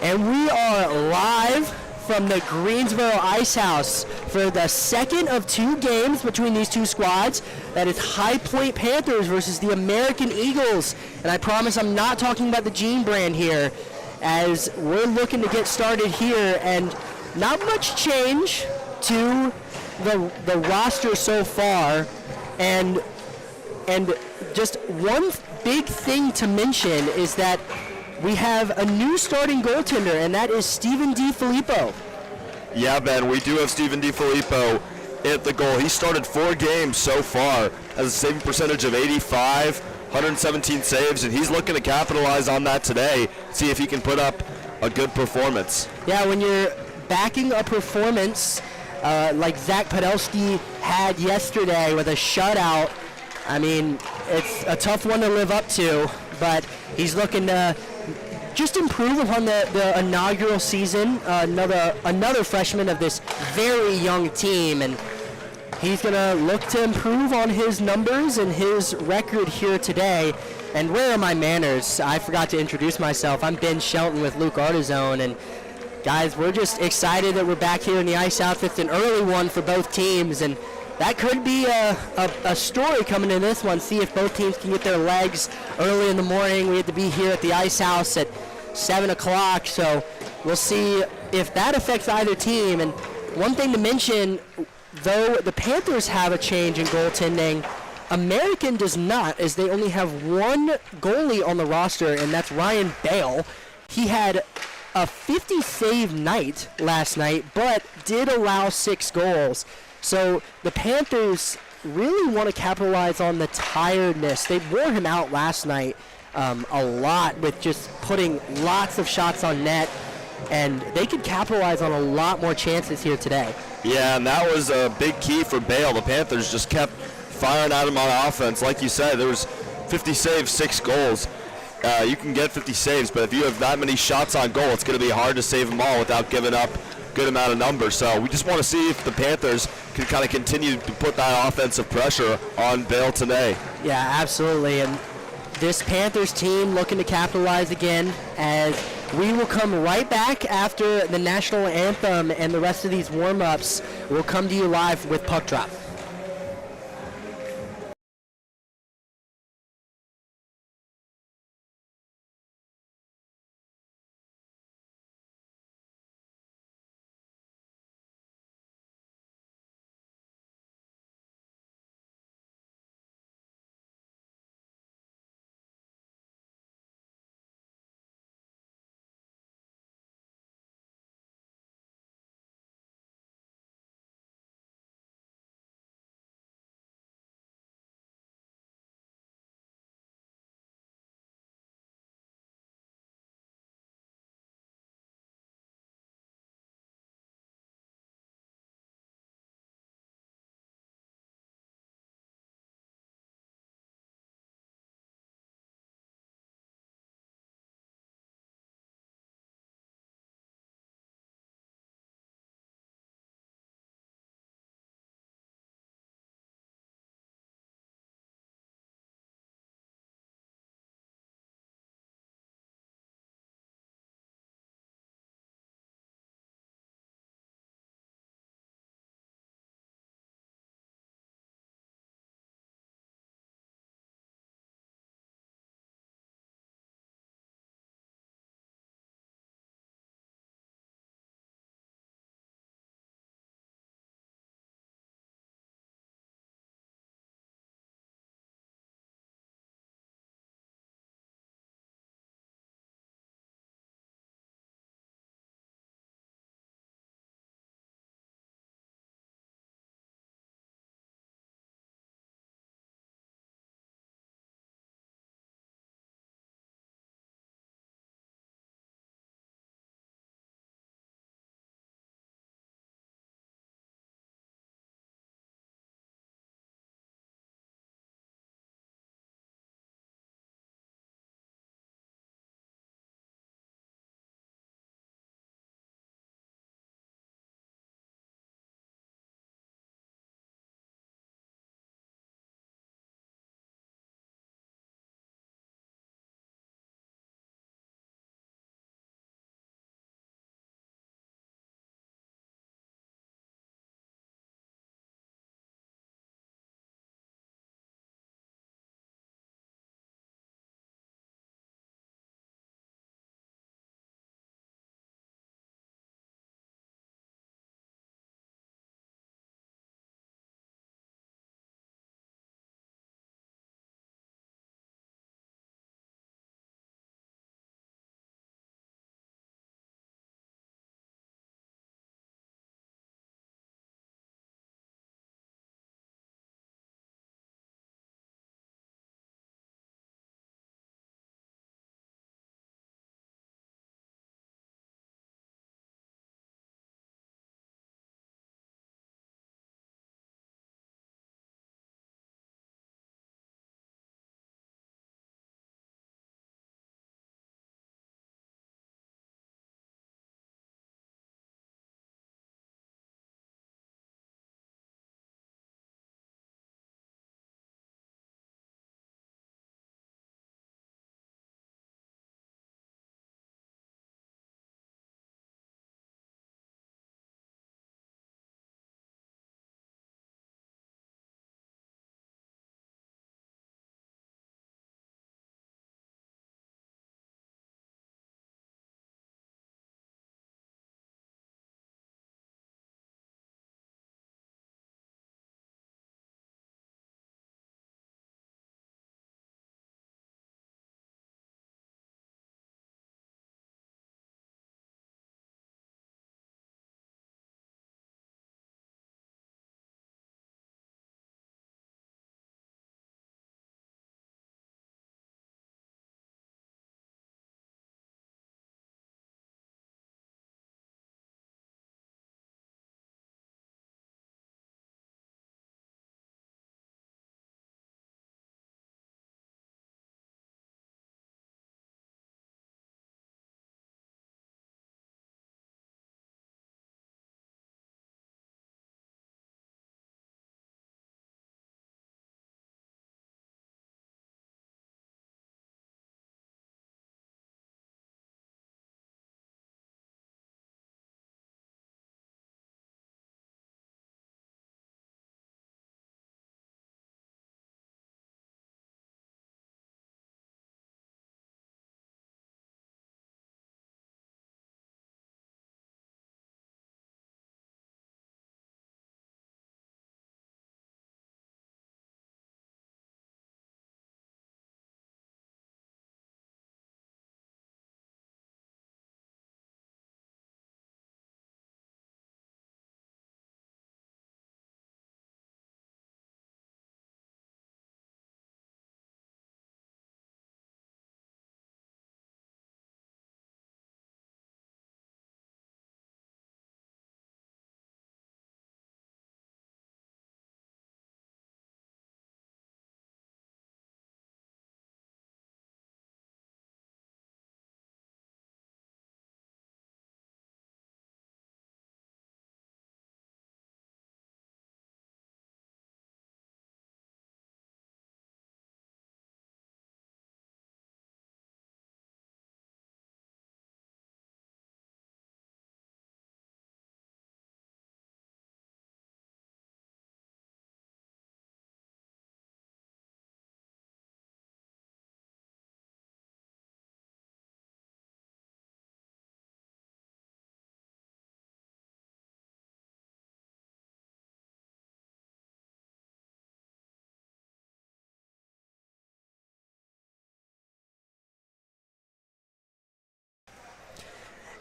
And we are live from the Greensboro Ice House for the second of two games between these two squads. That is High Point Panthers versus the American Eagles. And I promise I'm not talking about the Gene brand here, as we're looking to get started here. And not much change to the roster so far. And just one big thing to mention is that we have a new starting goaltender, and that is Steven DiFilippo. Yeah, Ben, we do have Steven DiFilippo at the goal. He started 4 games so far, has a saving percentage of 85, 117 saves, and he's looking to capitalize on that today, see if he can put up a good performance. Yeah, when you're backing a performance like Zach Podolsky had yesterday with a shutout, I mean, it's a tough one to live up to, but he's looking to just improve upon the inaugural season, another freshman of this very young team, and he's going to look to improve on his numbers and his record here today. And where are my manners? I forgot to introduce myself. I'm Ben Shelton with Luke Ardizzone, and guys, we're just excited that we're back here in the Ice House. It's an early one for both teams, and that could be a story coming in this one. See if both teams can get their legs early in the morning. We have to be here at the Ice House at 7 o'clock, so we'll see if that affects either team. And one thing to mention, though the Panthers have a change in goaltending, American does not, as they only have one goalie on the roster, and that's Ryan Bale. He had a 50-save night last night, but did allow 6 goals. So the Panthers really want to capitalize on the tiredness. They wore him out last night a lot with just putting lots of shots on net, and they could capitalize on a lot more chances here today. Yeah, and that was a big key for Bale. The Panthers just kept firing at him on offense. Like you said, there was 50 saves, 6 goals. You can get 50 saves, but if you have that many shots on goal, it's going to be hard to save them all without giving up a good amount of numbers. So we just want to see if the Panthers can kind of continue to put that offensive pressure on Bale today. Yeah, absolutely. And this Panthers team looking to capitalize again, as we will come right back after the national anthem and the rest of these warm-ups. We'll come to you live with Puck Drop.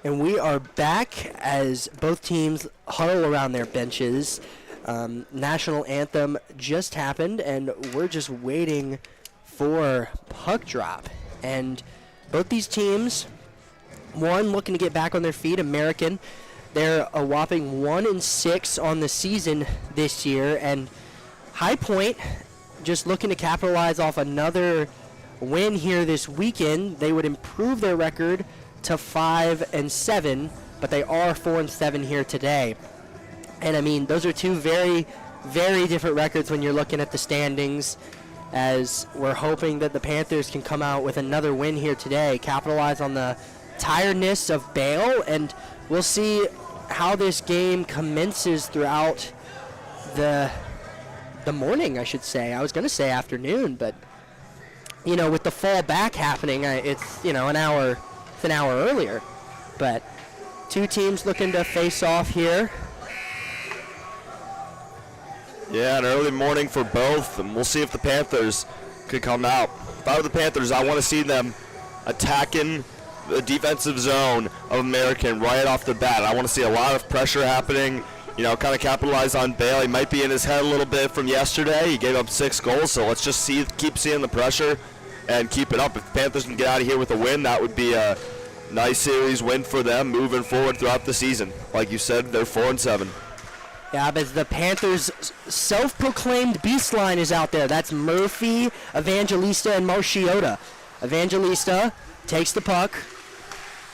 And we are back as both teams huddle around their benches. National anthem just happened, and we're just waiting for puck drop. And both these teams, one looking to get back on their feet, American. They're a whopping 1-6 on the season this year, and High Point just looking to capitalize off another win here this weekend. They would improve their record to 5-7, but they are 4-7 here today. And I mean, those are two very, very different records when you're looking at the standings, as we're hoping that the Panthers can come out with another win here today, capitalize on the tiredness of Bale, and we'll see how this game commences throughout the morning, I should say. I was going to say afternoon, but with the fall back happening, it's an hour earlier. But two teams looking to face off here. Yeah, an early morning for both, and we'll see if the Panthers could come out. If I were the Panthers, I want to see them attacking the defensive zone of American right off the bat. I want to see a lot of pressure happening, kind of capitalize on Bale. He might be in his head a little bit from yesterday. He gave up 6 goals, so let's just keep seeing the pressure and keep it up. If the Panthers can get out of here with a win, that would be a nice series win for them moving forward throughout the season. Like you said, they're 4-7. Yeah, but the Panthers' self-proclaimed beast line is out there. That's Murphy, Evangelista, and Marchiotta. Evangelista takes the puck.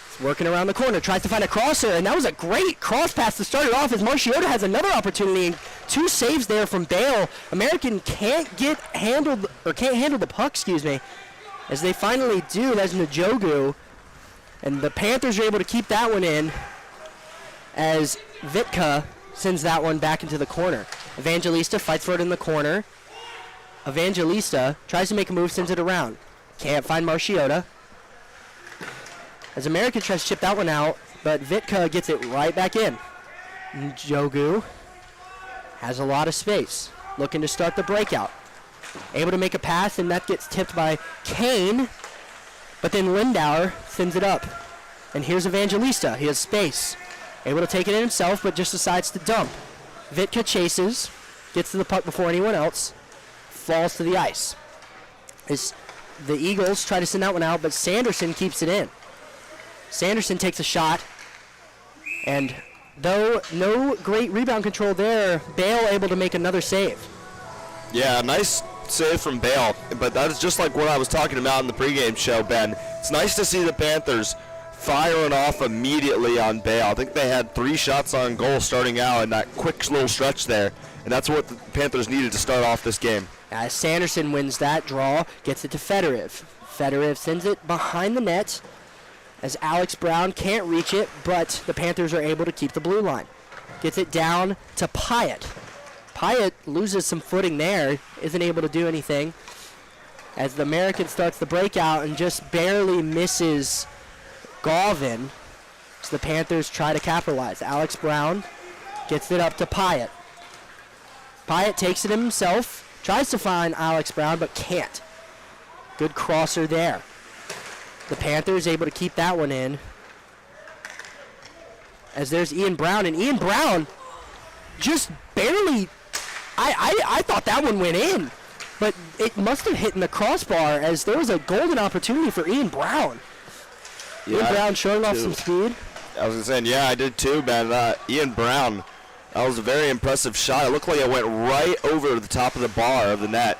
He's working around the corner, tries to find a crosser, and that was a great cross pass to start it off as Marchiotta has another opportunity. And 2 saves there from Bale. American can't handle the puck, as they finally do. That's Njogu. And the Panthers are able to keep that one in as Vitka sends that one back into the corner. Evangelista fights for it in the corner. Evangelista tries to make a move, sends it around. Can't find Marchiotta. As American tries to chip that one out, but Vitka gets it right back in. Njogu has a lot of space, looking to start the breakout. Able to make a pass, and that gets tipped by Kane, but then Lindauer sends it up. And here's Evangelista. He has space. Able to take it in himself, but just decides to dump. Vitka chases, gets to the puck before anyone else, falls to the ice. The Eagles try to send that one out, but Sanderson keeps it in. Sanderson takes a shot, and though no great rebound control there, Bale able to make another save. Yeah, nice save from Bale, but that is just like what I was talking about in the pregame show, Ben. It's nice to see the Panthers firing off immediately on Bale. I think they had 3 shots on goal starting out in that quick little stretch there, and that's what the Panthers needed to start off this game. Sanderson wins that draw, gets it to Fedorov. Fedorov sends it behind the net as Alex Brown can't reach it, but the Panthers are able to keep the blue line. Gets it down to Pyatt. Pyatt loses some footing there, isn't able to do anything, as the American starts the breakout and just barely misses Galvin. So the Panthers try to capitalize. Alex Brown gets it up to Pyatt. Pyatt takes it himself, tries to find Alex Brown, but can't. Good crosser there. The Panthers able to keep that one in. As there's Ian Brown, and Ian Brown just barely, I thought that one went in, but it must have hit in the crossbar, as there was a golden opportunity for Ian Brown. Yeah, Ian Brown showing off some speed. I was saying, yeah, I did too, man. Ian Brown, that was a very impressive shot. It looked like it went right over the top of the bar of the net.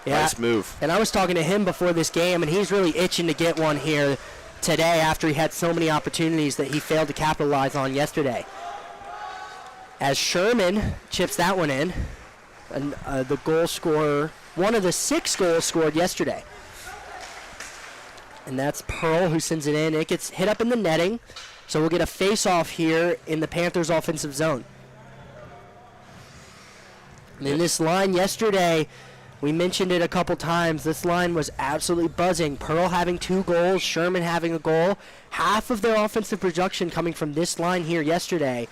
Yeah. Nice move. And I was talking to him before this game, and he's really itching to get one here today after he had so many opportunities that he failed to capitalize on yesterday. As Sherman chips that one in, and the goal scorer, one of the 6 goals scored yesterday. And that's Pearl who sends it in. It gets hit up in the netting, so we'll get a face-off here in the Panthers' offensive zone. And in this line yesterday, we mentioned it a couple times. This line was absolutely buzzing. Pearl having 2 goals, Sherman having a goal. Half of their offensive production coming from this line here yesterday.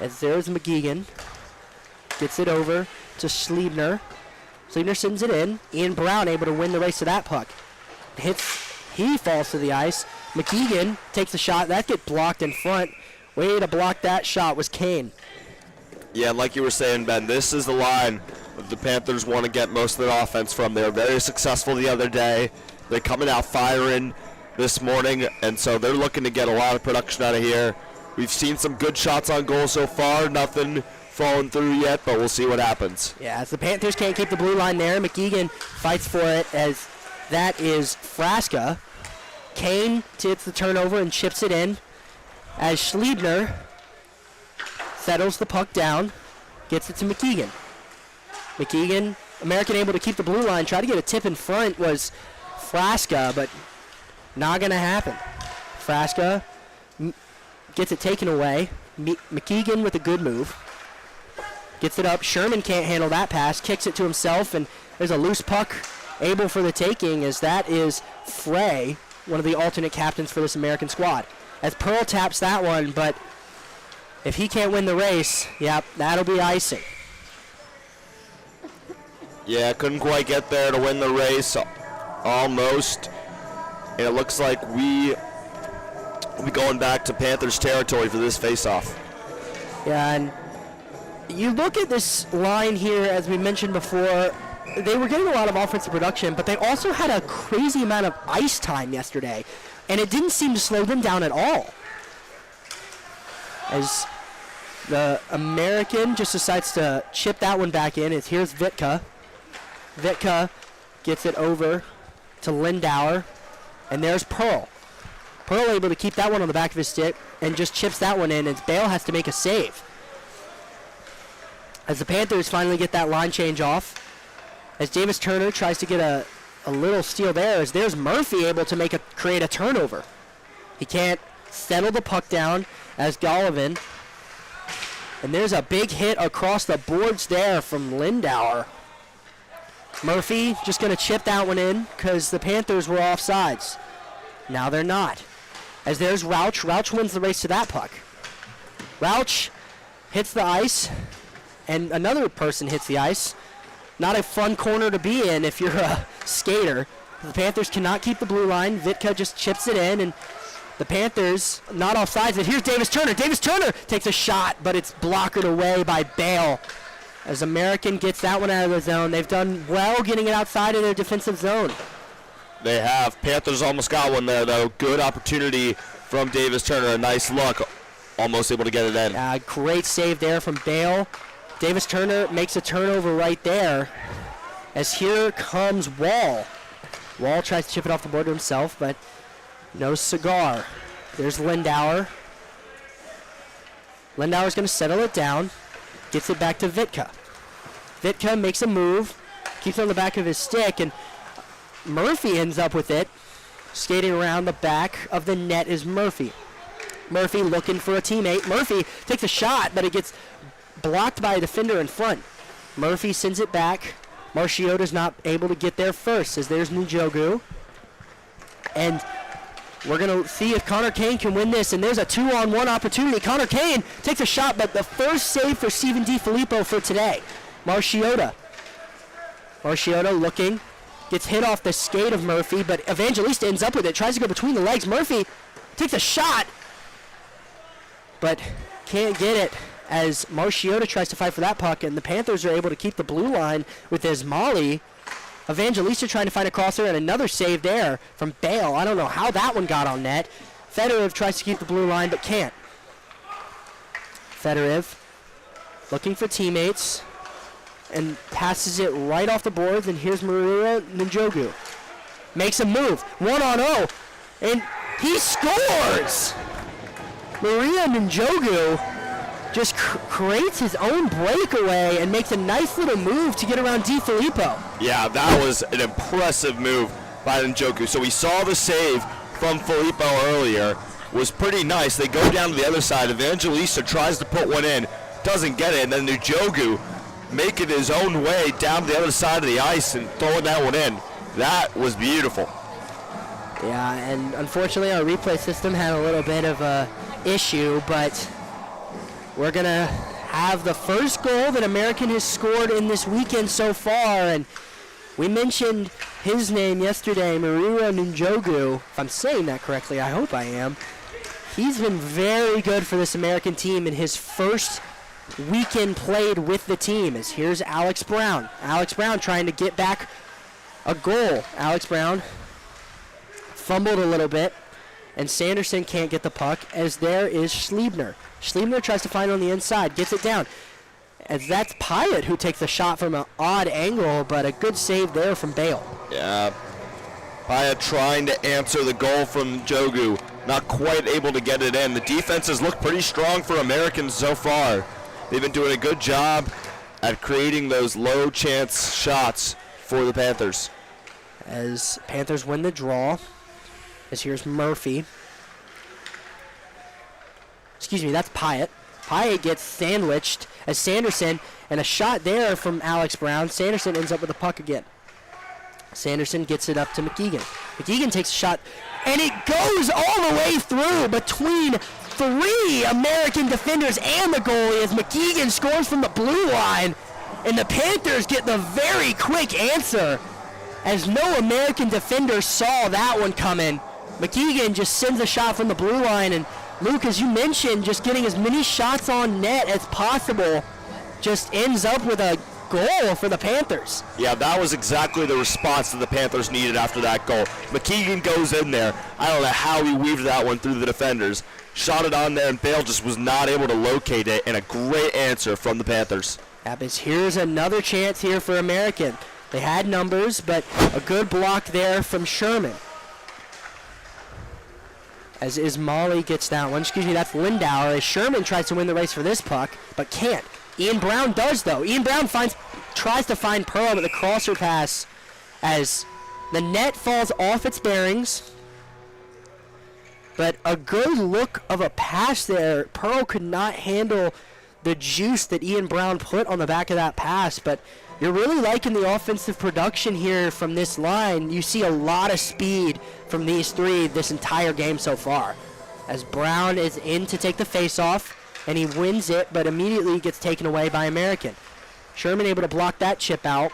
As there's McGeegan. Gets it over to Schliebner. Schliebner sends it in. Ian Brown able to win the race to that puck. He falls to the ice. McKeegan takes a shot. That gets blocked in front. Way to block that shot was Kane. Yeah, like you were saying, Ben, this is the line that the Panthers want to get most of their offense from. They were very successful the other day. They're coming out firing this morning, and so they're looking to get a lot of production out of here. We've seen some good shots on goal so far. Nothing falling through yet, but we'll see what happens. Yeah, as the Panthers can't keep the blue line there, McKeegan fights for it as that is Frasca. Kane hits the turnover and chips it in as Schliebner settles the puck down, gets it to McKeegan. McKeegan, American able to keep the blue line, try to get a tip in front was Frasca, but not going to happen. Frasca gets it taken away. McKeegan with a good move. Gets it up. Sherman can't handle that pass. Kicks it to himself, and there's a loose puck able for the taking as that is Frey, one of the alternate captains for this American squad. As Pearl taps that one, but if he can't win the race, yep, that'll be icing. Yeah, couldn't quite get there to win the race. Almost. And it looks like we'll be going back to Panthers territory for this face-off. Yeah, and you look at this line here, as we mentioned before, they were getting a lot of offensive production, but they also had a crazy amount of ice time yesterday, and it didn't seem to slow them down at all. As the American just decides to chip that one back in, here's Vitka. Vitka gets it over to Lindauer, and there's Pearl. Pearl able to keep that one on the back of his stick and just chips that one in, and Bale has to make a save. As the Panthers finally get that line change off, as Davis Turner tries to get a little steal there, as there's Murphy able to create a turnover. He can't settle the puck down as Golovin, and there's a big hit across the boards there from Lindauer. Murphy just going to chip that one in because the Panthers were offsides. Now they're not. As there's Rauch. Rauch wins the race to that puck. Rauch hits the ice, and another person hits the ice. Not a fun corner to be in if you're a skater. The Panthers cannot keep the blue line. Vitka just chips it in, and the Panthers not offsides. And here's Davis Turner. Davis Turner takes a shot, but it's blocked away by Bale. As American gets that one out of the zone. They've done well getting it outside of their defensive zone. They have. Panthers almost got one there, though. Good opportunity from Davis Turner. A nice look. Almost able to get it in. Great save there from Bale. Davis Turner makes a turnover right there. As here comes Wall. Wall tries to chip it off the board to himself, but no cigar. There's Lindauer. Lindauer's going to settle it down. Gets it back to Vitka. Vitka makes a move, keeps it on the back of his stick, and Murphy ends up with it. Skating around the back of the net is Murphy. Murphy looking for a teammate. Murphy takes a shot, but it gets blocked by a defender in front. Murphy sends it back. Marchiota's not able to get there first, as there's Njogu. And we're going to see if Connor Kane can win this, and there's a 2-on-1 opportunity. Connor Kane takes a shot, but the first save for Steven DiFilippo for today. Marchiota looking, gets hit off the skate of Murphy, but Evangelista ends up with it, tries to go between the legs. Murphy takes a shot, but can't get it as Marchiota tries to fight for that puck, and the Panthers are able to keep the blue line with Ismaili. Evangelista trying to find a crosser, and another save there from Bale. I don't know how that one got on net. Fedorov tries to keep the blue line, but can't. Fedorov looking for teammates and passes it right off the boards, and here's Maria Njogu. Makes a move, 1-on-0, and he scores! Maria Njogu just creates his own breakaway and makes a nice little move to get around DiFilippo. Yeah, that was an impressive move by Njogu. So we saw the save from Filippo earlier. Was pretty nice. They go down to the other side. Evangelista tries to put one in, doesn't get it, and then Njogu making his own way down to the other side of the ice and throwing that one in. That was beautiful. Yeah, and unfortunately our replay system had a little bit of a issue, but we're going to have the first goal that American has scored in this weekend so far. And we mentioned his name yesterday, Mariro Njogu, if I'm saying that correctly, I hope I am. He's been very good for this American team in his first weekend played with the team. As here's Alex Brown. Alex Brown trying to get back a goal. Alex Brown fumbled a little bit, and Sanderson can't get the puck, as there is Schliebner. Schliebner tries to find on the inside, gets it down. As that's Pyatt who takes the shot from an odd angle, but a good save there from Bale. Yeah, Pyatt trying to answer the goal from Jogu, not quite able to get it in. The defense has looked pretty strong for Americans so far. They've been doing a good job at creating those low chance shots for the Panthers. As Panthers win the draw, as here's Murphy. Excuse me, that's Pyatt. Pyatt gets sandwiched as Sanderson, and a shot there from Alex Brown. Sanderson ends up with the puck again. Sanderson gets it up to McKeegan. McKeegan takes a shot, and it goes all the way through between 3 American defenders and the goalie as McKeegan scores from the blue line, and the Panthers get the very quick answer as no American defender saw that one coming. McKeegan just sends a shot from the blue line, and Luke, as you mentioned, just getting as many shots on net as possible just ends up with a goal for the Panthers. Yeah, that was exactly the response that the Panthers needed after that goal. McKeegan goes in there. I don't know how he weaved that one through the defenders. Shot it on there, and Bale just was not able to locate it, and a great answer from the Panthers. Happens. Here's another chance here for American. They had numbers, but a good block there from Sherman. As Ismaili gets that one. Excuse me, that's Lindauer. As Sherman tries to win the race for this puck, but can't. Ian Brown does, though. Ian Brown tries to find Pearl, but the crosser pass as the net falls off its bearings. But a good look of a pass there. Pearl could not handle the juice that Ian Brown put on the back of that pass, but you're really liking the offensive production here from this line. You see a lot of speed from these 3 this entire game so far. As Brown is in to take the face-off, and he wins it, but immediately gets taken away by American. Sherman able to block that chip out,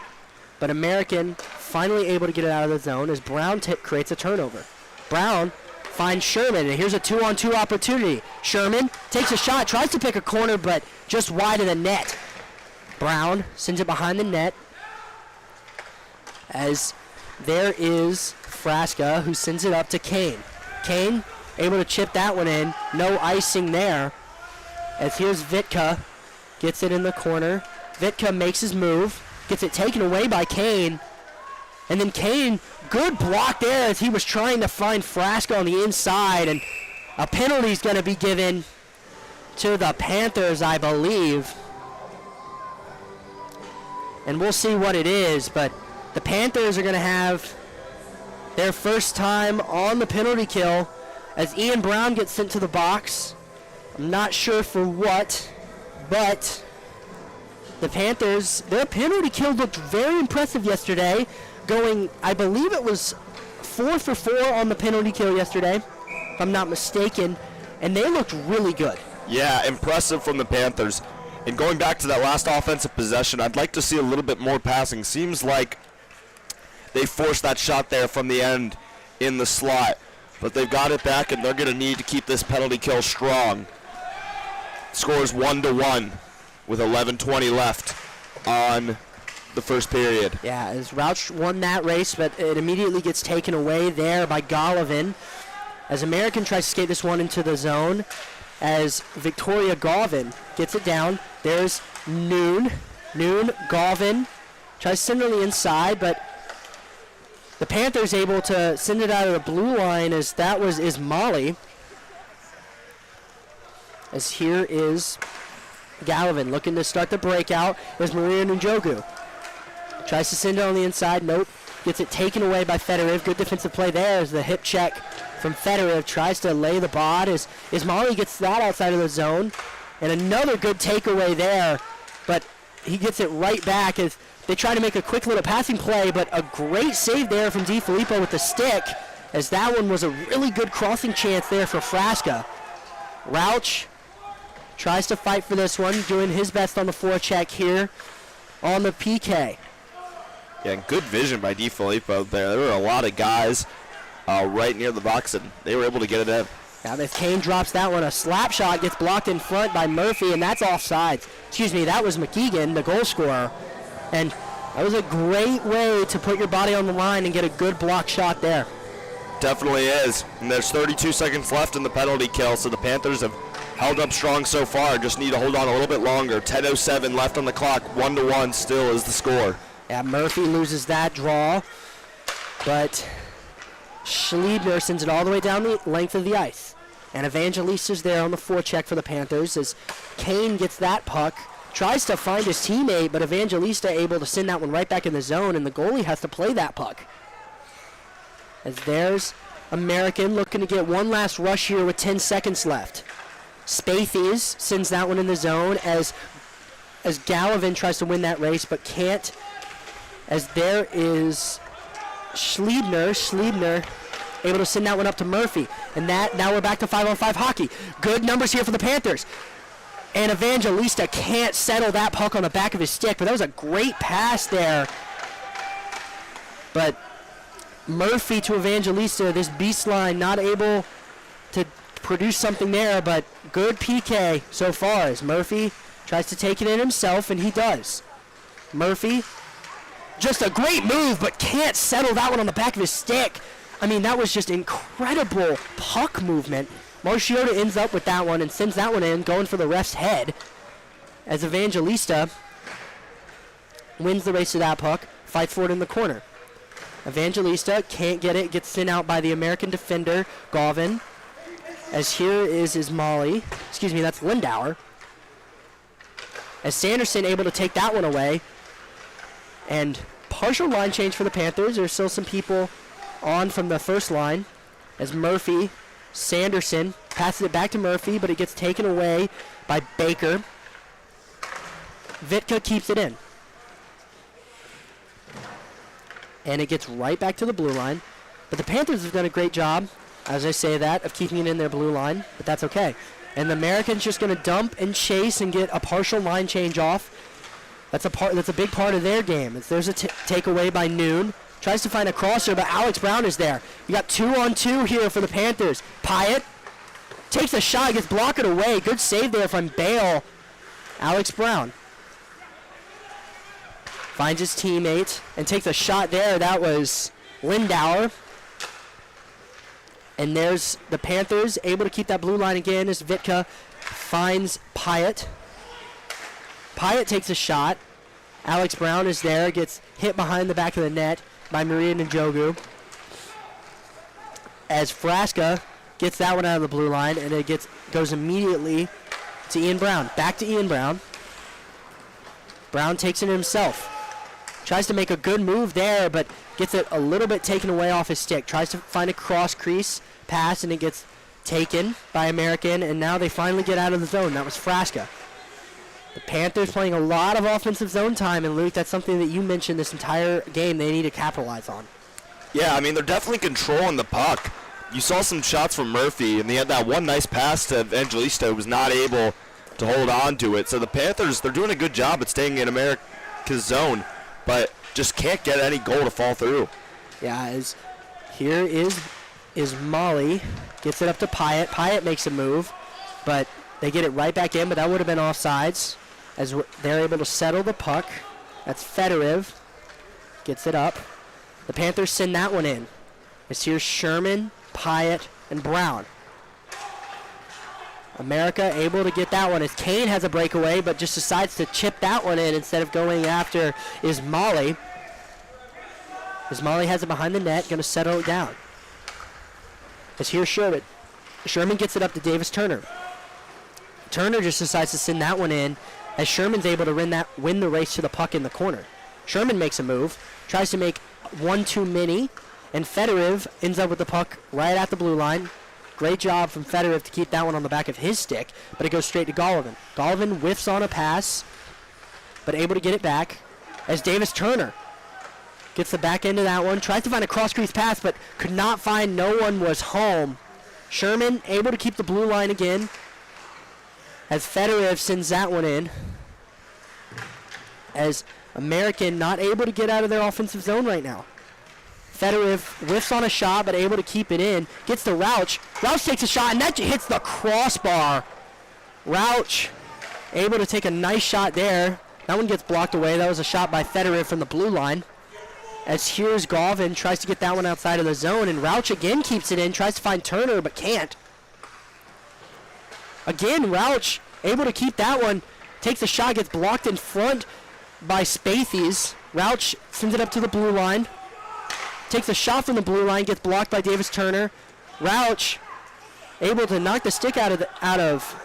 but American finally able to get it out of the zone as Brown creates a turnover. Brown finds Sherman, and here's a 2-on-2 opportunity. Sherman takes a shot, tries to pick a corner, but just wide of the net. Brown sends it behind the net as there is Frasca who sends it up to Kane. Kane able to chip that one in. No icing there. As here's Vitka, gets it in the corner. Vitka makes his move, gets it taken away by Kane. And then Kane, good block there as he was trying to find Frasca on the inside. And a penalty's going to be given to the Panthers, I believe. And we'll see what it is, but the Panthers are going to have their first time on the penalty kill as Ian Brown gets sent to the box. I'm not sure for what, but the Panthers, their penalty kill looked very impressive yesterday, going, I believe it was 4 for 4 on the penalty kill yesterday, if I'm not mistaken, and they looked really good. Yeah, impressive from the Panthers. And going back to that last offensive possession, I'd like to see a little bit more passing. Seems like they forced that shot there from the end in the slot. But they've got it back, and they're going to need to keep this penalty kill strong. Scores 1-1 with 11:20 left on the first period. Yeah, as Rauch won that race, but it immediately gets taken away there by Golovin. As American tries to skate this one into the zone, as Victoria Golovin gets it down. There's Noon, Golovin tries to send it on the inside, but the Panthers able to send it out of the blue line as that was Ismaili. As here is Golovin looking to start the breakout. There's Maria Njogu. Tries to send it on the inside. Nope. Gets it taken away by Fedorov. Good defensive play there as the hip check from Fedorov tries to lay the bod as Ismaili gets that outside of the zone. And another good takeaway there, but he gets it right back as they try to make a quick little passing play, but a great save there from DiFilippo with the stick, as that one was a really good crossing chance there for Frasca. Rauch tries to fight for this one, doing his best on the forecheck here on the PK. Yeah, and good vision by DiFilippo there. There were a lot of guys right near the box, and they were able to get it in. Now, if Kane drops that one, a slap shot gets blocked in front by Murphy, and that's offsides. Excuse me, that was McKeegan, the goal scorer. And that was a great way to put your body on the line and get a good block shot there. Definitely is. And there's 32 seconds left in the penalty kill, so the Panthers have held up strong so far. Just need to hold on a little bit longer. 10:07 left on the clock. 1-1 still is the score. Yeah, Murphy loses that draw, but Schliebner sends it all the way down the length of the ice. And Evangelista's there on the forecheck for the Panthers as Kane gets that puck, tries to find his teammate, but Evangelista able to send that one right back in the zone, and the goalie has to play that puck. As there's American looking to get one last rush here with 10 seconds left. Spathies sends that one in the zone as Gallivan tries to win that race but can't, as there is Schliebner able to send that one up to Murphy. And that now we're back to 5-on-5 hockey. Good numbers here for the Panthers. And Evangelista can't settle that puck on the back of his stick, but that was a great pass there. But Murphy to Evangelista, this beast line not able to produce something there, but good PK so far as Murphy tries to take it in himself, and he does. Murphy, just a great move, but can't settle that one on the back of his stick. I mean, that was just incredible puck movement. Marchiota ends up with that one and sends that one in, going for the ref's head, as Evangelista wins the race to that puck, fights for it in the corner. Evangelista can't get it, gets sent out by the American defender, Galvin. As here is Molly. Excuse me, that's Lindauer. As Sanderson able to take that one away. And partial line change for the Panthers. There's still some people on from the first line. As Murphy, Sanderson passes it back to Murphy, but it gets taken away by Baker. Vitka keeps it in. And it gets right back to the blue line. But the Panthers have done a great job, as I say that, of keeping it in their blue line, but that's okay. And the Americans just going to dump and chase and get a partial line change off. That's a big part of their game. There's a takeaway by Noon. Tries to find a crosser, but Alex Brown is there. You got 2-on-2 here for the Panthers. Pyatt takes a shot, gets blocked away. Good save there from Bale. Alex Brown finds his teammate and takes a shot there. That was Lindauer. And there's the Panthers able to keep that blue line again as Vitka finds Pyatt. Pyatt takes a shot. Alex Brown is there, gets hit behind the back of the net by Maria Njogu. As Frasca gets that one out of the blue line, and it goes immediately to Ian Brown. Back to Ian Brown. Brown takes it himself. Tries to make a good move there, but gets it a little bit taken away off his stick. Tries to find a cross crease pass, and it gets taken by American, and now they finally get out of the zone. That was Frasca. The Panthers playing a lot of offensive zone time, and Luke, that's something that you mentioned this entire game they need to capitalize on. Yeah, I mean, they're definitely controlling the puck. You saw some shots from Murphy, and they had that one nice pass to Evangelista who was not able to hold on to it. So the Panthers, they're doing a good job at staying in America's zone, but just can't get any goal to fall through. Yeah, here is Molly. Gets it up to Pyatt. Pyatt makes a move, but they get it right back in, but that would have been offsides as they're able to settle the puck. That's Fedorev. Gets it up. The Panthers send that one in. It's here Sherman, Pyatt, and Brown. America able to get that one as Kane has a breakaway, but just decides to chip that one in instead of going after Ismaili. Ismaili has it behind the net, going to settle it down. It's here Sherman. Sherman gets it up to Davis Turner. Turner just decides to send that one in as Sherman's able to win the race to the puck in the corner. Sherman makes a move, tries to make 1-2 mini, and Fedorev ends up with the puck right at the blue line. Great job from Fedorev to keep that one on the back of his stick, but it goes straight to Golovin. Golovin whiffs on a pass, but able to get it back as Davis Turner gets the back end of that one, tries to find a cross-crease pass, but could not find, no one was home. Sherman able to keep the blue line again as Fedorev sends that one in. As American not able to get out of their offensive zone right now. Fedorov whiffs on a shot, but able to keep it in. Gets to Rauch. Rauch takes a shot, and that hits the crossbar. Rauch able to take a nice shot there. That one gets blocked away. That was a shot by Fedorov from the blue line. As here's Galvin, tries to get that one outside of the zone, and Rauch again keeps it in, tries to find Turner, but can't. Again, Rauch able to keep that one, takes a shot, gets blocked in front by Spathies. Rauch sends it up to the blue line, takes a shot from the blue line, gets blocked by Davis Turner. Rauch able to knock the stick out of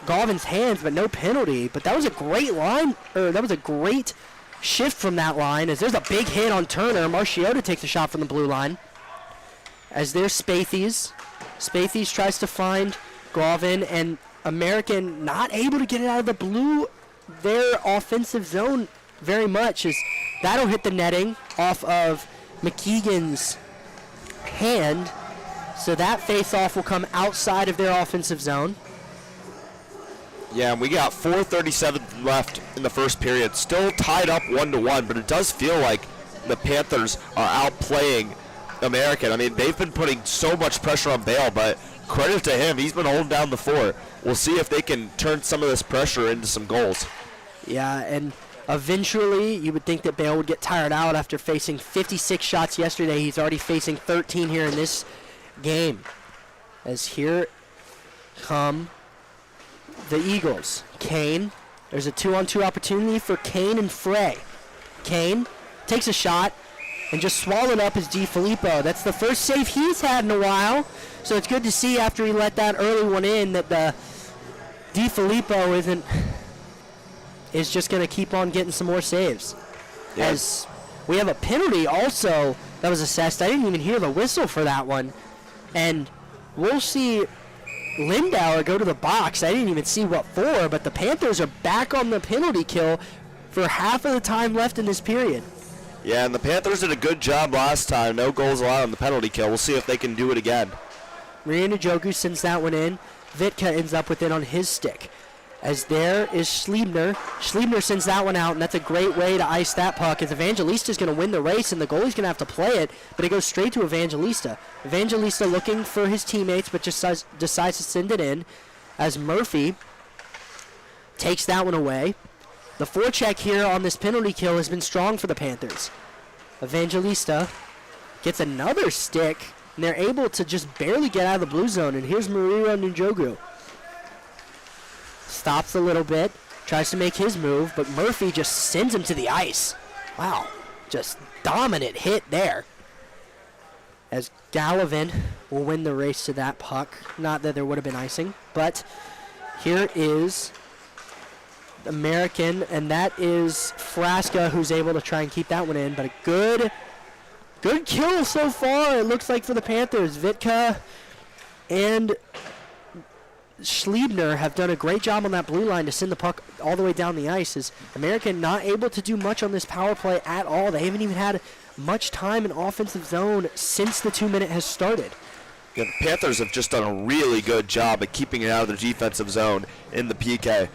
Galvin's hands, but no penalty. But that was a great line, or that was a great shift from that line, as there's a big hit on Turner. Marchiota takes a shot from the blue line. As there's Spathies. Spathies tries to find Galvin, and American not able to get it out of the blue, their offensive zone very much, as that'll hit the netting off of McKeegan's hand. So that face-off will come outside of their offensive zone. Yeah, and we got 4:37 left in the first period. Still tied up 1-1, but it does feel like the Panthers are outplaying American. I mean, they've been putting so much pressure on Bale, but credit to him. He's been holding down the fort. We'll see if they can turn some of this pressure into some goals. Yeah, and eventually you would think that Bale would get tired out after facing 56 shots yesterday. He's already facing 13 here in this game. As here come the Eagles. Kane. There's a 2-on-2 opportunity for Kane and Frey. Kane takes a shot and just swallowed up his DiFilippo. That's the first save he's had in a while. So it's good to see after he let that early one in that the DiFilippo is just going to keep on getting some more saves. Yes. As we have a penalty also that was assessed. I didn't even hear the whistle for that one. And we'll see Lindauer go to the box. I didn't even see what for, but the Panthers are back on the penalty kill for half of the time left in this period. Yeah, and the Panthers did a good job last time. No goals allowed on the penalty kill. We'll see if they can do it again. Marina Jogu sends that one in. Vitka ends up with it on his stick. As there is Schliebner. Schliebner sends that one out, and that's a great way to ice that puck, as Evangelista's going to win the race, and the goalie's going to have to play it, but it goes straight to Evangelista. Evangelista looking for his teammates, but just decides to send it in, as Murphy takes that one away. The forecheck here on this penalty kill has been strong for the Panthers. Evangelista gets another stick, and they're able to just barely get out of the blue zone, and here's Marina Njogu. Stops a little bit, tries to make his move, but Murphy just sends him to the ice. Wow, just dominant hit there. As Gallivan will win the race to that puck. Not that there would have been icing, but here is American, and that is Frasca who's able to try and keep that one in, but a good kill so far, it looks like, for the Panthers. Vitka and Schliebner have done a great job on that blue line to send the puck all the way down the ice. As American not able to do much on this power play at all. They haven't even had much time in offensive zone since the 2 minute has started. Yeah, the Panthers have just done a really good job at keeping it out of their defensive zone in the PK.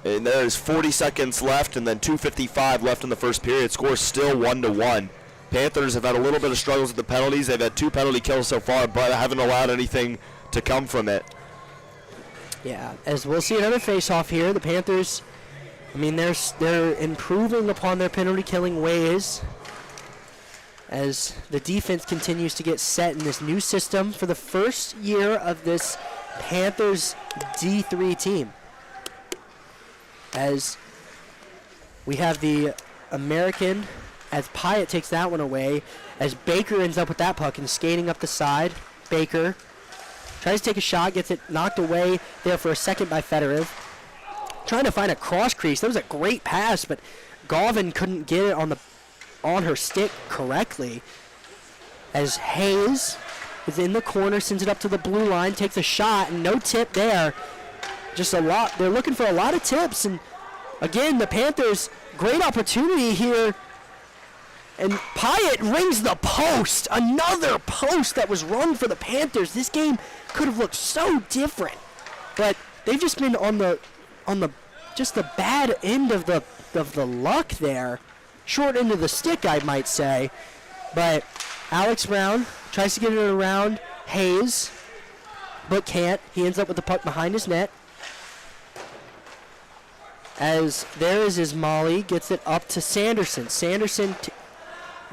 And there's 40 seconds left and then 2:55 left in the first period. Score still 1-1. Panthers have had a little bit of struggles with the penalties. They've had 2 penalty kills so far, but haven't allowed anything to come from it. Yeah, as we'll see another face-off here. The Panthers, I mean, they're improving upon their penalty killing ways as the defense continues to get set in this new system for the first year of this Panthers D3 team. As we have the American, as Pyatt takes that one away, as Baker ends up with that puck and skating up the side. Baker tries to take a shot, gets it knocked away there for a second by Fedorov. Trying to find a cross crease. That was a great pass, but Galvin couldn't get it on her stick correctly. As Hayes is in the corner, sends it up to the blue line, takes a shot, and no tip there. Just a lot. They're looking for a lot of tips, and again, the Panthers, great opportunity here. And Pyatt rings the post. Another post that was run for the Panthers. This game could have looked so different, but they've just been on the just the bad end of the luck there. short end of the stick, I might say. But Alex Brown tries to get it around Hayes, but can't. He ends up with the puck behind his net. As there is Ismaili, gets it up to Sanderson. Sanderson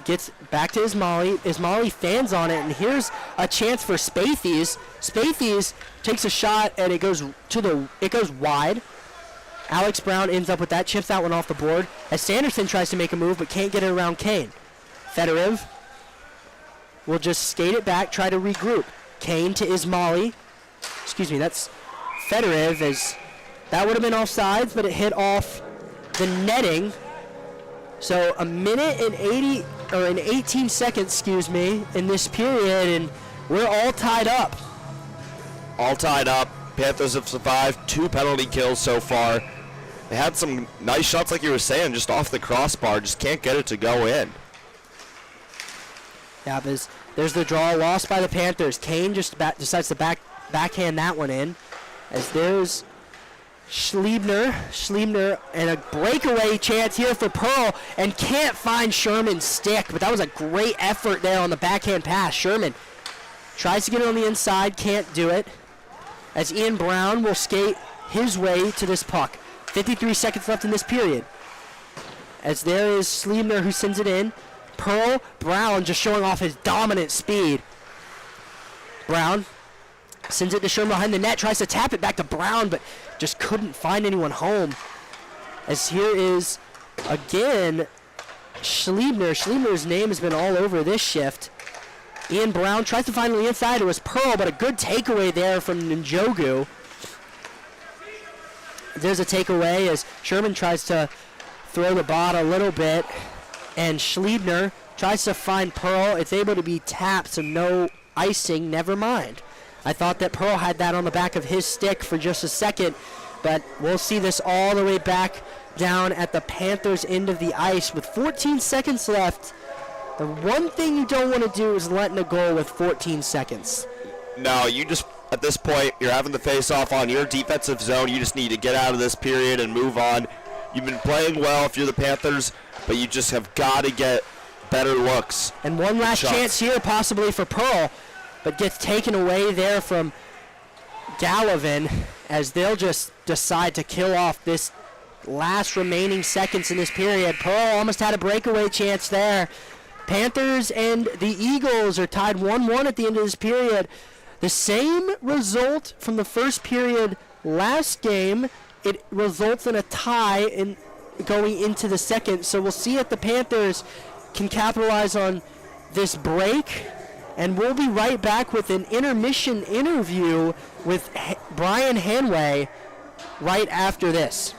gets back to Ismaili. Ismaili fans on it, and here's a chance for Spathies. Spathies takes a shot, and it goes wide. Alex Brown ends up with that, chips that one off the board, as Sanderson tries to make a move, but can't get it around Kane. Fedorov will just skate it back, try to regroup. Kane to Ismaili. Excuse me, that's Fedorov, as that would have been offsides, but it hit off the netting. So a minute and 18 seconds, in this period, and we're all tied up. All tied up. Panthers have survived 2 penalty kills so far. They had some nice shots, like you were saying, just off the crossbar. Just can't get it to go in. Yeah, there's the draw lost by the Panthers. Kane just decides to backhand that one in. As there's Schliebner, and a breakaway chance here for Pearl, and can't find Sherman's stick, but that was a great effort there on the backhand pass. Sherman tries to get it on the inside, can't do it, as Ian Brown will skate his way to this puck. 53 seconds left in this period. As there is Schliebner who sends it in. Pearl, Brown just showing off his dominant speed. Brown sends it to Sherman behind the net, tries to tap it back to Brown, but just couldn't find anyone home. As here is, again, Schliebner. Schliebner's name has been all over this shift. Ian Brown tries to find on the inside. It was Pearl, but a good takeaway there from Njogu. There's a takeaway as Sherman tries to throw the ball a little bit, and Schliebner tries to find Pearl. It's able to be tapped, so no icing, never mind. I thought that Pearl had that on the back of his stick for just a second, but we'll see this all the way back down at the Panthers' end of the ice with 14 seconds left. The one thing you don't want to do is let in a goal with 14 seconds. No, you just, at this point, you're having the face-off on your defensive zone. You just need to get out of this period and move on. You've been playing well if you're the Panthers, but you just have got to get better looks. And one last chance here possibly for Pearl, but gets taken away there from Gallivan as they'll just decide to kill off this last remaining seconds in this period. Pearl almost had a breakaway chance there. Panthers and the Eagles are tied 1-1 at the end of this period. The same result from the first period last game. It results in a tie in going into the second. So we'll see if the Panthers can capitalize on this break. And we'll be right back with an intermission interview with Brian Hanway right after this.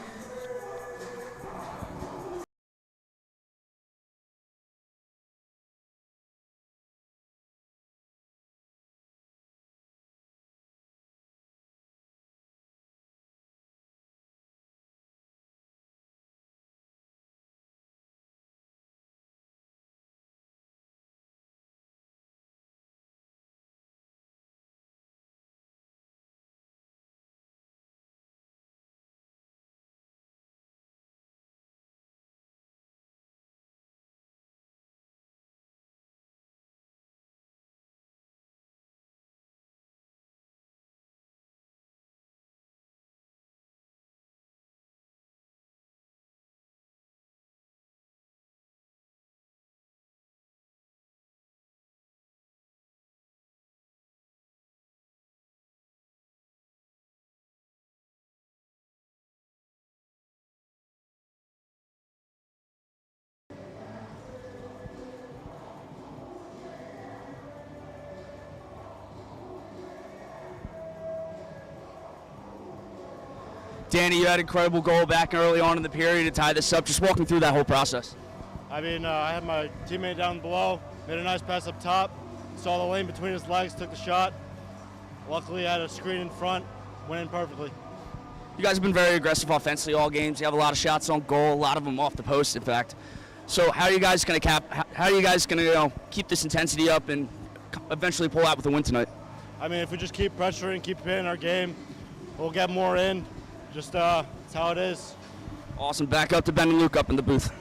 Danny, you had an incredible goal back early on in the period to tie this up. Just walk me through that whole process. I mean, I had my teammate down below, made a nice pass up top, saw the lane between his legs, took the shot. Luckily, I had a screen in front, went in perfectly. You guys have been very aggressive offensively all games. You have a lot of shots on goal, a lot of them off the post, in fact. So how are you guys going to keep this intensity up and eventually pull out with a win tonight? I mean, if we just keep pressuring, keep playing our game, we'll get more in. Just that's how it is. Awesome. Back up to Ben and Luke up in the booth.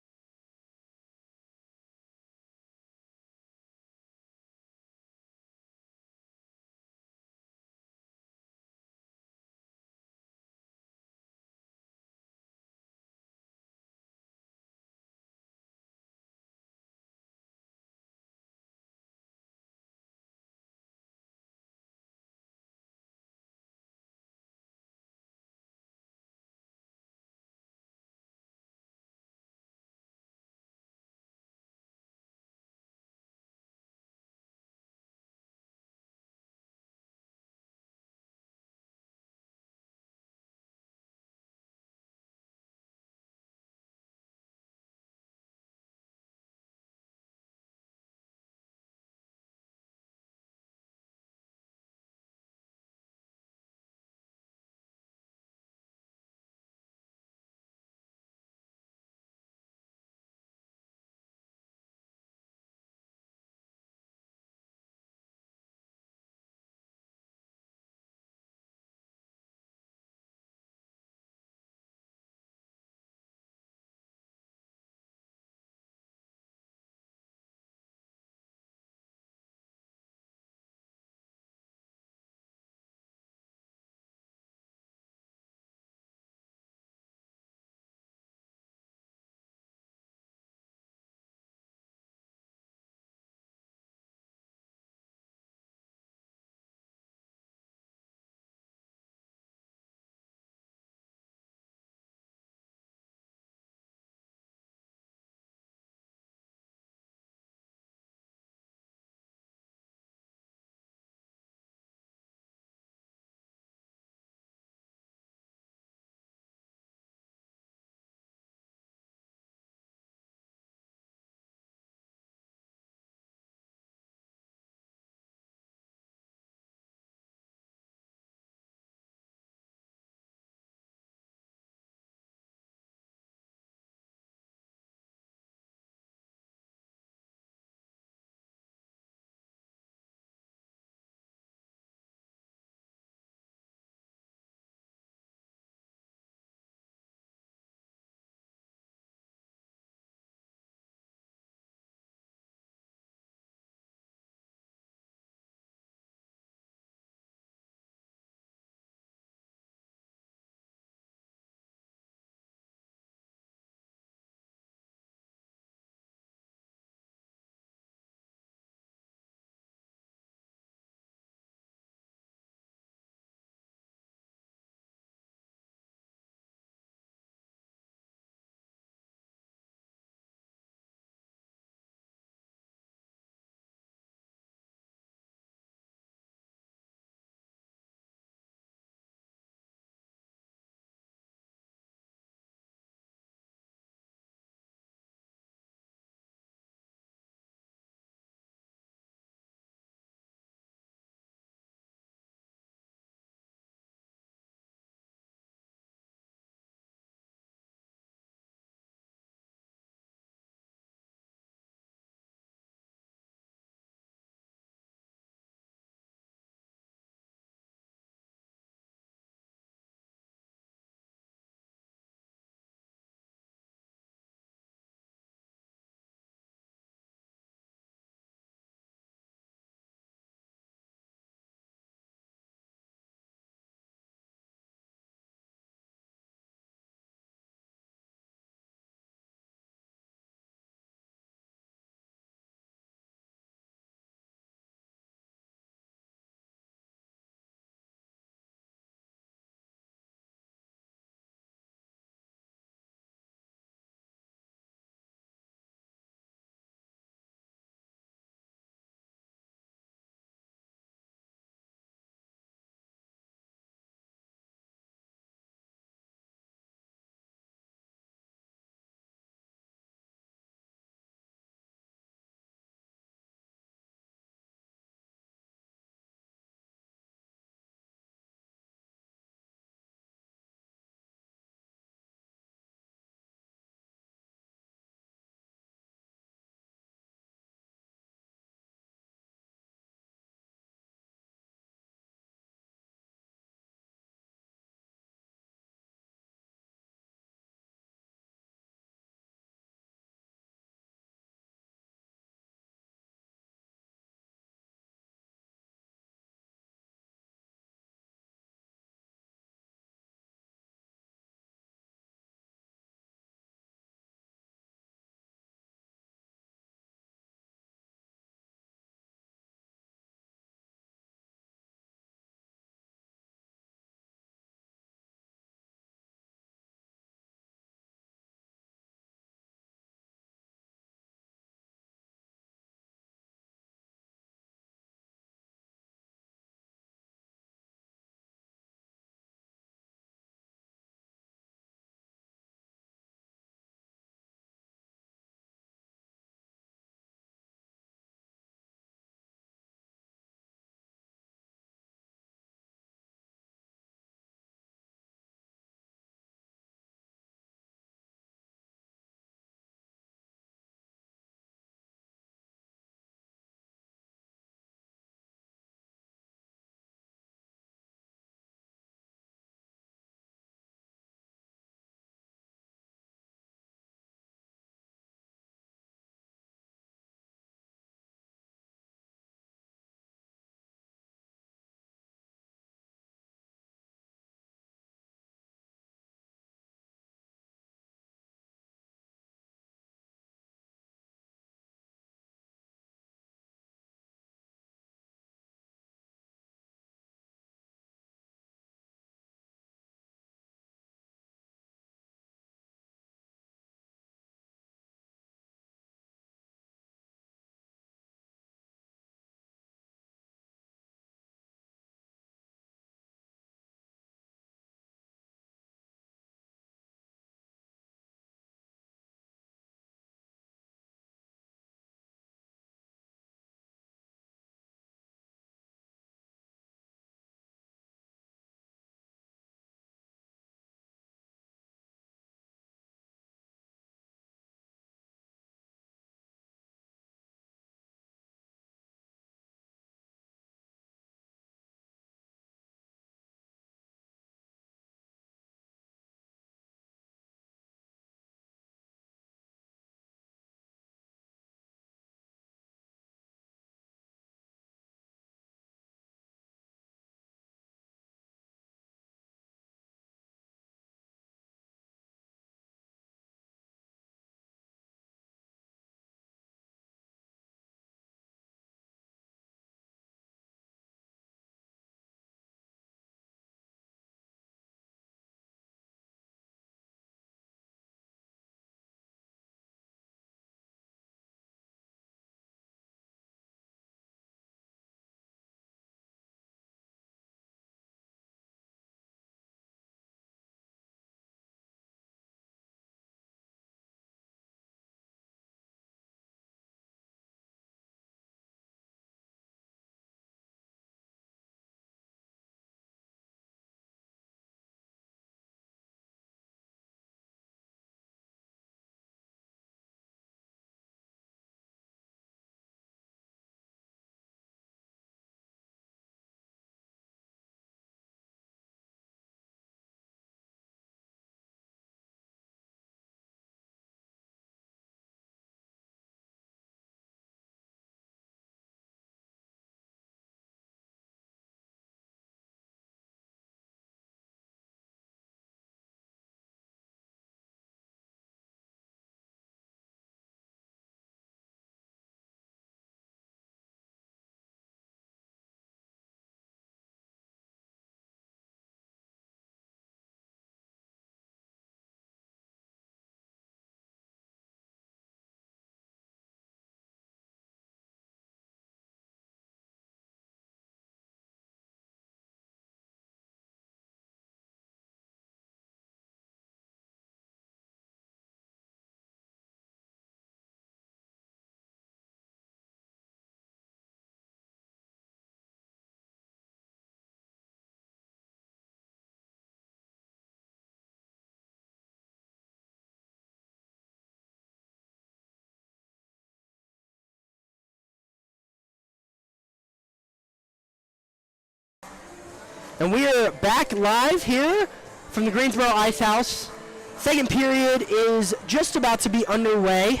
And we are back live here from the Greensboro Ice House. Second period is just about to be underway.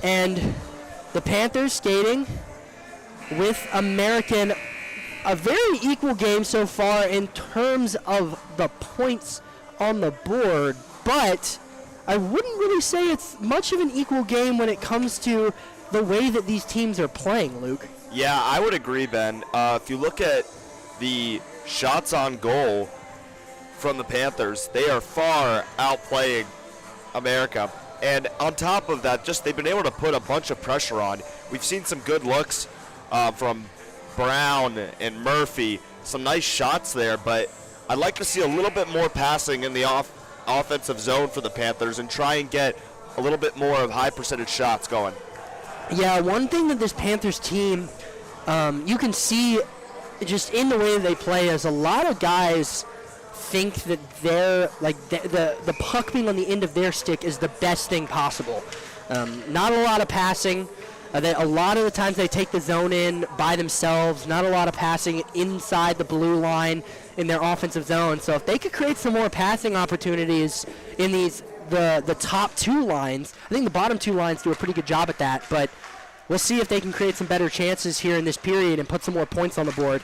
And the Panthers skating with American. A very equal game so far in terms of the points on the board. But I wouldn't really say it's much of an equal game when it comes to the way that these teams are playing, Luke. Yeah, I would agree, Ben. If you look at the shots on goal from the Panthers, they are far outplaying America. And on top of that, just they've been able to put a bunch of pressure on. We've seen some good looks from Brown and Murphy, some nice shots there, but I'd like to see a little bit more passing in the offensive zone for the Panthers and try and get a little bit more of high percentage shots going. Yeah, one thing that this Panthers team, you can see just in the way that they play is a lot of guys think that they're like the puck being on the end of their stick is the best thing possible. Not a lot of passing. A lot of the times they take the zone in by themselves. Not a lot of passing inside the blue line in their offensive zone. So if they could create some more passing opportunities in the top two lines, I think the bottom two lines do a pretty good job at that. But we'll see if they can create some better chances here in this period and put some more points on the board.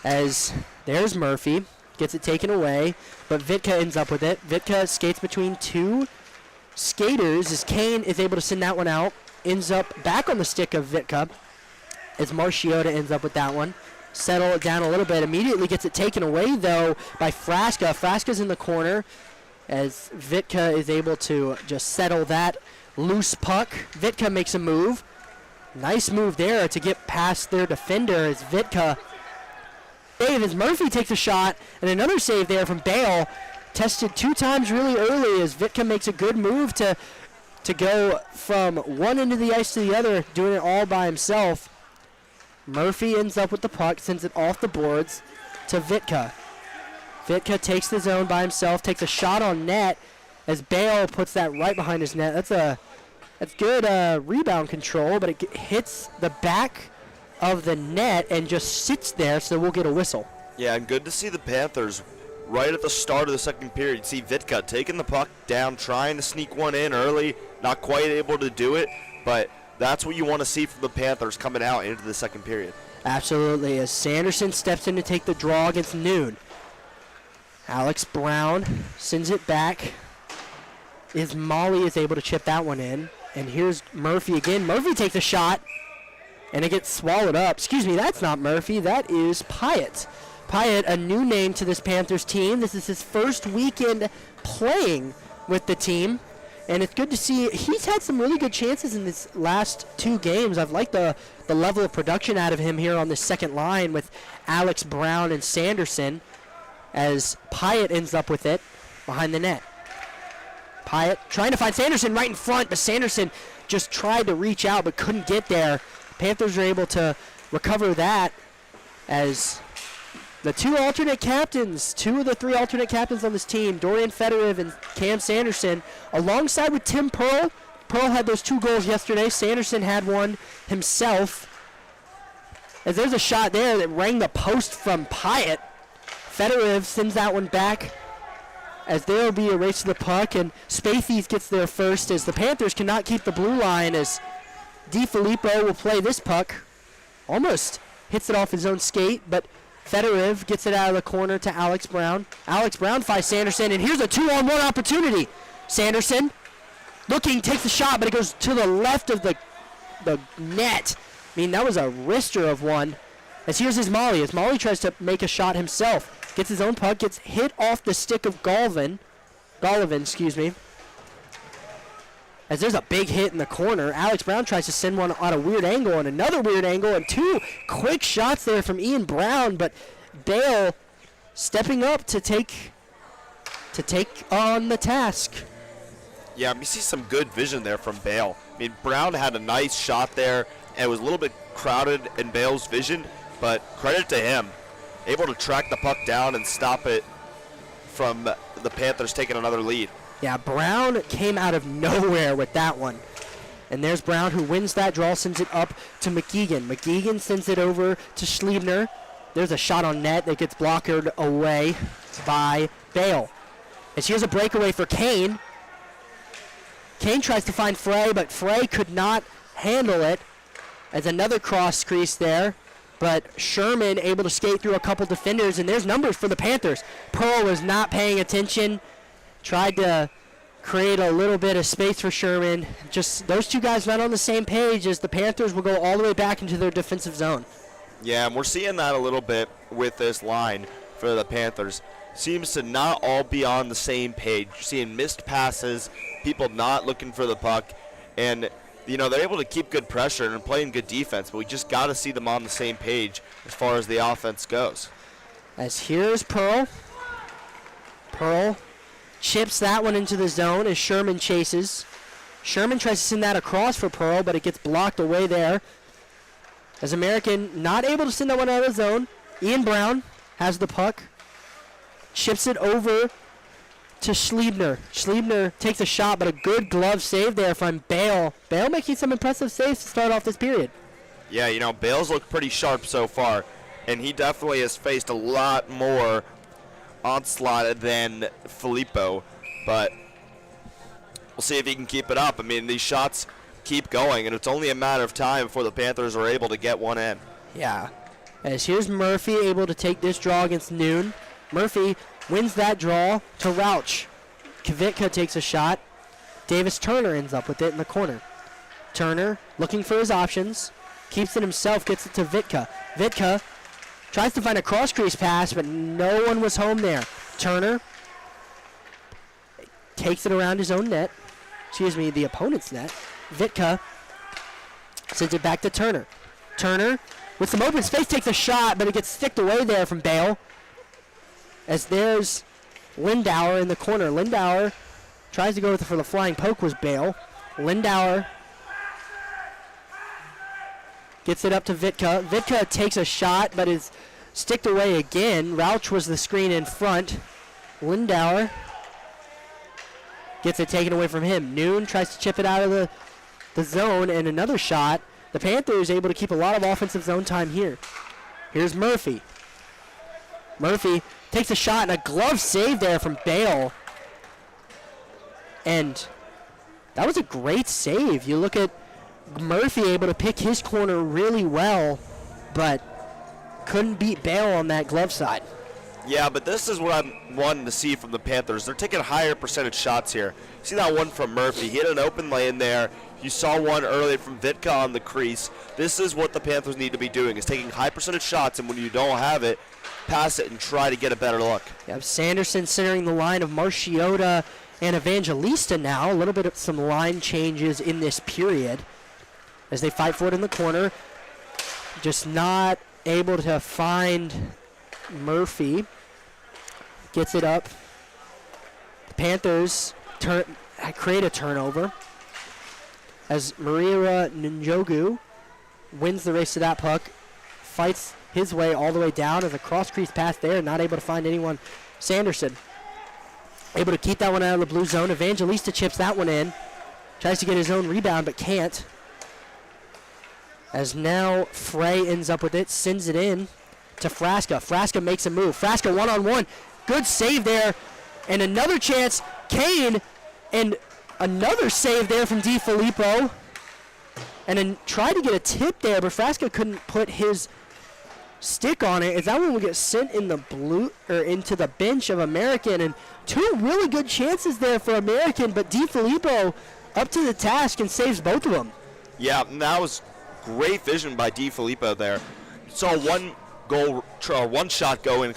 As there's Murphy, gets it taken away, but Vitka ends up with it. Vitka skates between two skaters as Kane is able to send that one out. Ends up back on the stick of Vitka as Marchiota ends up with that one. Settle it down a little bit. Immediately gets it taken away, though, by Frasca. Frasca's in the corner as Vitka is able to just settle that loose puck. Vitka makes a move. Nice move there to get past their defender as Vitka. As Murphy takes a shot, and another save there from Bale. Tested two times really early as Vitka makes a good move to go from one end of the ice to the other, doing it all by himself. Murphy ends up with the puck, sends it off the boards to Vitka. Vitka takes the zone by himself, takes a shot on net as Bale puts that right behind his net. That's good rebound control, but it hits the back of the net and just sits there, so we'll get a whistle. Yeah, and good to see the Panthers right at the start of the second period. You see Vitka taking the puck down, trying to sneak one in early, not quite able to do it, but that's what you want to see from the Panthers coming out into the second period. Absolutely, as Sanderson steps in to take the draw against Noon. Alex Brown sends it back. Molly is able to chip that one in. And here's Murphy again. Murphy takes a shot, and it gets swallowed up. Excuse me, that's not Murphy. That is Pyatt. Pyatt, a new name to this Panthers team. This is his first weekend playing with the team, and it's good to see. He's had some really good chances in these last two games. I've liked the level of production out of him here on the second line with Alex Brown and Sanderson, as Pyatt ends up with it behind the net. Pyatt trying to find Sanderson right in front, but Sanderson just tried to reach out but couldn't get there. Panthers are able to recover that as the two of the three alternate captains on this team, Dorian Fedorov and Cam Sanderson, alongside with Tim Pearl. Pearl had those 2 goals yesterday. Sanderson had one himself. As there's a shot there that rang the post from Pyatt. Fedorov sends that one back as there will be a race to the puck, and Spathies gets there first as the Panthers cannot keep the blue line as DiFilippo will play this puck. Almost hits it off his own skate, but Fedorov gets it out of the corner to Alex Brown. Alex Brown finds Sanderson, and here's a 2-on-1 opportunity. Sanderson looking, takes the shot, but it goes to the left of the net. I mean, that was a wrister of one. As here's Molly tries to make a shot himself. Gets his own puck, gets hit off the stick of Golovin, As there's a big hit in the corner, Alex Brown tries to send one on a weird angle and another weird angle, and 2 quick shots there from Ian Brown, but Bale stepping up to take on the task. Yeah, you see some good vision there from Bale. I mean, Brown had a nice shot there, and it was a little bit crowded in Bale's vision, but credit to him. Able to track the puck down and stop it from the Panthers taking another lead. Yeah, Brown came out of nowhere with that one. And there's Brown who wins that draw, sends it up to McGeegan. McGeegan sends it over to Schliebner. There's a shot on net that gets blocked away by Bale. As here's a breakaway for Kane. Kane tries to find Frey, but Frey could not handle it. As another cross crease there. But Sherman able to skate through a couple defenders, and there's numbers for the Panthers. Pearl was not paying attention. Tried to create a little bit of space for Sherman. Just those two guys not on the same page as the Panthers will go all the way back into their defensive zone. Yeah, and we're seeing that a little bit with this line for the Panthers. Seems to not all be on the same page. You're seeing missed passes, people not looking for the puck, and they're able to keep good pressure and playing good defense, but we just got to see them on the same page as far as the offense goes. As here's Pearl. Pearl chips that one into the zone as Sherman chases. Sherman tries to send that across for Pearl, but it gets blocked away there. As American not able to send that one out of the zone. Ian Brown has the puck. Chips it over to Schliebner. Schliebner takes a shot, but a good glove save there from Bale. Bale making some impressive saves to start off this period. Yeah, Bale's looked pretty sharp so far, and he definitely has faced a lot more onslaught than Filippo, but we'll see if he can keep it up. I mean, these shots keep going, and it's only a matter of time before the Panthers are able to get one in. Yeah. As here's Murphy able to take this draw against Noon. Murphy wins that draw to Rauch. Kvitka takes a shot. Davis Turner ends up with it in the corner. Turner looking for his options. Keeps it himself, gets it to Vitka. Vitka tries to find a cross-crease pass, but no one was home there. Turner takes it around his own net. The opponent's net. Vitka sends it back to Turner. Turner, with some open space, takes a shot, but it gets sticked away there from Bale. As there's Lindauer in the corner. Lindauer tries to go for the flying poke, was Bale. Lindauer gets it up to Vitka. Vitka takes a shot, but is sticked away again. Rauch was the screen in front. Lindauer gets it taken away from him. Noon tries to chip it out of the zone, and another shot. The Panthers able to keep a lot of offensive zone time here. Here's Murphy. Murphy takes a shot, and a glove save there from Bale. And that was a great save. You look at Murphy able to pick his corner really well, but couldn't beat Bale on that glove side. Yeah, but this is what I'm wanting to see from the Panthers. They're taking higher percentage shots here. See that one from Murphy. He had an open lane there. You saw one earlier from Vitka on the crease. This is what the Panthers need to be doing, is taking high percentage shots, and when you don't have it, pass it and try to get a better look. You have Sanderson centering the line of Marchiota and Evangelista now. A little bit of some line changes in this period as they fight for it in the corner. Just not able to find Murphy. Gets it up. The Panthers create a turnover as Maria Njogu wins the race to that puck. Fights his way all the way down as a cross-crease pass there. Not able to find anyone. Sanderson able to keep that one out of the blue zone. Evangelista chips that one in. Tries to get his own rebound but can't. As now Frey ends up with it. Sends it in to Frasca. Frasca makes a move. Frasca one-on-one. Good save there. And another chance. Kane. And another save there from DiFilippo. And then tried to get a tip there, but Frasca couldn't put his stick on it. As that one will get sent in the blue or into the bench of American. And two really good chances there for American, but DiFilippo up to the task and saves both of them. Yeah, and that was great vision by DiFilippo there. Saw one shot go in,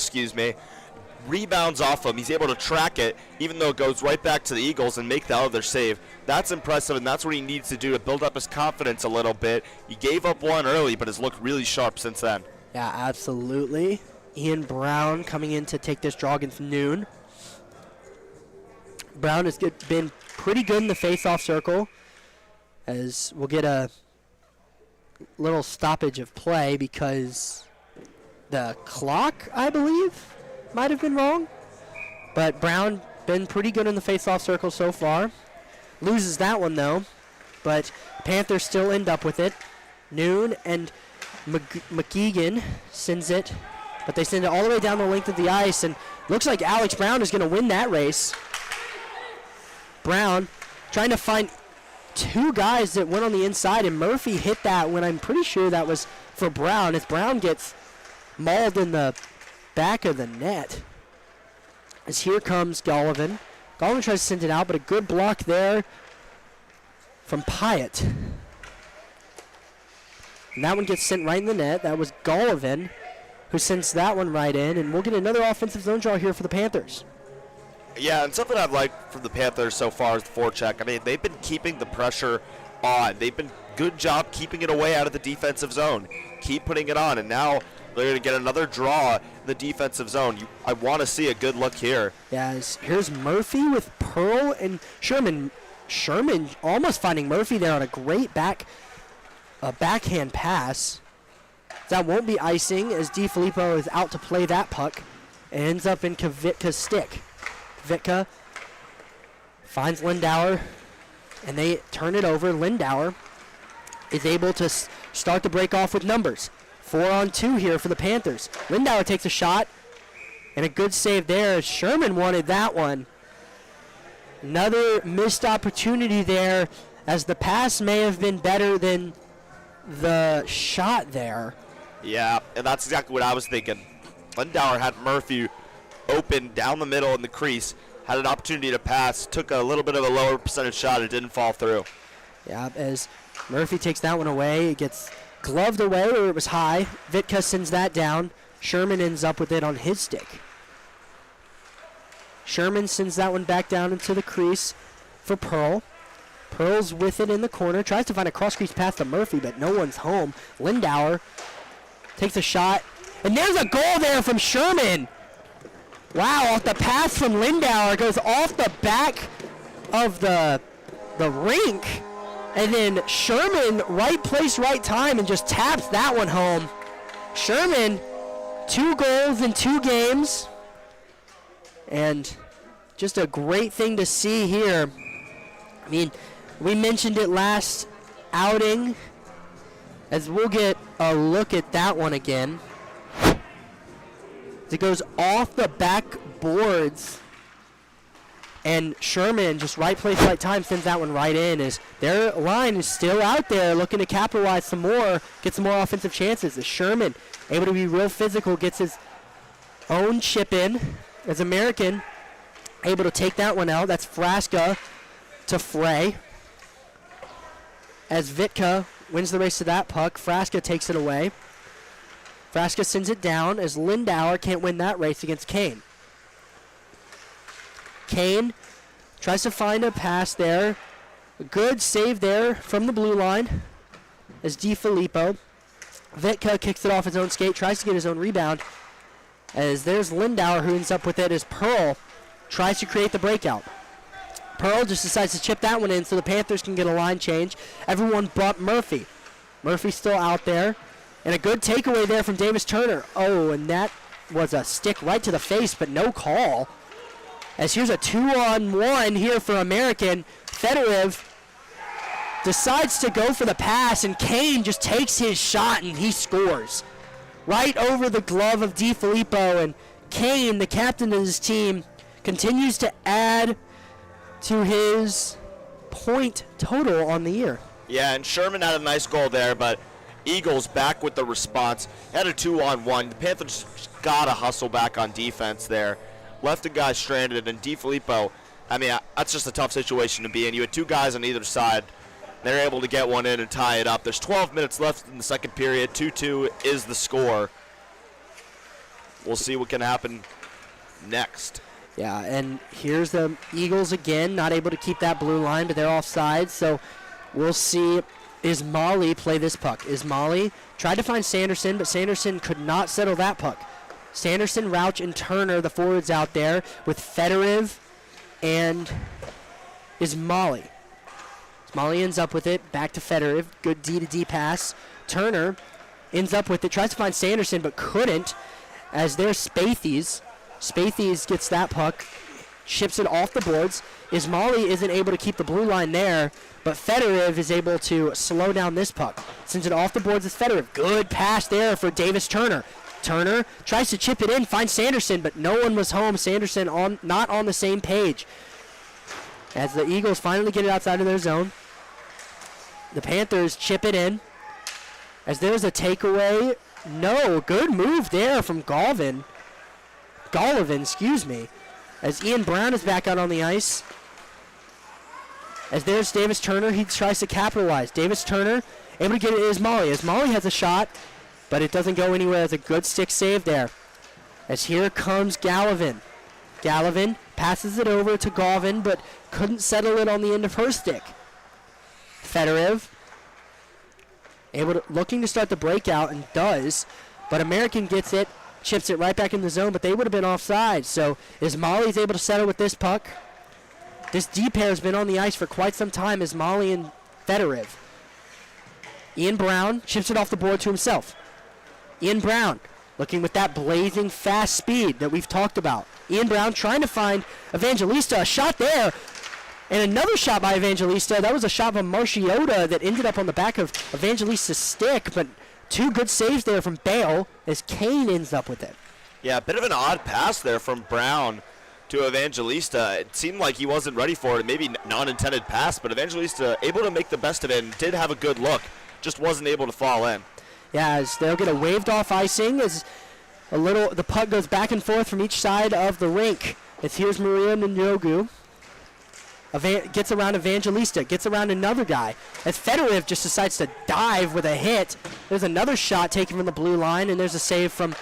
rebounds off him. He's able to track it, even though it goes right back to the Eagles and make the other save. That's impressive, and that's what he needs to do to build up his confidence a little bit. He gave up one early, but has looked really sharp since then. Yeah, absolutely. Ian Brown coming in to take this draw against Noon. Brown has been pretty good in the face-off circle, as we'll get a little stoppage of play because the clock, I believe, might have been wrong. But Brown been pretty good in the face-off circle so far. Loses that one, though. But Panthers still end up with it. Noon and McGeegan sends it but they send it all the way down the length of the ice, and looks like Alex Brown is going to win that race. Brown trying to find two guys that went on the inside, and Murphy hit that when I'm pretty sure that was for Brown, as Brown gets mauled in the back of the net. As here comes Gollivan. Gollivan tries to send it out, but a good block there from Pyatt. And that one gets sent right in the net. That was Gollivan who sends that one right in, and we'll get another offensive zone draw here for the Panthers. Yeah, and something I've liked from the Panthers so far is the forecheck. I mean, they've been keeping the pressure on. They've been good job keeping it away out of the defensive zone. Keep putting it on, and now they're going to get another draw in the defensive zone. I want to see a good look here. Yeah, here's Murphy with Pearl and Sherman. Sherman almost finding Murphy there on a great backhand pass. That won't be icing, as DiFilippo is out to play that puck. It ends up in Kvitka's stick. Kvitka finds Lindauer, and they turn it over. Lindauer is able to start the break off with numbers. 4-on-2 here for the Panthers. Lindauer takes a shot, and a good save there. Sherman wanted that one. Another missed opportunity there, as the pass may have been better than the shot there. Yeah, and that's exactly what I was thinking. Lindauer had Murphy open down the middle in the crease, had an opportunity to pass, took a little bit of a lower percentage shot, it didn't fall through. Yeah, as Murphy takes that one away, it gets gloved away where it was high. Kvitka sends that down. Sherman ends up with it on his stick. Sherman sends that one back down into the crease for Pearl. Pearl's with it in the corner, tries to find a cross-crease pass to Murphy, but no one's home. Lindauer takes a shot, and there's a goal there from Sherman. Wow, off the pass from Lindauer, goes off the back of the rink, and then Sherman, right place, right time, and just taps that one home. Sherman, 2 goals in 2 games, and just a great thing to see here. I mean, we mentioned it last outing, as we'll get a look at that one again. It goes off the back boards, and Sherman, just right place, right time, sends that one right in, as their line is still out there looking to capitalize some more, get some more offensive chances. As Sherman, able to be real physical, gets his own chip in, as American able to take that one out. That's Frasca to Frey. As Kvitka wins the race to that puck, Frasca takes it away. Frasca sends it down, as Lindauer can't win that race against Kane. Kane tries to find a pass there. A good save there from the blue line as DiFilippo. Kvitka kicks it off his own skate, tries to get his own rebound, as there's Lindauer who ends up with it, as Pearl tries to create the breakout. Pearl just decides to chip that one in so the Panthers can get a line change. Everyone but Murphy. Murphy's still out there. And a good takeaway there from Davis Turner. Oh, and that was a stick right to the face, but no call. As here's a 2-on-1 here for American. Fedorov decides to go for the pass, and Kane just takes his shot, and he scores. Right over the glove of DiFilippo, and Kane, the captain of his team, continues to add to his point total on the year. Yeah, and Sherman had a nice goal there, but Eagles back with the response. Had a 2-on-1. The Panthers got to hustle back on defense there. Left a guy stranded, and DiFilippo, I mean, that's just a tough situation to be in. You had 2 guys on either side. They're able to get one in and tie it up. There's 12 minutes left in the second period. 2-2 is the score. We'll see what can happen next. Yeah, and here's the Eagles again, not able to keep that blue line, but they're offside, so we'll see. Ismaili play this puck. Ismaili tried to find Sanderson, but Sanderson could not settle that puck. Sanderson, Rauch, and Turner, the forwards out there, with Fedorov and Ismaili. Ismaili ends up with it, back to Fedorov. Good D-to-D pass. Turner ends up with it, tries to find Sanderson, but couldn't, as there's Spathies. Spathies gets that puck, ships it off the boards. Ismaili isn't able to keep the blue line there, but Fedorov is able to slow down this puck. Sends it off the boards as Fedorov. Good pass there for Davis Turner. Turner tries to chip it in, finds Sanderson, but no one was home. Sanderson not on the same page. As the Eagles finally get it outside of their zone. The Panthers chip it in. As there's a takeaway. No, good move there from Golovin, excuse me. As Ian Brown is back out on the ice. As there's Davis Turner, he tries to capitalize. Davis Turner able to get it to Ismali. Ismali has a shot, but it doesn't go anywhere. It's a good stick save there. As here comes Golovin. Golovin passes it over to Golovin, but couldn't settle it on the end of her stick. Fedorov looking to start the breakout, and does, but American gets it, chips it right back in the zone, but they would have been offside. So Ismali's able to settle with this puck. This D pair has been on the ice for quite some time, Ismali and Fedorov. Ian Brown chips it off the board to himself. Ian Brown looking with that blazing fast speed that we've talked about. Ian Brown trying to find Evangelista. A shot there. And another shot by Evangelista. That was a shot from Marchiotta that ended up on the back of Evangelista's stick. But two good saves there from Bale as Kane ends up with it. Yeah, a bit of an odd pass there from Brown to Evangelista. It seemed like he wasn't ready for it. Maybe non-intended pass, but Evangelista able to make the best of it and did have a good look. Just wasn't able to fall in. Yeah, as they'll get a waved off icing as the puck goes back and forth from each side of the rink. As here's Maria Njogu. Gets around Evangelista, gets around another guy. As Fedorov just decides to dive with a hit. There's another shot taken from the blue line, and there's a save from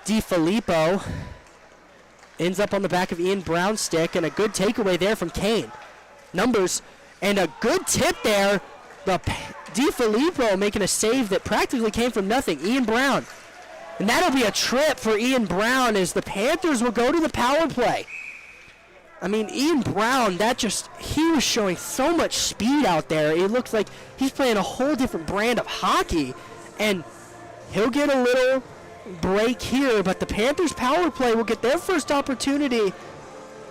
DiFilippo. Ends up on the back of Ian Brown's stick, and a good takeaway there from Kane. Numbers, and a good tip there. DiFilippo making a save that practically came from nothing. Ian Brown. And that'll be a trip for Ian Brown as the Panthers will go to the power play. I mean, Ian Brown, he was showing so much speed out there. It looks like he's playing a whole different brand of hockey. And he'll get a little break here, but the Panthers power play will get their first opportunity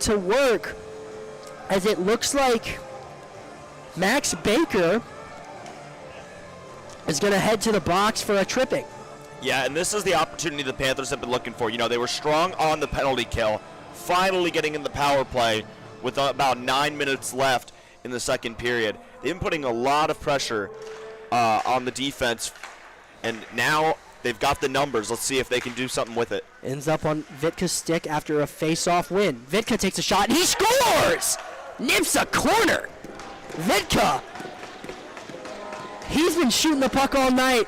to work, as it looks like Max Baker is going to head to the box for a tripping. Yeah, and this is the opportunity the Panthers have been looking for. You know, they were strong on the penalty kill, finally getting in the power play with about 9 minutes left in the second period. They've been putting a lot of pressure on the defense, and now they've got the numbers. Let's see if they can do something with it. Ends up on Vitka's stick after a face-off win. Vitka takes a shot, and he scores! Nips a corner! Vitka, he's been shooting the puck all night,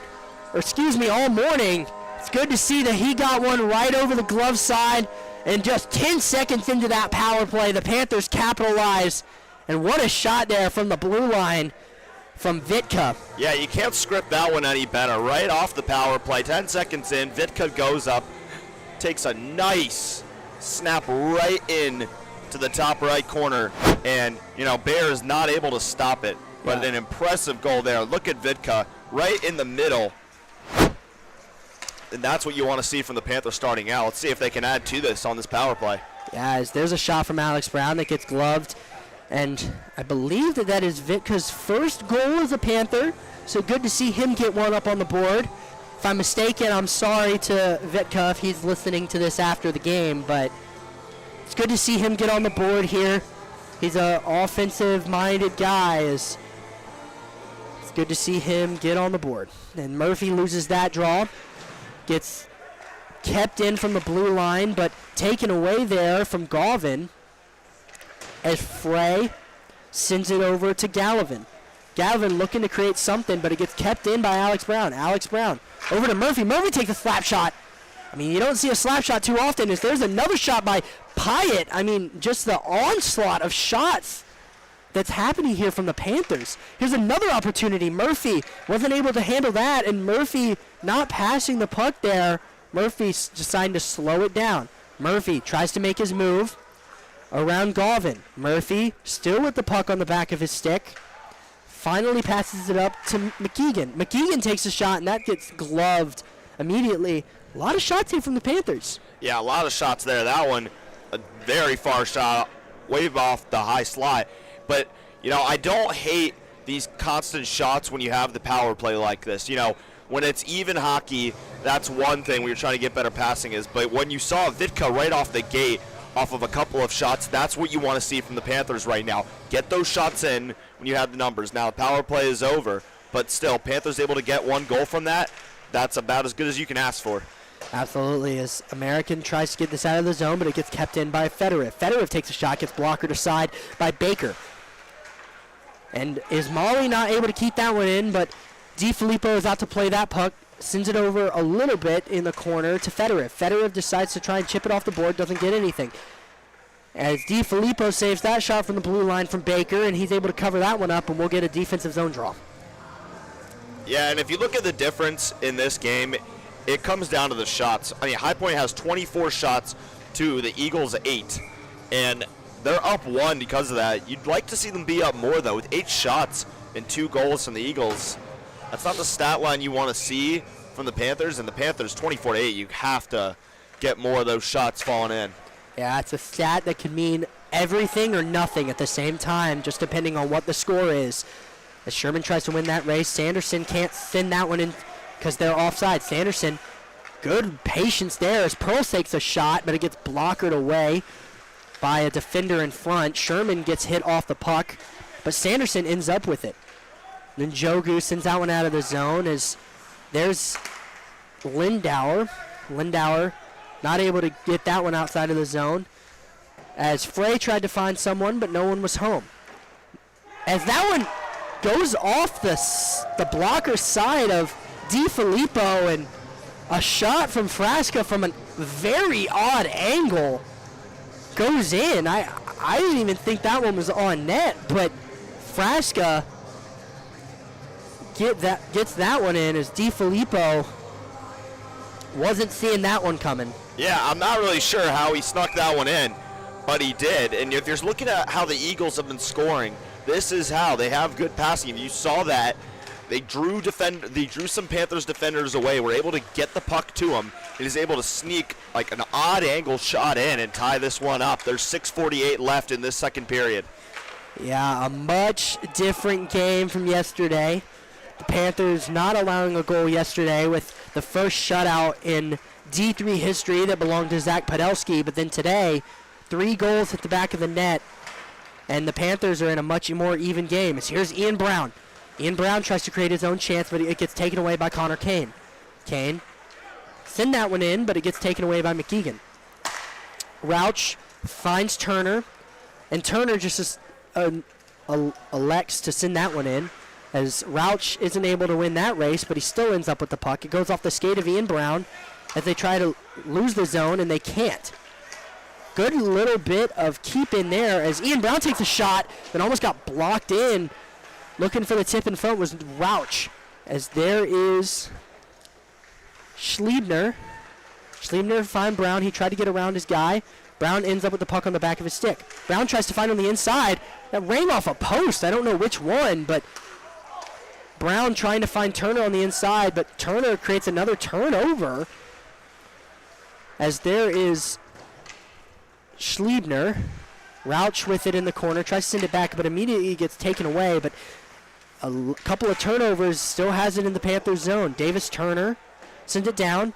all morning. It's good to see that he got one right over the glove side. And just 10 seconds into that power play, the Panthers capitalize. And what a shot there from the blue line from Vitka. Yeah, you can't script that one any better. Right off the power play, 10 seconds in, Vitka goes up, takes a nice snap right in to the top right corner. And, Bear is not able to stop it. But an impressive goal there. Look at Vitka right in the middle. And that's what you want to see from the Panthers starting out. Let's see if they can add to this on this power play. Yeah, as there's a shot from Alex Brown that gets gloved. And I believe that is Vitka's first goal as a Panther. So good to see him get one up on the board. If I'm mistaken, I'm sorry to Vitka if he's listening to this after the game. But it's good to see him get on the board here. He's an offensive-minded guy. It's good to see him get on the board. And Murphy loses that draw. Gets kept in from the blue line, but taken away there from Golovin as Frey sends it over to Golovin. Golovin looking to create something, but it gets kept in by Alex Brown. Alex Brown over to Murphy. Murphy takes a slap shot. I mean, you don't see a slap shot too often. As there's another shot by Pyatt. I mean, just the onslaught of shots that's happening here from the Panthers. Here's another opportunity. Murphy wasn't able to handle that, and Murphy not passing the puck there. Murphy's deciding to slow it down. Murphy tries to make his move around Golovin. Murphy still with the puck on the back of his stick. Finally passes it up to McKeegan. McKeegan takes a shot, and that gets gloved immediately. A lot of shots here from the Panthers. Yeah, a lot of shots there. That one, a very far shot, wave off the high slot. But, I don't hate these constant shots when you have the power play like this. when it's even hockey, that's one thing when you're trying to get better passing is. But when you saw Vitka right off the gate, off of a couple of shots, that's what you want to see from the Panthers right now. Get those shots in when you have the numbers. Now, the power play is over, but still, Panthers able to get one goal from that. That's about as good as you can ask for. Absolutely, as American tries to get this out of the zone, but it gets kept in by Fedorov. Fedorov takes a shot, gets blockered aside by Baker. And is Molly not able to keep that one in, but DiFilippo is out to play that puck, sends it over a little bit in the corner to Fedorov. Fedorov decides to try and chip it off the board, doesn't get anything. As DiFilippo saves that shot from the blue line from Baker, and he's able to cover that one up, and we'll get a defensive zone draw. Yeah, and if you look at the difference in this game, it comes down to the shots. I mean, High Point has 24 shots to the Eagles' 8, and they're up 1 because of that. You'd like to see them be up more, though, with 8 shots and 2 goals from the Eagles. That's not the stat line you want to see from the Panthers, and the Panthers 24-8. You have to get more of those shots falling in. Yeah, it's a stat that can mean everything or nothing at the same time, just depending on what the score is. As Sherman tries to win that race, Sanderson can't send that one in because they're offside. Sanderson, good patience there as Pearl takes a shot, but it gets blockered away by a defender in front. Sherman gets hit off the puck, but Sanderson ends up with it. Then Jogu sends that one out of the zone as there's Lindauer. Lindauer not able to get that one outside of the zone as Frey tried to find someone, but no one was home. As that one goes off the blocker side of DiFilippo, and a shot from Frasca from a very odd angle goes in. I didn't even think that one was on net, but Frasca gets that one in as DiFilippo wasn't seeing that one coming. Yeah, I'm not really sure how he snuck that one in, but he did. And if you're looking at how the Eagles have been scoring, this is how they have good passing. If you saw that, they drew some Panthers defenders away, were able to get the puck to him, and is able to sneak like an odd angle shot in and tie this one up. There's 6:48 left in this second period. Yeah, a much different game from yesterday. The Panthers not allowing a goal yesterday with the first shutout in D3 history that belonged to Zach Podolsky, but then today, 3 goals at the back of the net, and the Panthers are in a much more even game. As here's Ian Brown. Ian Brown tries to create his own chance, but it gets taken away by Connor Kane. Kane send that one in, but it gets taken away by McKeegan. Rauch finds Turner, and Turner just elects to send that one in, as Rauch isn't able to win that race, but he still ends up with the puck. It goes off the skate of Ian Brown as they try to lose the zone, and they can't. Good little bit of keep in there as Ian Brown takes a shot that almost got blocked in. Looking for the tip in front was Rauch, as there is Schliebner. Schliebner finds Brown. He tried to get around his guy. Brown ends up with the puck on the back of his stick. Brown tries to find on the inside. That rang off a post. I don't know which one, but Brown trying to find Turner on the inside, but Turner creates another turnover as there is Schliebner. Rauch with it in the corner, tries to send it back, but immediately gets taken away, but a couple of turnovers, still has it in the Panthers zone. Davis Turner sends it down.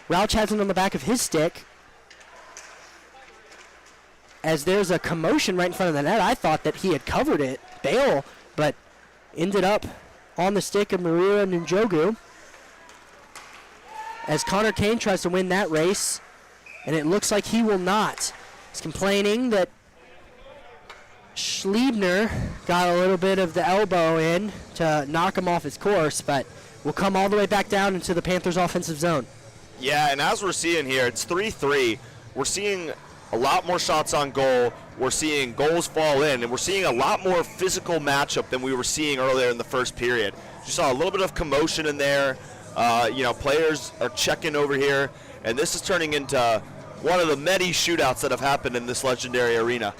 Rauch has it on the back of his stick. As there's a commotion right in front of the net, I thought that he had covered it, Bale, but ended up on the stick of Maria Njogu. As Connor Kane tries to win that race, and it looks like he will not. He's complaining that Schliebner got a little bit of the elbow in to knock him off his course, but will come all the way back down into the Panthers offensive zone. Yeah, and as we're seeing here, it's 3-3. We're seeing a lot more shots on goal. We're seeing goals fall in, and we're seeing a lot more physical matchup than we were seeing earlier in the first period. You saw a little bit of commotion in there. Players are checking over here, and this is turning into one of the many shootouts that have happened in this legendary arena.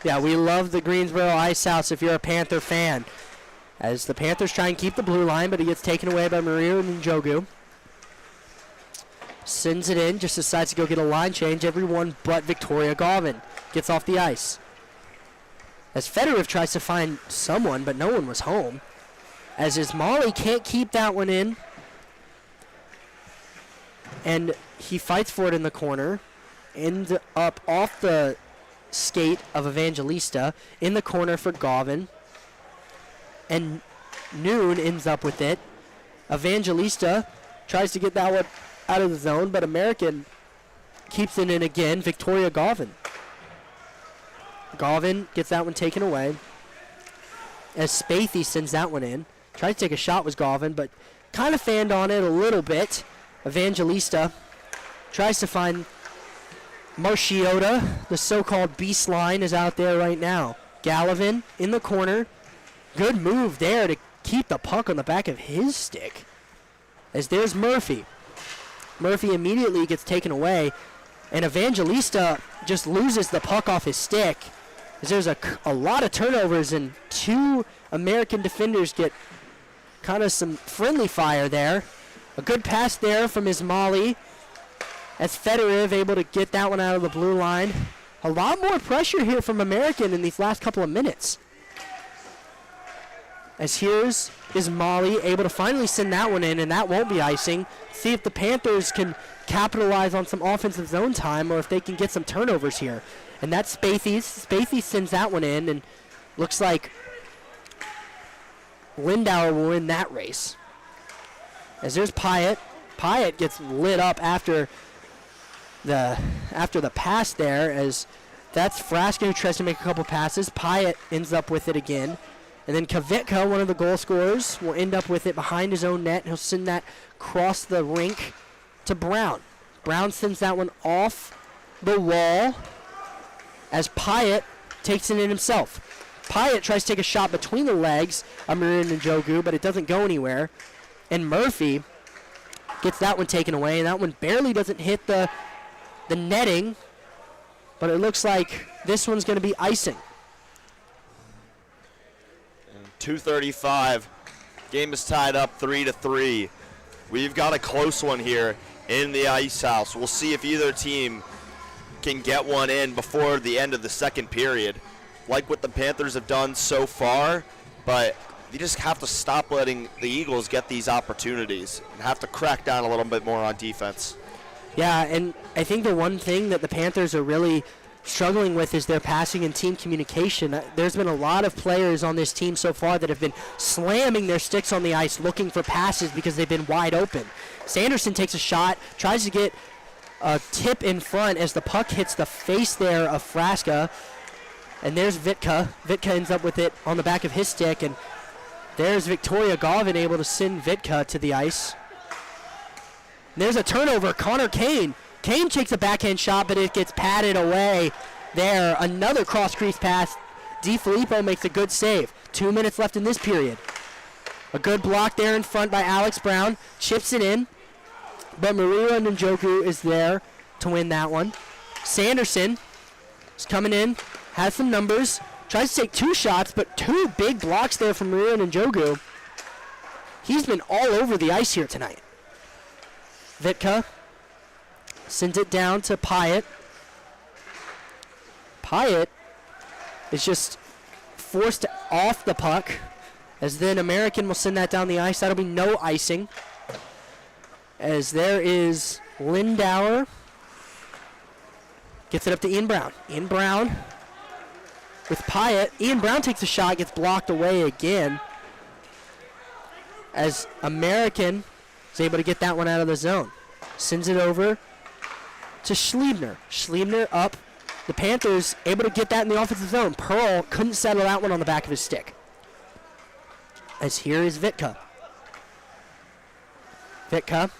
Yeah, we love the Greensboro Ice House if you're a Panther fan. As the Panthers try and keep the blue line, but he gets taken away by Maria Njogu. Sends it in, just decides to go get a line change. Everyone but Victoria Galvin gets off the ice. As Fedorov tries to find someone, but no one was home. As Ismaili can't keep that one in. And he fights for it in the corner. Ends up off the skate of Evangelista in the corner for Gavin. And Noon ends up with it. Evangelista tries to get that one out of the zone, but American keeps it in again. Victoria Gavin. Gavin gets that one taken away. As Spathy sends that one in. Tried to take a shot was Gavin, but kind of fanned on it a little bit. Evangelista tries to find Marchiota. The so-called beast line is out there right now. Gallivan in the corner. Good move there to keep the puck on the back of his stick. As there's Murphy. Murphy immediately gets taken away. And Evangelista just loses the puck off his stick. As there's a lot of turnovers and 2 American defenders get kind of some friendly fire there. A good pass there from Ismaili. As Fedorov able to get that one out of the blue line. A lot more pressure here from American in these last couple of minutes. As here's Ismaili able to finally send that one in, and that won't be icing. See if the Panthers can capitalize on some offensive zone time or if they can get some turnovers here. And that's Spathy's. Spathy sends that one in, and looks like Lindauer will win that race. As there's Pyatt. Pyatt gets lit up after the pass there, as that's Frasca who tries to make a couple passes. Pyatt ends up with it again. And then Kavitka, one of the goal scorers, will end up with it behind his own net. He'll send that across the rink to Brown. Brown sends that one off the wall as Pyatt takes it in himself. Pyatt tries to take a shot between the legs of Marin and Jogu, but it doesn't go anywhere. And Murphy gets that one taken away, and that one barely doesn't hit the netting, but it looks like this one's going to be icing. 2:35. Game is tied up 3-3. We've got a close one here in the Ice House. We'll see if either team can get one in before the end of the second period, like what the Panthers have done so far, but you just have to stop letting the Eagles get these opportunities and have to crack down a little bit more on defense. Yeah, and I think the one thing that the Panthers are really struggling with is their passing and team communication. There's been a lot of players on this team so far that have been slamming their sticks on the ice looking for passes because they've been wide open. Sanderson takes a shot, tries to get a tip in front as the puck hits the face there of Frasca. And there's Vitka. Vitka ends up with it on the back of his stick, and there's Victoria Gavin able to send Vitka to the ice. And there's a turnover. Connor Kane. Kane takes a backhand shot, but it gets patted away there. Another cross-crease pass. DiFilippo makes a good save. 2 minutes left in this period. A good block there in front by Alex Brown. Chips it in. But Maria Njoku is there to win that one. Sanderson is coming in. Has some numbers. Tries to take 2 shots, but 2 big blocks there from Maria Njoku. He's been all over the ice here tonight. Vitka sends it down to Pyatt. Pyatt is just forced off the puck, as then American will send that down the ice. That'll be no icing. As there is Lindauer. Gets it up to Ian Brown. Ian Brown with Pyatt. Ian Brown takes a shot, gets blocked away again. As American is able to get that one out of the zone. Sends it over to Schliebner. Schliebner up. The Panthers able to get that in the offensive zone. Pearl couldn't settle that one on the back of his stick. As here is Vitka. Vitka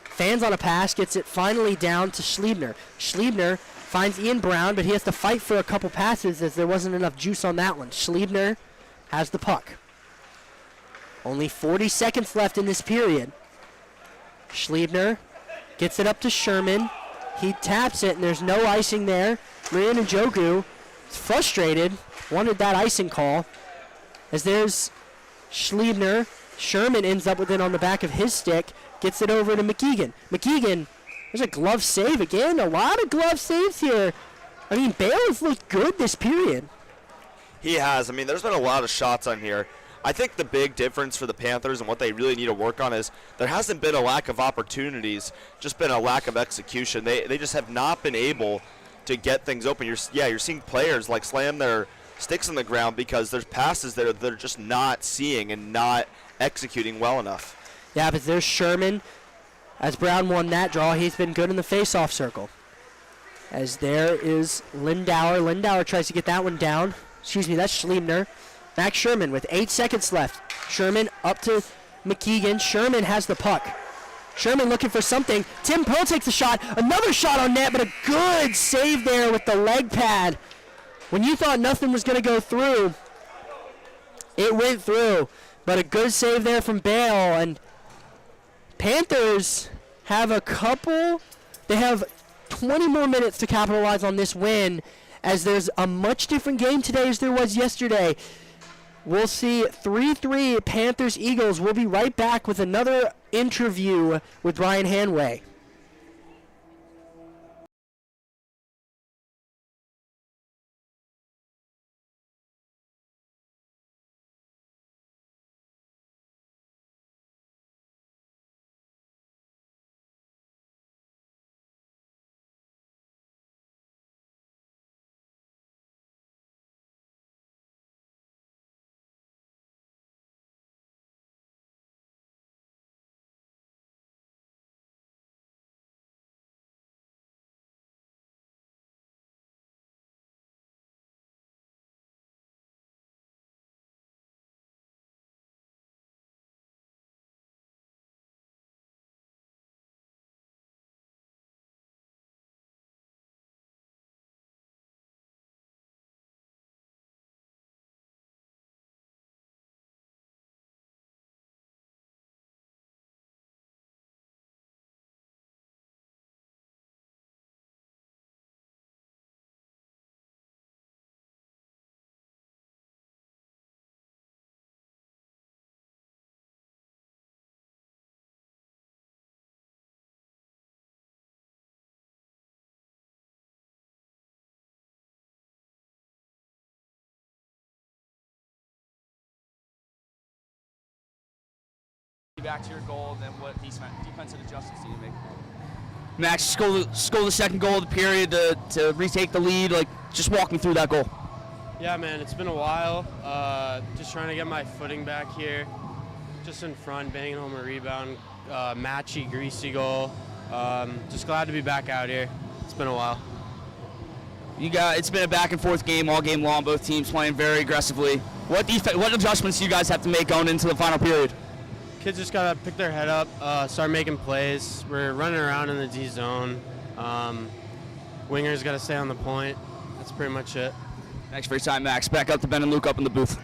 fans on a pass, gets it finally down to Schliebner. Schliebner finds Ian Brown, but he has to fight for a couple passes as there wasn't enough juice on that one. Schliebner has the puck. Only 40 seconds left in this period. Schliebner gets it up to Sherman. He taps it, and there's no icing there. Marian Njoku is frustrated, wanted that icing call. As there's Schliebner. Sherman ends up with it on the back of his stick. Gets it over to McKeegan. McKeegan, there's a glove save again. A lot of glove saves here. I mean, Bale has looked good this period. He has. I mean, there's been a lot of shots on here. I think the big difference for the Panthers and what they really need to work on is there hasn't been a lack of opportunities, just been a lack of execution. They just have not been able to get things open. You're seeing players like slam their sticks in the ground because there's passes that they're just not seeing and not executing well enough. Yeah, but there's Sherman. As Brown won that draw, he's been good in the face-off circle. As there is Lindauer. Lindauer tries to get that one down. Excuse me, that's Schliebner. Max Sherman with 8 seconds left. Sherman up to McKeegan. Sherman has the puck. Sherman looking for something. Tim Pearl takes the shot. Another shot on net, but a good save there with the leg pad. When you thought nothing was going to go through, it went through. But a good save there from Bale. And Panthers have they have 20 more minutes to capitalize on this win, as there's a much different game today as there was yesterday. We'll see 3-3 Panthers-Eagles. We'll be right back with another interview with Brian Hanway. Back to your goal, and then what defensive adjustments do you make? Max, score the second goal of the period to retake the lead. Like, just walk me through that goal. Yeah, man, it's been a while. Just trying to get my footing back here. Just in front, banging home a rebound. Matchy, greasy goal. Just glad to be back out here. It's been a while. It's been a back and forth game all game long. Both teams playing very aggressively. What adjustments do you guys have to make going into the final period? Kids just got to pick their head up, start making plays. We're running around in the D zone. Wingers got to stay on the point. That's pretty much it. Thanks for your time, Max. Back up to Ben and Luke up in the booth.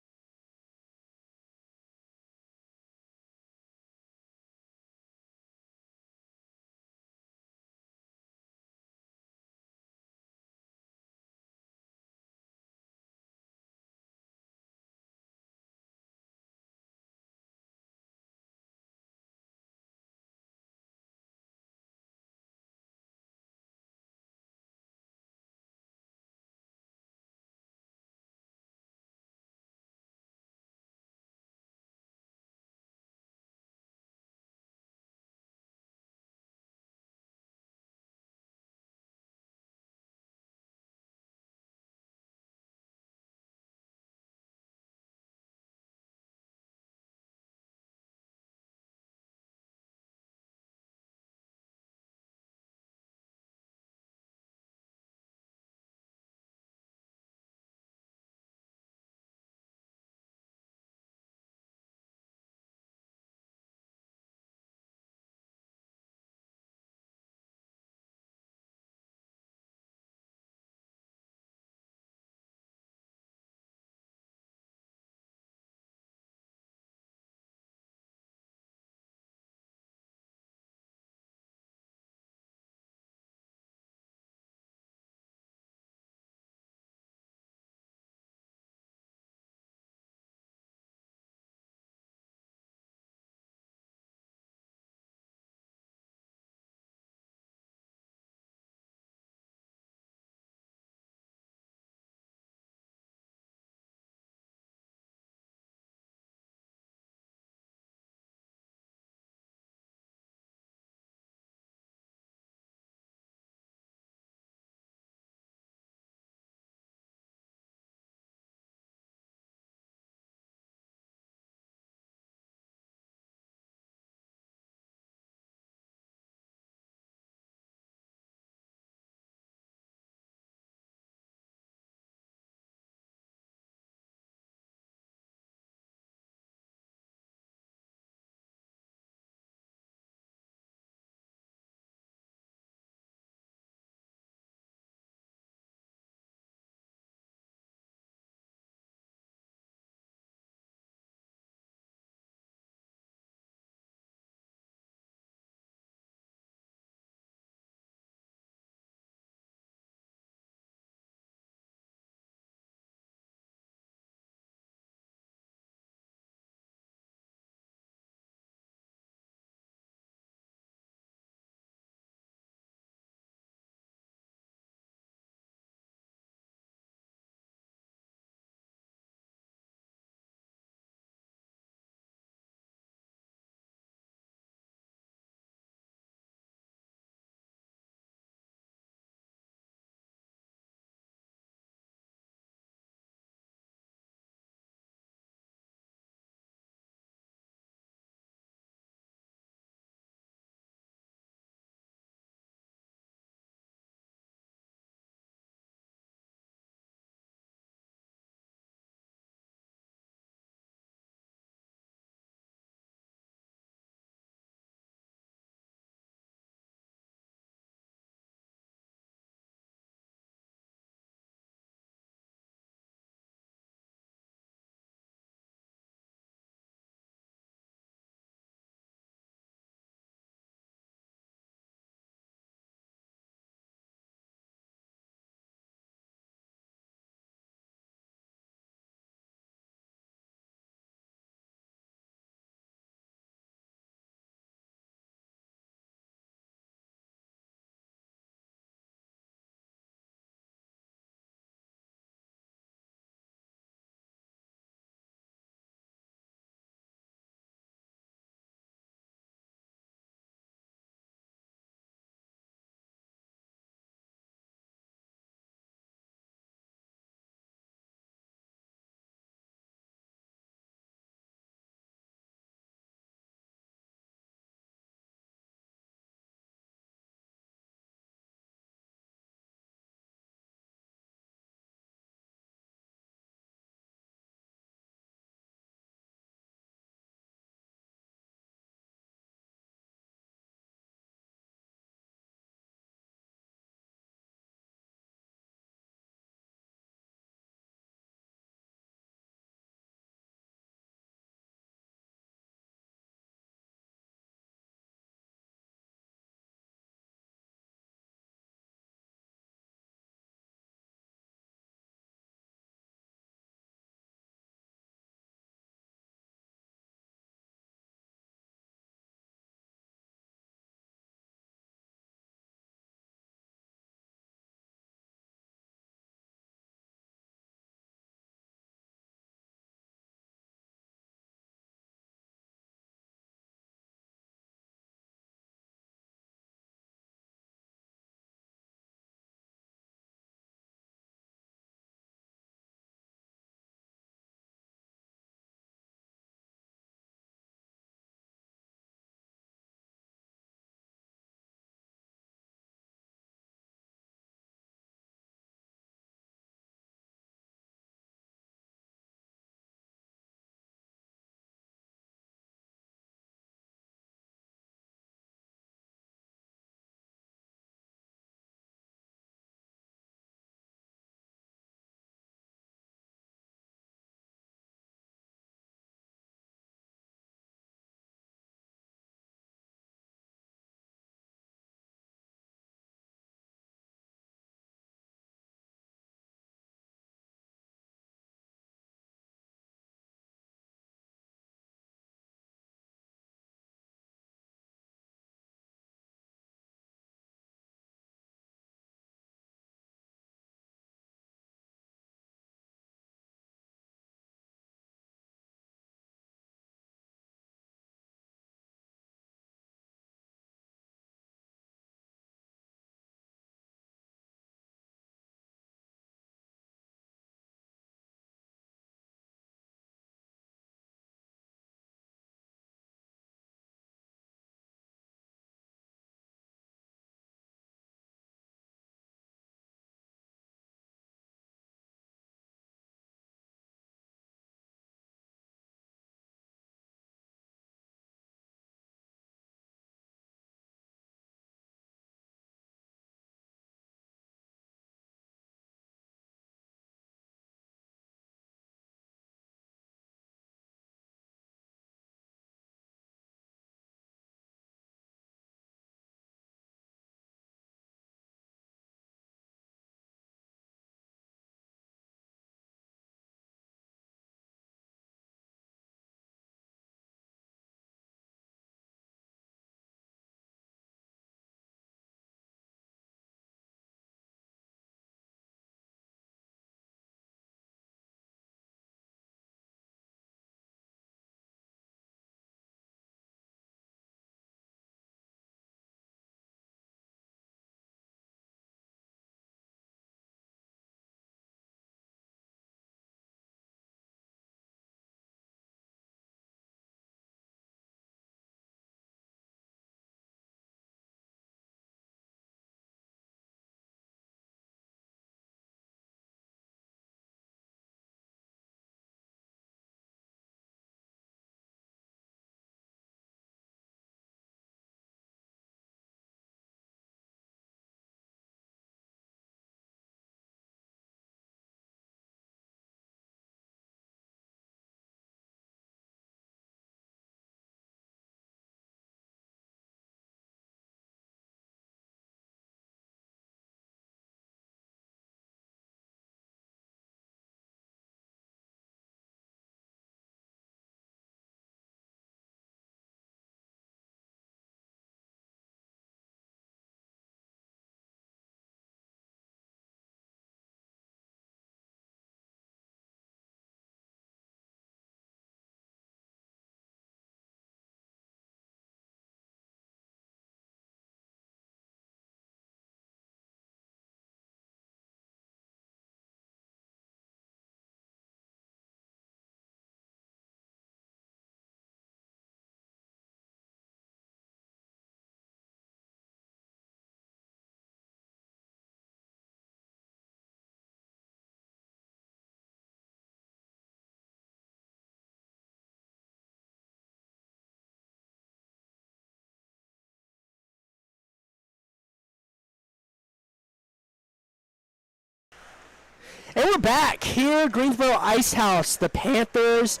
And we're back here, Greensboro Ice House. The Panthers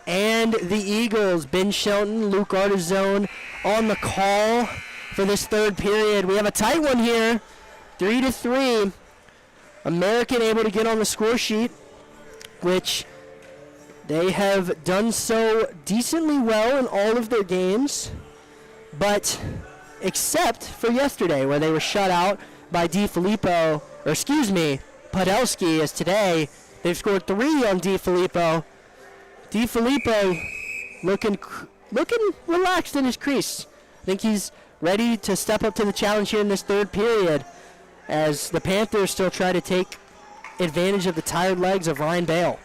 and the Eagles. Ben Shelton, Luke Ardizzone on the call for this third period. We have a tight one here, 3-3. American able to get on the score sheet, which they have done so decently well in all of their games, but except for yesterday where they were shut out by Podolsky, as today they've scored 3 on DiFilippo. DiFilippo looking relaxed in his crease. I think he's ready to step up to the challenge here in this third period as the Panthers still try to take advantage of the tired legs of Ryan Bale.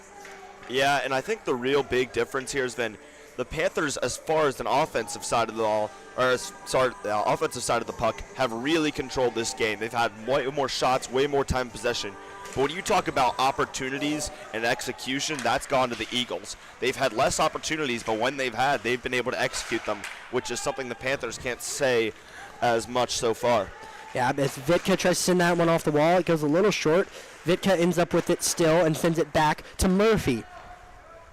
Yeah, and I think the real big difference here has been the Panthers, as far as an offensive side of the ball, the offensive side of the puck, have really controlled this game. They've had way more shots, way more time possession. But when you talk about opportunities and execution, that's gone to the Eagles. They've had less opportunities, but when they've been able to execute them, which is something the Panthers can't say as much so far. Yeah, as Vitka tries to send that one off the wall, it goes a little short. Vitka ends up with it still and sends it back to Murphy.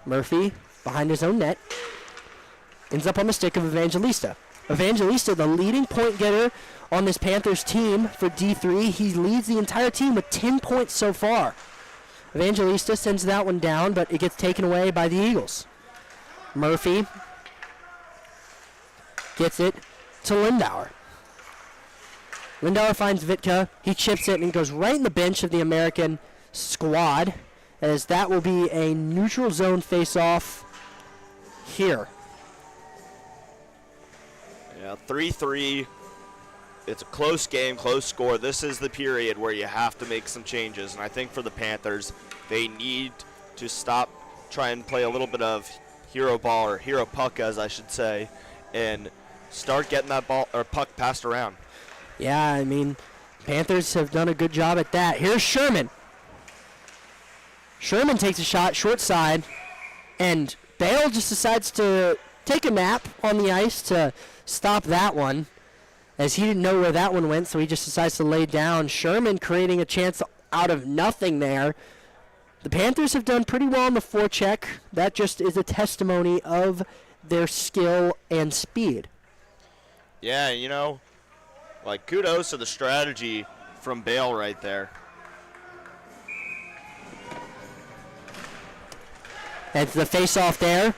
Murphy, behind his own net, ends up on the stick of Evangelista. Evangelista, the leading point getter on this Panthers team for D3. He leads the entire team with 10 points so far. Evangelista sends that one down, but it gets taken away by the Eagles. Murphy gets it to Lindauer. Lindauer finds Vitka. He chips it and goes right in the bench of the American squad, as that will be a neutral zone face-off here. Yeah, 3-3. It's a close game, close score. This is the period where you have to make some changes, and I think for the Panthers, they need to stop, try and play a little bit of hero ball, or hero puck, as I should say, and start getting that ball or puck passed around. Yeah, I mean, Panthers have done a good job at that. Here's Sherman. Sherman takes a shot, short side, and Bale just decides to take a nap on the ice to stop that one, as he didn't know where that one went, so he just decides to lay down. Sherman creating a chance out of nothing there. The Panthers have done pretty well on the forecheck. That just is a testimony of their skill and speed. Yeah, you know, like, kudos to the strategy from Bale right there. As the face-off there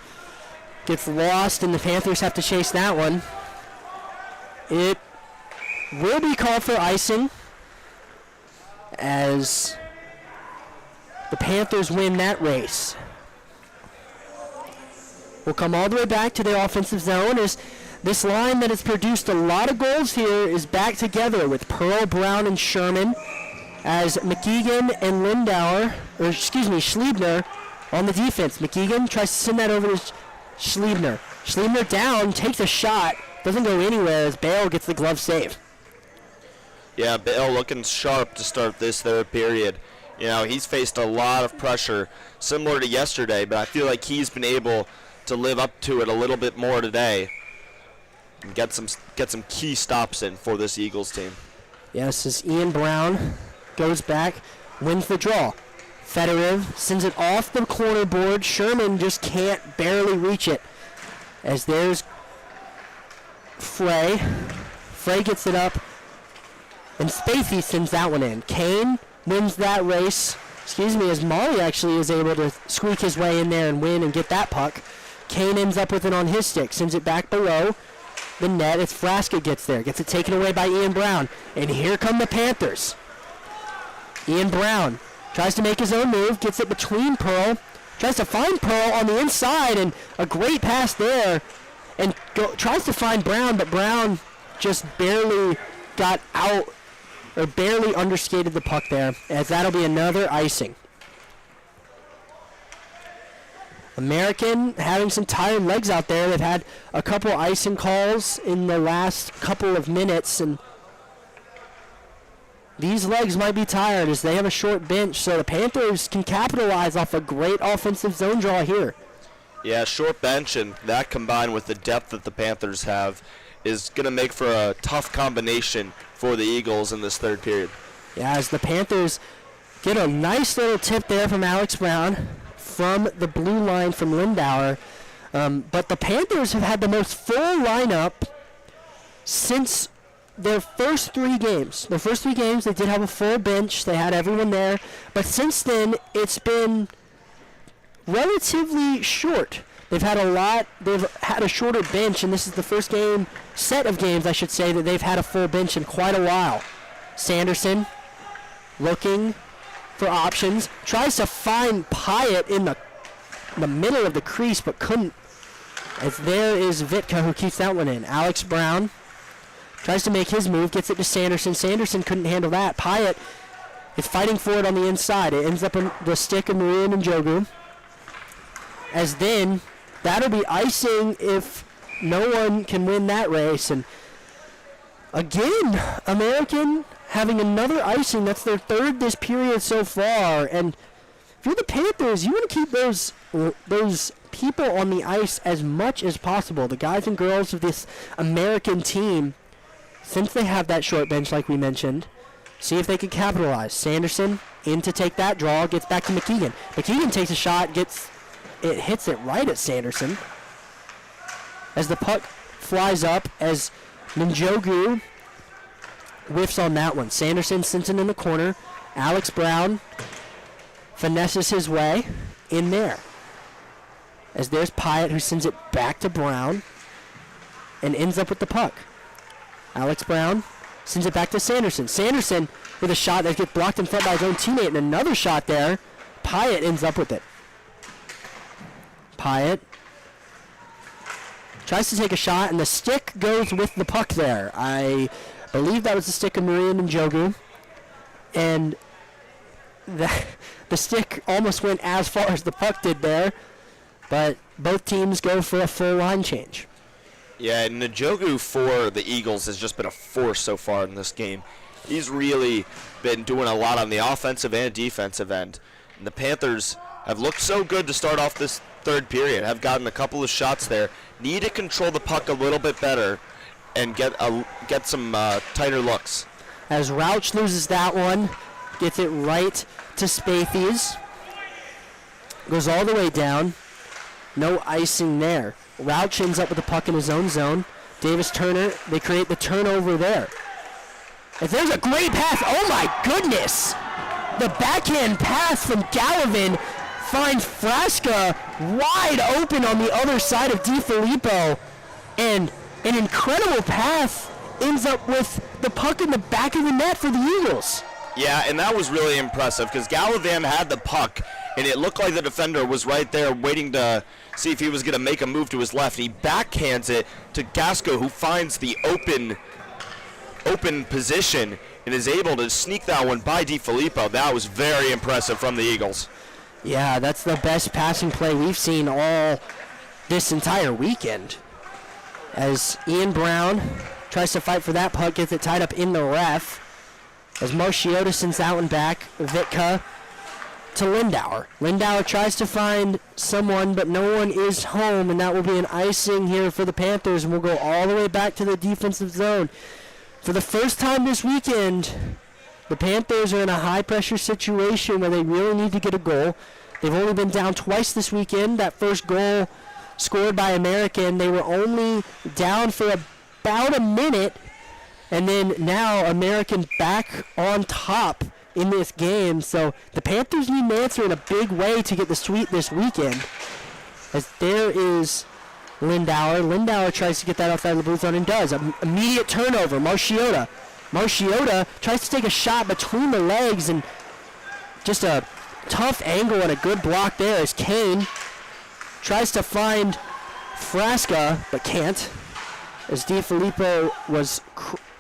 gets lost, and the Panthers have to chase that one. It will be called for icing, as the Panthers win that race. We'll come all the way back to the offensive zone as this line that has produced a lot of goals here is back together with Pearl, Brown, and Sherman, as McKeegan and Schliebner on the defense. McKeegan tries to send that over to Schliebner. Schliebner down, takes a shot, doesn't go anywhere as Bale gets the glove save. Yeah, Bale looking sharp to start this third period. You know, he's faced a lot of pressure, similar to yesterday, but I feel like he's been able to live up to it a little bit more today and get some key stops in for this Eagles team. Yes, as Ian Brown goes back, wins the draw. Fedorov sends it off the corner board. Sherman just can't barely reach it. As there's Frey. Frey gets it up, and Spacey sends that one in. Kane wins that race. As Molly actually is able to squeak his way in there and win and get that puck. Kane ends up with it on his stick, sends it back below the net as Frasca gets there. Gets it taken away by Ian Brown. And here come the Panthers. Ian Brown tries to make his own move, gets it between Pearl, tries to find Pearl on the inside, and a great pass there, and tries to find Brown, but Brown just barely got out, or barely underskated the puck there, as that'll be another icing. American having some tired legs out there. They've had a couple icing calls in the last couple of minutes, and these legs might be tired as they have a short bench, so the Panthers can capitalize off a great offensive zone draw here. Yeah, short bench, and that combined with the depth that the Panthers have is going to make for a tough combination for the Eagles in this third period. Yeah, as the Panthers Get a nice little tip there from Alex Brown from the blue line from Lindauer. But the Panthers have had the most full lineup since their first 3 games. Their first 3 games, they did have a full bench. They had everyone there. But since then, it's been relatively short. They've had a shorter bench, and this is the first set of games, I should say, that they've had a full bench in quite a while. Sanderson looking for options. Tries to find Pyatt in the middle of the crease, but couldn't. As there is Vitka who keeps that one in. Alex Brown tries to make his move, gets it to Sanderson. Sanderson couldn't handle that. Pyatt is fighting for it on the inside. It ends up on the stick of Marian and Jogu. As then, that'll be icing if no one can win that race. And again, American having another icing. That's their 3rd this period so far. And if you're the Panthers, you want to keep those people on the ice as much as possible. The guys and girls of this American team, since they have that short bench like we mentioned, see if they can capitalize. Sanderson in to take that draw, gets back to McKeegan. McKeegan takes a shot, hits it right at Sanderson. As the puck flies up, as Ninjogu whiffs on that one. Sanderson sends it in the corner. Alex Brown finesses his way in there. As there's Pyatt who sends it back to Brown and ends up with the puck. Alex Brown sends it back to Sanderson. Sanderson with a shot that gets blocked in front by his own teammate, and another shot there. Pyatt ends up with it. Pyatt tries to take a shot, and the stick goes with the puck there. I believe that was the stick of Marian and Jogu. And the stick almost went as far as the puck did there. But both teams go for a full line change. Yeah, and Njogu for the Eagles has just been a force so far in this game. He's really been doing a lot on the offensive and defensive end. And the Panthers have looked so good to start off this 3rd period, have gotten a couple of shots there. Need to control the puck a little bit better and get some tighter looks. As Rauch loses that one, gets it right to Spathies. Goes all the way down. No icing there. Rauch ends up with the puck in his own zone. Davis Turner, they create the turnover there. If there's a great pass, oh my goodness! The backhand pass from Gallivan finds Frasca wide open on the other side of DiFilippo. And an incredible pass ends up with the puck in the back of the net for the Eagles. Yeah, and that was really impressive because Gallivan had the puck, and it looked like the defender was right there waiting to see if he was going to make a move to his left. He backhands it to Gasco, who finds the open position and is able to sneak that one by DiFilippo. That was very impressive from the Eagles. Yeah, that's the best passing play we've seen all this entire weekend. As Ian Brown tries to fight for that puck, gets it tied up in the ref. As Marchiota sends that one back, Vitka to Lindauer. Lindauer tries to find someone, but no one is home, and that will be an icing here for the Panthers, and we'll go all the way back to the defensive zone. For the first time this weekend, the Panthers are in a high-pressure situation where they really need to get a goal. They've only been down twice this weekend. That first goal scored by American, they were only down for about a minute, and then now American back on top in this game. So the Panthers need an answer in a big way to get the sweep this weekend. As there is Lindauer. Lindauer tries to get that outside of the blue zone and does. Immediate turnover. Marchiota tries to take a shot between the legs, and just a tough angle and a good block there as Kane tries to find Frasca, but can't, as DiFilippo was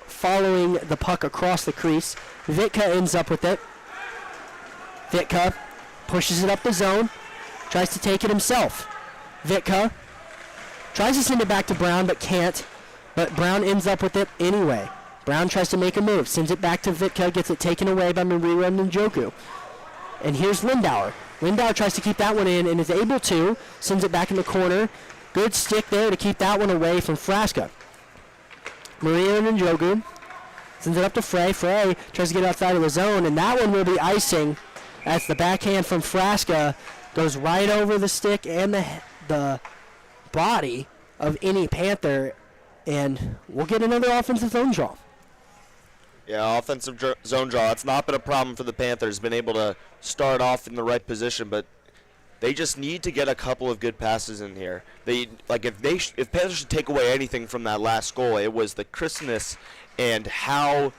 following the puck across the crease. Vitka ends up with it. Vitka pushes it up the zone, tries to take it himself. Vitka tries to send it back to Brown, but can't. But Brown ends up with it anyway. Brown tries to make a move, sends it back to Vitka, gets it taken away by Marira and Njoku. And here's Lindauer. Lindauer tries to keep that one in and is able to, sends it back in the corner. Good stick there to keep that one away from Frasca. Marira and Njoku sends it up to Frey. Frey tries to get outside of the zone, and that one will be icing as the backhand from Frasca goes right over the stick and the body of any Panther, and we'll get another offensive zone draw. Yeah, offensive zone draw. It's not been a problem for the Panthers. Been able to start off in the right position, but they just need to get a couple of good passes in here. If Panthers should take away anything from that last goal, it was the crispness and how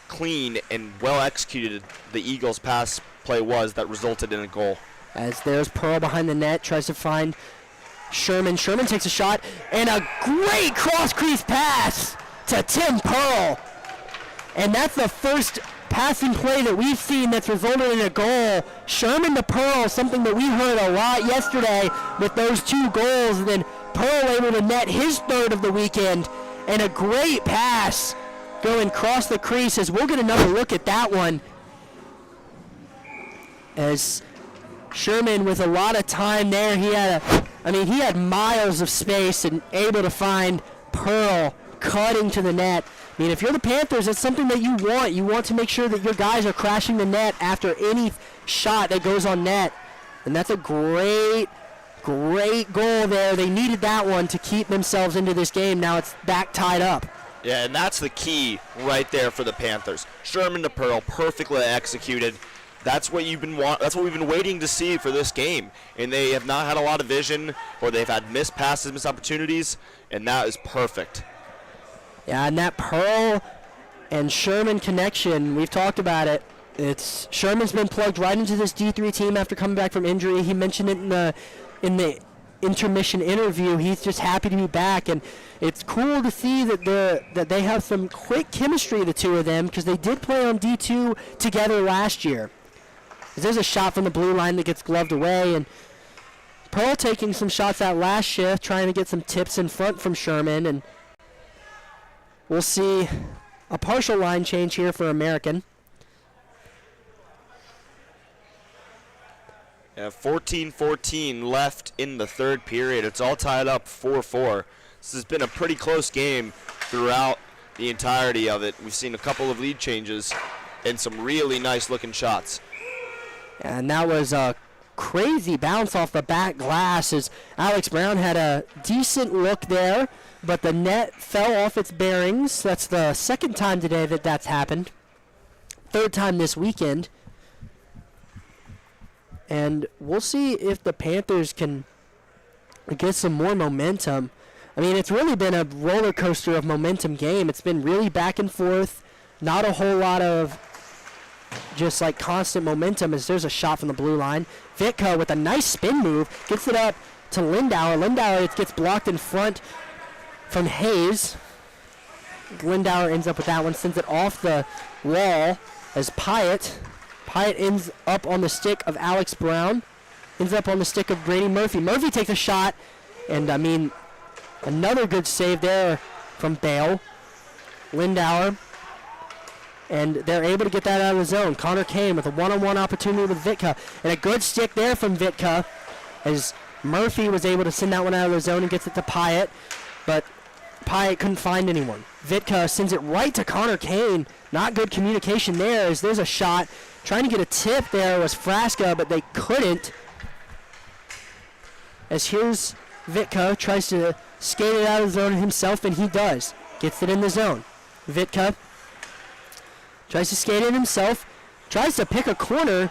clean and well executed the Eagles' pass play was that resulted in a goal. As there's Pearl behind the net, tries to find Sherman. Sherman takes a shot, and a great cross-crease pass to Tim Pearl. And that's the first passing play that we've seen that's resulted in a goal. Sherman to Pearl, something that we heard a lot yesterday with those 2 goals. And then Pearl able to net his 3rd of the weekend. And a great pass going across the crease, as we'll get another look at that one. As Sherman with a lot of time there, he had miles of space and able to find Pearl cutting to the net. I mean, if you're the Panthers, that's something that you want. You want to make sure that your guys are crashing the net after any shot that goes on net. And that's a great goal there. They needed that one to keep themselves into this game. Now it's back tied up. Yeah, and that's the key right there for the Panthers. Sherman to Pearl, perfectly executed. That's what we've been waiting to see for this game. And they have not had a lot of vision, or they've had missed passes, missed opportunities, and that is perfect. Yeah, and that Pearl and Sherman connection, we've talked about it. Sherman's been plugged right into this D3 team after coming back from injury. He mentioned it in the intermission interview. He's just happy to be back, and it's cool to see that they have some quick chemistry, the two of them, because they did play on D2 together last year. There's a shot from the blue line that gets gloved away, and Pearl taking some shots that last shift, trying to get some tips in front from Sherman, and we'll see a partial line change here for American. Yeah, 14-14 left in the 3rd period. It's all tied up 4-4. This has been a pretty close game throughout the entirety of it. We've seen a couple of lead changes and some really nice-looking shots. And that was a crazy bounce off the back glass as Alex Brown had a decent look there, but the net fell off its bearings. That's the 2nd time today that that's happened. 3rd time this weekend. And we'll see if the Panthers can get some more momentum. I mean, it's really been a roller coaster of momentum game. It's been really back and forth. Not a whole lot of just like constant momentum, as there's a shot from the blue line. Vitka with a nice spin move gets it up to Lindauer. Lindauer gets blocked in front from Hayes. Lindauer ends up with that one, sends it off the wall as Pyatt ends up on the stick of Alex Brown, ends up on the stick of Brady Murphy. Murphy takes a shot, and I mean, another good save there from Bale. Lindauer, and they're able to get that out of the zone. Connor Kane with a one-on-one opportunity with Vitka, and a good stick there from Vitka as Murphy was able to send that one out of the zone and gets it to Pyatt, but Pyatt couldn't find anyone. Vitka sends it right to Connor Kane. Not good communication there, as there's a shot. Trying to get a tip there was Frasca, but they couldn't. As here's Vitka, tries to skate it out of the zone himself, and he does. Gets it in the zone. Vitka tries to skate it himself, tries to pick a corner,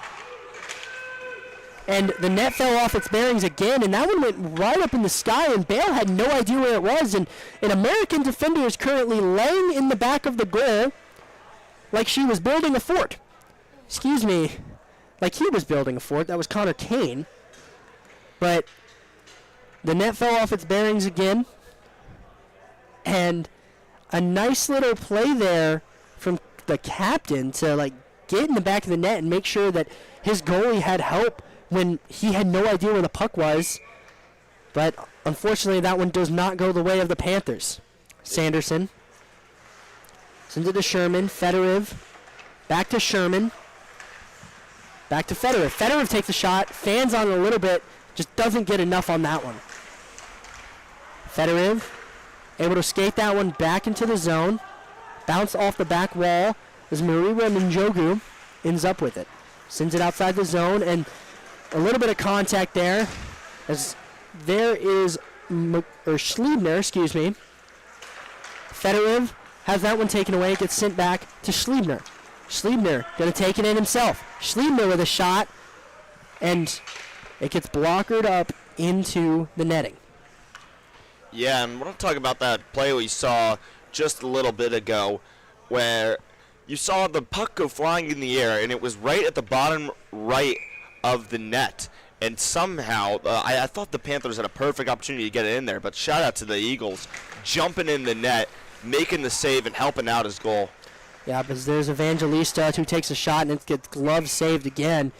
and the net fell off its bearings again, and that one went right up in the sky, and Bale had no idea where it was, and an American defender is currently laying in the back of the goal like she was building a fort. Excuse me, like he was building a fort. That was Connor Kane. But the net fell off its bearings again, and a nice little play there from the captain to like get in the back of the net and make sure that his goalie had help when he had no idea where the puck was. But unfortunately, that one does not go the way of the Panthers. Sanderson sends it to Sherman. Fedorov back to Sherman. Back to Fedorov. Fedorov takes a shot, fans on it a little bit, just doesn't get enough on that one. Fedorov able to skate that one back into the zone. Bounce off the back wall as Marira Njogu ends up with it. Sends it outside the zone, and a little bit of contact there as there is Schliebner, Fedorov has that one taken away. It gets sent back to Schliebner. Schliebner going to take it in himself. Schliebner with a shot, and it gets blockered up into the netting. Yeah, and we're going to talk about that play we saw just a little bit ago where you saw the puck go flying in the air, and it was right at the bottom right of the net. And somehow, I thought the Panthers had a perfect opportunity to get it in there, but shout out to the Eagles jumping in the net, making the save, and helping out his goal. Yeah, because there's Evangelista who takes a shot, and it gets glove saved again.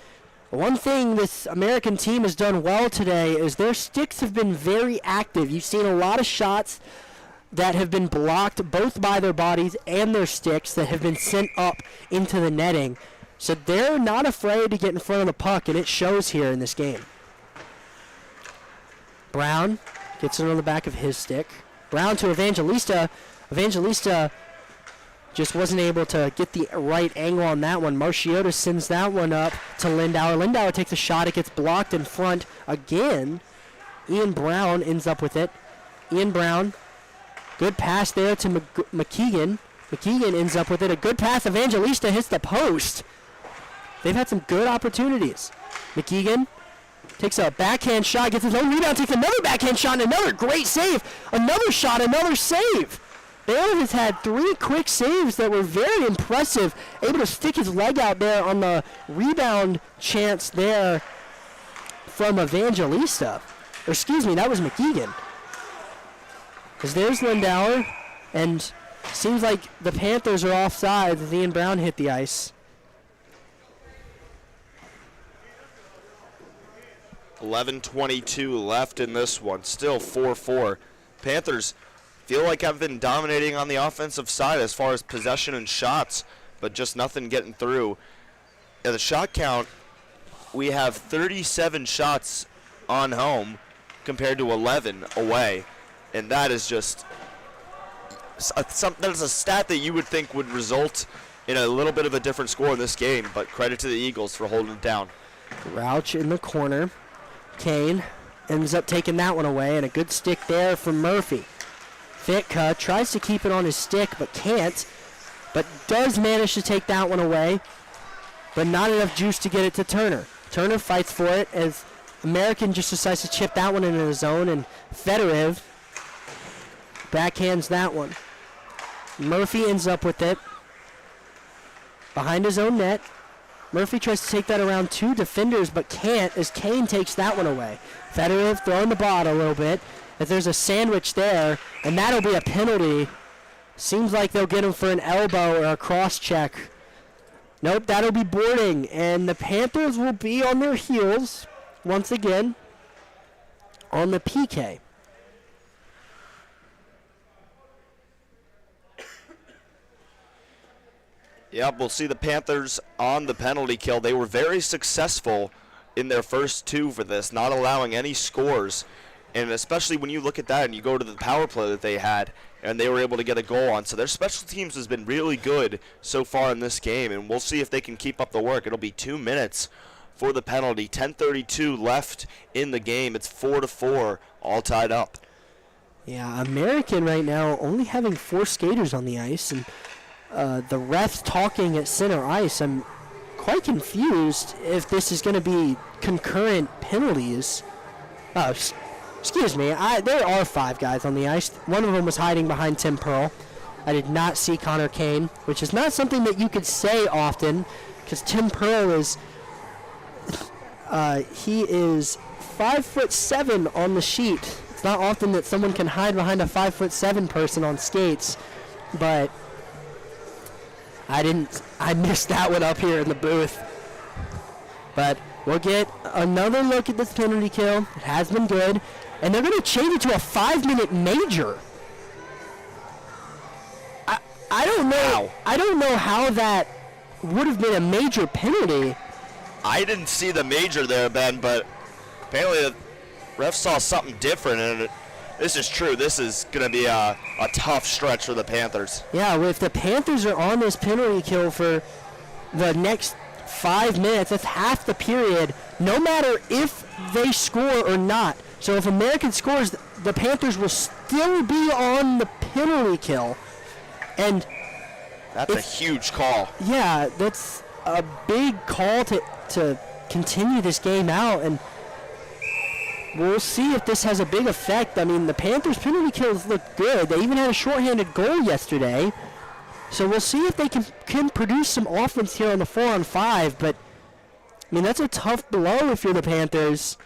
One thing this American team has done well today is their sticks have been very active. You've seen a lot of shots that have been blocked both by their bodies and their sticks that have been sent up into the netting. So they're not afraid to get in front of the puck, and it shows here in this game. Brown gets it on the back of his stick. Brown to Evangelista. Evangelista just wasn't able to get the right angle on that one. Marchiotta sends that one up to Lindauer. Lindauer takes a shot. It gets blocked in front again. Ian Brown ends up with it. Ian Brown, good pass there to McKeegan. McKeegan ends up with it. A good pass. Evangelista hits the post. They've had some good opportunities. McKeegan takes a backhand shot, gets his own rebound, takes another backhand shot, and another great save. Another shot, another save. Baylor has had 3 quick saves that were very impressive. Able to stick his leg out there on the rebound chance there from Evangelista. Or excuse me, that was McKeegan. Because there's Lindauer, and seems like the Panthers are offside as Ian Brown hit the ice. 11:22 left in this one. Still 4-4. Panthers feel like have been dominating on the offensive side as far as possession and shots, but just nothing getting through. At the shot count, we have 37 shots on home compared to 11 away, and that is just that is a stat that you would think would result in a little bit of a different score in this game, but credit to the Eagles for holding it down. Rauch in the corner. Kane ends up taking that one away, and a good stick there from Murphy. Fitka tries to keep it on his stick, but can't, but does manage to take that one away, but not enough juice to get it to Turner. Turner fights for it as American just decides to chip that one into the zone, and Fedorov backhands that one. Murphy ends up with it behind his own net. Murphy tries to take that around 2 defenders, but can't as Kane takes that one away. Fedorov throwing the ball a little bit as there's a sandwich there, and that'll be a penalty. Seems like they'll get him for an elbow or a cross check. Nope, that'll be boarding, and the Panthers will be on their heels once again on the PK. Yep, we'll see the Panthers on the penalty kill. They were very successful in their first 2 for this, not allowing any scores. And especially when you look at that and you go to the power play that they had, and they were able to get a goal on. So their special teams has been really good so far in this game, and we'll see if they can keep up the work. It'll be 2 minutes for the penalty. 10:32 left in the game. It's 4-4, all tied up. Yeah, American right now only having 4 skaters on the ice, and the refs talking at center ice. I'm quite confused if this is going to be concurrent penalties. Excuse me, there are 5 guys on the ice. One of them was hiding behind Tim Pearl. I did not see Connor Kane, which is not something that you could say often, because Tim Pearl is he is 5'7" on the sheet. It's not often that someone can hide behind a 5'7" person on skates, but I missed that one up here in the booth. But we'll get another look at this penalty kill. It has been good. And they're going to change it to a 5-minute major. I don't know. Wow. I don't know how that would have been a major penalty. I didn't see the major there, Ben, but apparently the ref saw something different, and this is true. This is going to be a tough stretch for the Panthers. Yeah, if the Panthers are on this penalty kill for the next 5 minutes. That's half the period, no matter if they score or not. So if American scores, the Panthers will still be on the penalty kill. And that's a huge call. Yeah, that's a big call to continue this game out, and we'll see if this has a big effect. I mean, the Panthers' penalty kills look good. They even had a shorthanded goal yesterday. So we'll see if they can produce some offense here on the 4-on-5. But, I mean, that's a tough blow if you're the Panthers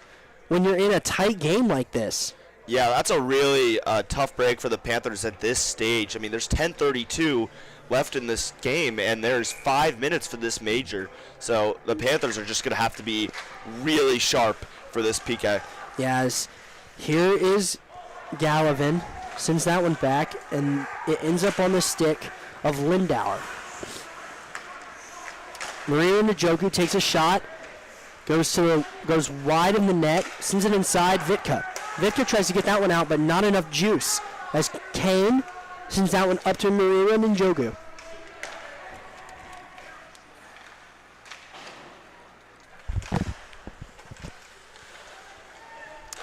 when you're in a tight game like this. Yeah, that's a really tough break for the Panthers at this stage. I mean, there's 10:32 left in this game, and there's 5 minutes for this major. So the Panthers are just going to have to be really sharp for this PK. Yes. Here is Gallivan. Sends that one back, and it ends up on the stick of Lindauer. Maria Njoku takes a shot, goes wide of the net, sends it inside Vitka. Vitka tries to get that one out, but not enough juice, as Kane sends that one up to Maria Njoku.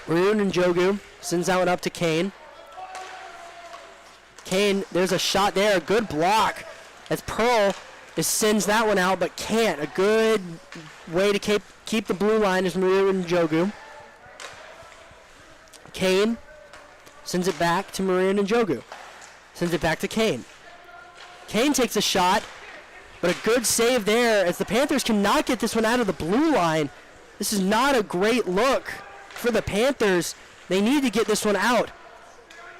Maria Njoku sends that one up to Kane. Kane, there's a shot there, a good block as Pearl sends that one out, but can't. A good way to keep the blue line is Maria Njoku. Kane sends it back to Maria Njoku. Sends it back to Kane. Kane takes a shot, but a good save there as the Panthers cannot get this one out of the blue line. This is not a great look for the Panthers. They need to get this one out.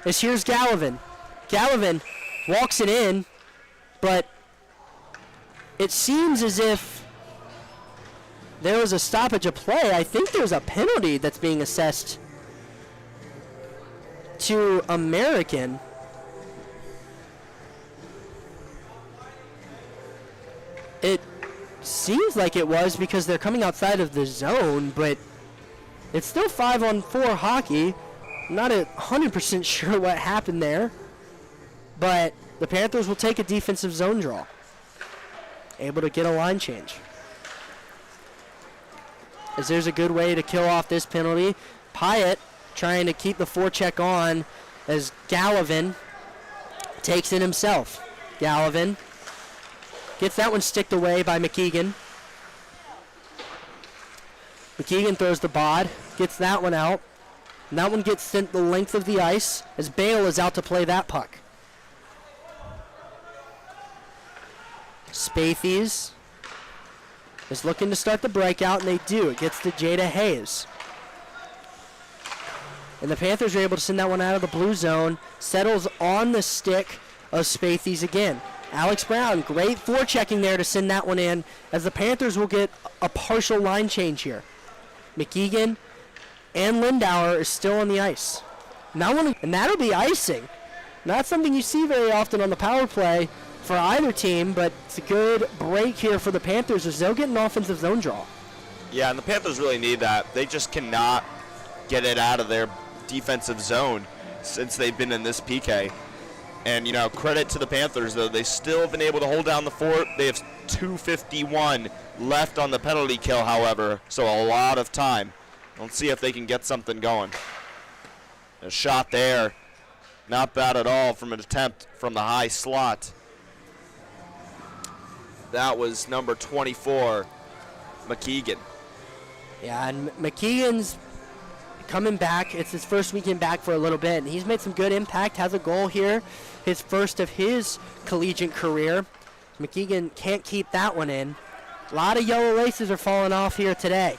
As here's Gallivan. Gallivan walks it in, but it seems as if there was a stoppage of play. I think there's a penalty that's being assessed to American. It seems like it was because they're coming outside of the zone, but it's still 5-on-4 hockey. I'm not 100% sure what happened there, but the Panthers will take a defensive zone draw. Able to get a line change. As there's a good way to kill off this penalty. Pyatt trying to keep the forecheck on as Gallivan takes it himself. Gallivan gets that one sticked away by McKeegan. McKeegan throws the bod, gets that one out. And that one gets sent the length of the ice as Bale is out to play that puck. Spathies is looking to start the breakout, and they do. It gets to Jada Hayes. And the Panthers are able to send that one out of the blue zone. Settles on the stick of Spathies again. Alex Brown, great forechecking there to send that one in, as the Panthers will get a partial line change here. McKeegan and Lindauer is still on the ice. And that'll be icing. Not something you see very often on the power play for either team, but it's a good break here for the Panthers as they'll get an offensive zone draw. Yeah, and the Panthers really need that. They just cannot get it out of their defensive zone since they've been in this PK. And, credit to the Panthers, though. They still have been able to hold down the fort. They have 2:51 left on the penalty kill, however, so a lot of time. Let's see if they can get something going. A shot there. Not bad at all from an attempt from the high slot. That was number 24, McKeegan. Yeah, and McKeegan's coming back. It's his first weekend back for a little bit, and he's made some good impact, has a goal here, his first of his collegiate career. McKeegan can't keep that one in. A lot of yellow laces are falling off here today.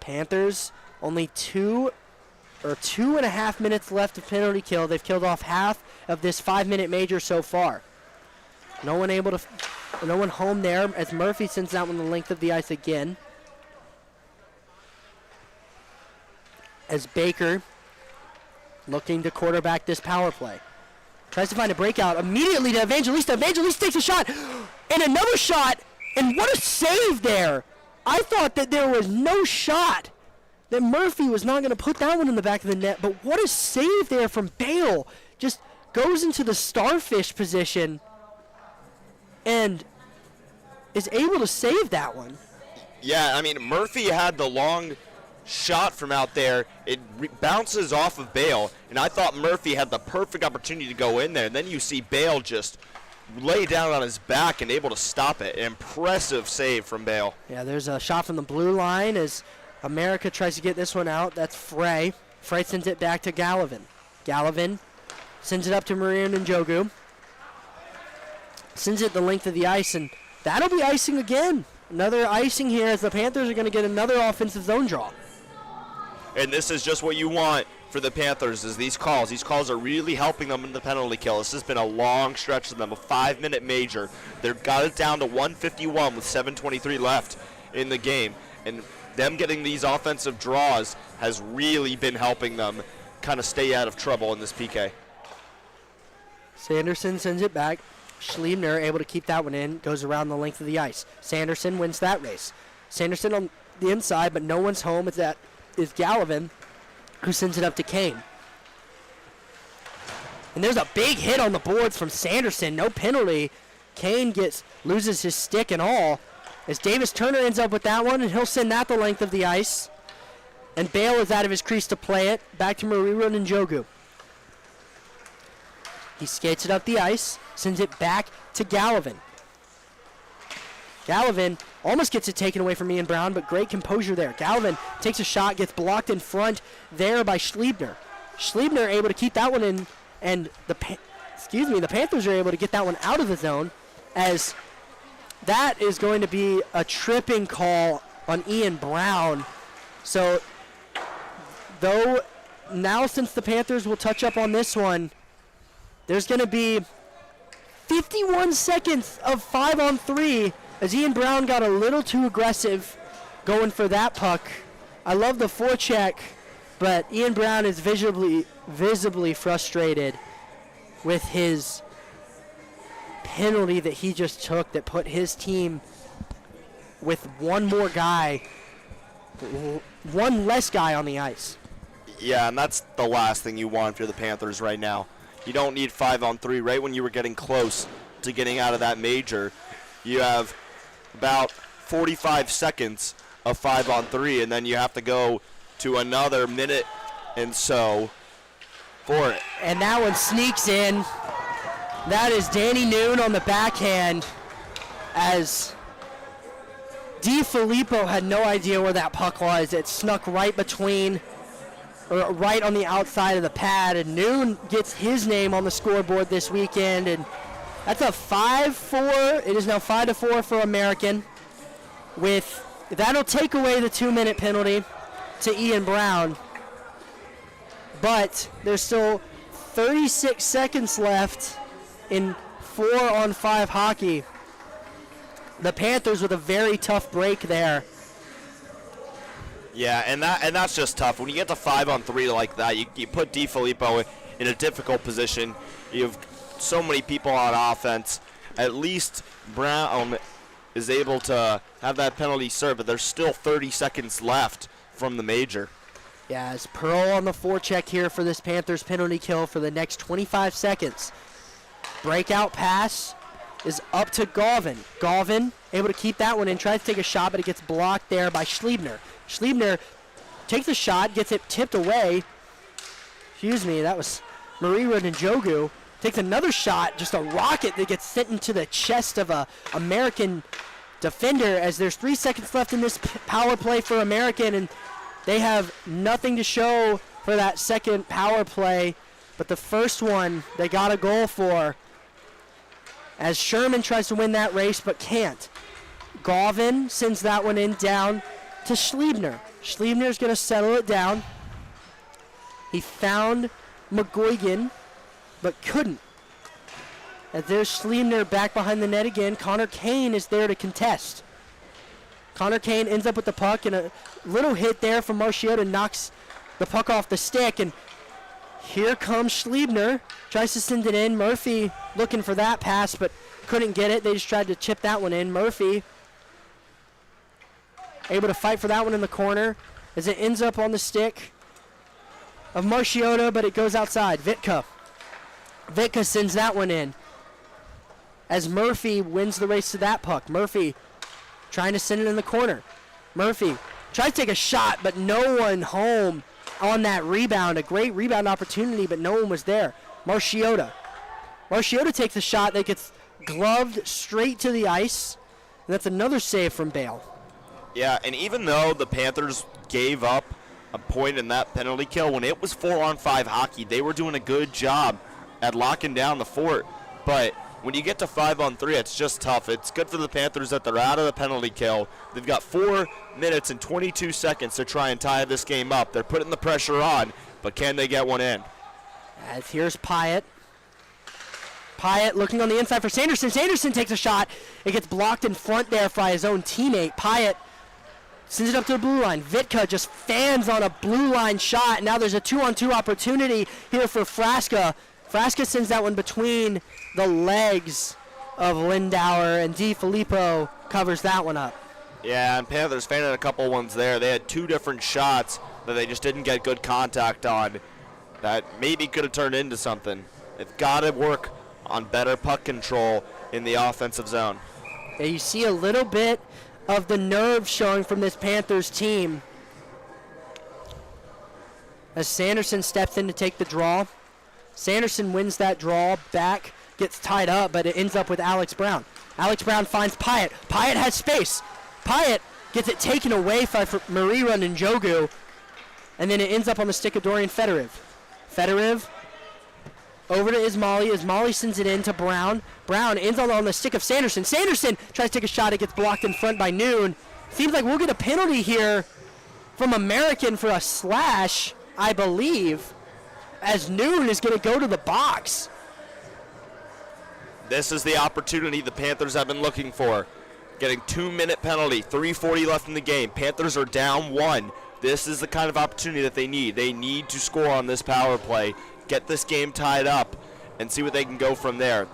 Panthers only 2.5 minutes left of penalty kill. They've killed off half of this 5-minute major so far. No one home there as Murphy sends that one the length of the ice again. As Baker looking to quarterback this power play. Tries to find a breakout immediately to Evangelista. Evangelista takes a shot and another shot, and what a save there. I thought that there was no shot, that Murphy was not going to put that one in the back of the net, but what a save there from Bale. Just goes into the starfish position and is able to save that one. Yeah, I mean, Murphy had the long shot from out there. It bounces off of Bale, and I thought Murphy had the perfect opportunity to go in there. And then you see Bale just lay down on his back and able to stop it. An impressive save from Bale. Yeah, there's a shot from the blue line as America tries to get this one out. That's Frey. Frey sends it back to Gallivan. Gallivan sends it up to Marion and Jogu. Sends it the length of the ice, and that'll be icing again. Another icing here as the Panthers are going to get another offensive zone draw. And this is just what you want for the Panthers is these calls. These calls are really helping them in the penalty kill. This has been a long stretch for them, a 5-minute major. They've got it down to 151 with 7:23 left in the game. And them getting these offensive draws has really been helping them kind of stay out of trouble in this PK. Sanderson sends it back. Schliebner able to keep that one in, goes around the length of the ice. Sanderson wins that race. Sanderson on the inside, but no one's home. That is Gallivan, who sends it up to Kane. And there's a big hit on the boards from Sanderson. No penalty. Kane loses his stick and all. As Davis Turner ends up with that one, and he'll send that the length of the ice. And Bale is out of his crease to play it. Back to Mariron and Jogu. He skates it up the ice, sends it back to Gallivan. Gallivan almost gets it taken away from Ian Brown, but great composure there. Gallivan takes a shot, gets blocked in front there by Schliebner. Schliebner able to keep that one in, and the Panthers are able to get that one out of the zone, as that is going to be a tripping call on Ian Brown. So, though, now since the Panthers will touch up on this one, there's going to be 51 seconds of 5-on-3 as Ian Brown got a little too aggressive going for that puck. I love the forecheck, but Ian Brown is visibly frustrated with his penalty that he just took that put his team with one less guy on the ice. Yeah, and that's the last thing you want for the Panthers right now. You don't need 5-on-3 right when you were getting close to getting out of that major. You have about 45 seconds of 5-on-3, and then you have to go to another minute and so for it. And that one sneaks in. That is Danny Noon on the backhand, as DiFilippo had no idea where that puck was. It snuck right on the outside of the pad, and Noon gets his name on the scoreboard this weekend, and that's a 5-4. It is now 5-4 for American. That'll take away the 2-minute penalty to Ian Brown, but there's still 36 seconds left in 4-on-5 hockey. The Panthers with a very tough break there. Yeah, and that's just tough. When you get to 5-on-3 like that, you put DiFilippo in a difficult position. You have so many people on offense. At least Brown is able to have that penalty served, but there's still 30 seconds left from the major. Yeah, as Pearl on the forecheck here for this Panthers penalty kill for the next 25 seconds. Breakout pass is up to Galvin. Galvin able to keep that one in, tries to take a shot, but it gets blocked there by Schliebner. Schliebner takes a shot, gets it tipped away. Excuse me, that was Marie Rodinjogu. Takes another shot, just a rocket that gets sent into the chest of a American defender, as there's 3 seconds left in this power play for American, and they have nothing to show for that second power play. But the first one they got a goal for, as Sherman tries to win that race but can't. Galvin sends that one in down to Schliebner. Schliebner's going to settle it down. He found McGuigan but couldn't. As there's Schliebner back behind the net again. Connor Kane is there to contest. Connor Kane ends up with the puck, and a little hit there from Marchiotta knocks the puck off the stick, and here comes Schliebner. Tries to send it in. Murphy looking for that pass, but couldn't get it. They just tried to chip that one in. Murphy able to fight for that one in the corner as it ends up on the stick of Marchiotta, but it goes outside. Vitka sends that one in. as Murphy wins the race to that puck. Murphy trying to send it in the corner. Murphy tries to take a shot, but no one home on that rebound. A great rebound opportunity, but no one was there. Marchiota takes a shot that gets gloved straight to the ice, and that's another save from Bale. Yeah, and even though the Panthers gave up a point in that penalty kill, when it was 4-on-5 hockey, they were doing a good job at locking down the fort. But when you get to 5-on-3, it's just tough. It's good for the Panthers that they're out of the penalty kill. They've got 4 minutes and 22 seconds to try and tie this game up. They're putting the pressure on, but can they get one in? As here's Pyatt. Pyatt looking on the inside for Sanderson. Sanderson takes a shot. It gets blocked in front there by his own teammate. Pyatt sends it up to the blue line. Vitka just fans on a blue line shot. Now there's a 2-on-2 opportunity here for Frasca. Frasca sends that one between the legs of Lindauer, and DiFilippo covers that one up. Yeah, and Panthers fanning a couple ones there. They had 2 different shots that they just didn't get good contact on that maybe could have turned into something. They've got to work on better puck control in the offensive zone. Yeah, you see a little bit of the nerve showing from this Panthers team as Sanderson steps in to take the draw. Sanderson wins that draw, back, gets tied up, but it ends up with Alex Brown. Alex Brown finds Pyatt. Pyatt has space. Pyatt gets it taken away by Marira Njogu, and then it ends up on the stick of Dorian Fedorov. Fedorov over to Ismaili. Ismaili sends it in to Brown. Brown ends on the stick of Sanderson. Sanderson tries to take a shot. It gets blocked in front by Noon. Seems like we'll get a penalty here from American for a slash, I believe, as Noon is going to go to the box. This is the opportunity the Panthers have been looking for. Getting 2-minute penalty, 3:40 left in the game. Panthers are down 1. This is the kind of opportunity that they need. They need to score on this power play, get this game tied up, and see what they can go from there.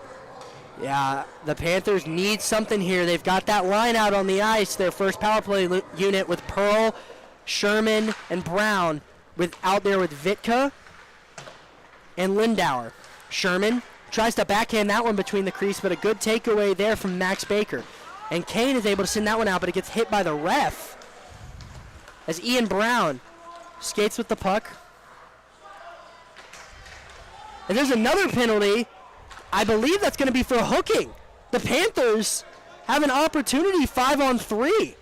Yeah, the Panthers need something here. They've got that line out on the ice, their first power play unit with Pearl, Sherman, and Brown out there with Vitka and Lindauer. Sherman tries to backhand that one between the crease, but a good takeaway there from Max Baker. And Kane is able to send that one out, but it gets hit by the ref as Ian Brown skates with the puck. And there's another penalty. I believe that's going to be for hooking. The Panthers have an opportunity 5-on-3,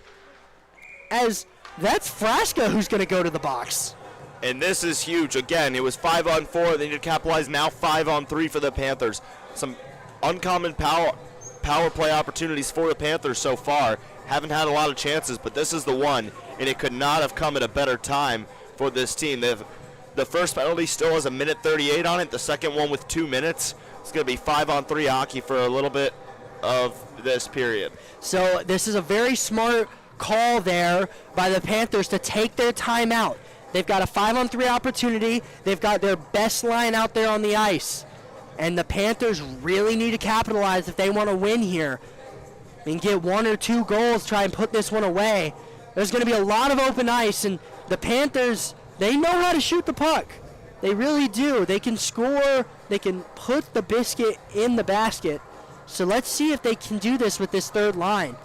as that's Frasca who's going to go to the box. And this is huge. Again, it was 5-on-4. They need to capitalize now 5-on-3 for the Panthers. Some uncommon power play opportunities for the Panthers so far. Haven't had a lot of chances, but this is the one, and it could not have come at a better time for this team. The first penalty still has 1:38 on it. The second one with 2 minutes. It's going to be 5-on-3 hockey for a little bit of this period. So this is a very smart call there by the Panthers to take their time out. They've got a 5-on-3 opportunity. They've got their best line out there on the ice. And the Panthers really need to capitalize if they want to win here. I mean, get 1 or 2 goals, try and put this one away. There's going to be a lot of open ice, and the Panthers, they know how to shoot the puck. They really do. They can score. They can put the biscuit in the basket. So let's see if they can do this with this third line.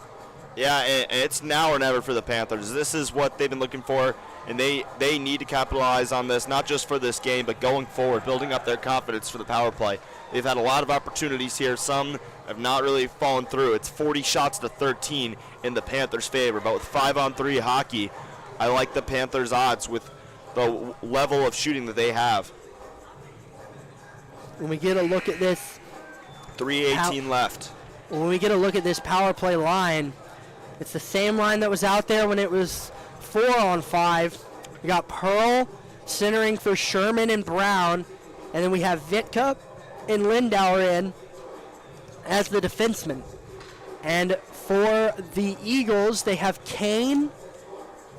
Yeah, it's now or never for the Panthers. This is what they've been looking for, and they need to capitalize on this, not just for this game, but going forward, building up their confidence for the power play. They've had a lot of opportunities here. Some have not really fallen through. It's 40 shots to 13 in the Panthers' favor, but with 5-on-3 hockey, I like the Panthers' odds with the level of shooting that they have. When we get a look at this, 3:18 left. When we get a look at this power play line, it's the same line that was out there when it was 4-on-5. We got Pearl centering for Sherman and Brown, and then we have Vitka and Lindauer in as the defenseman. And for the Eagles, they have Kane,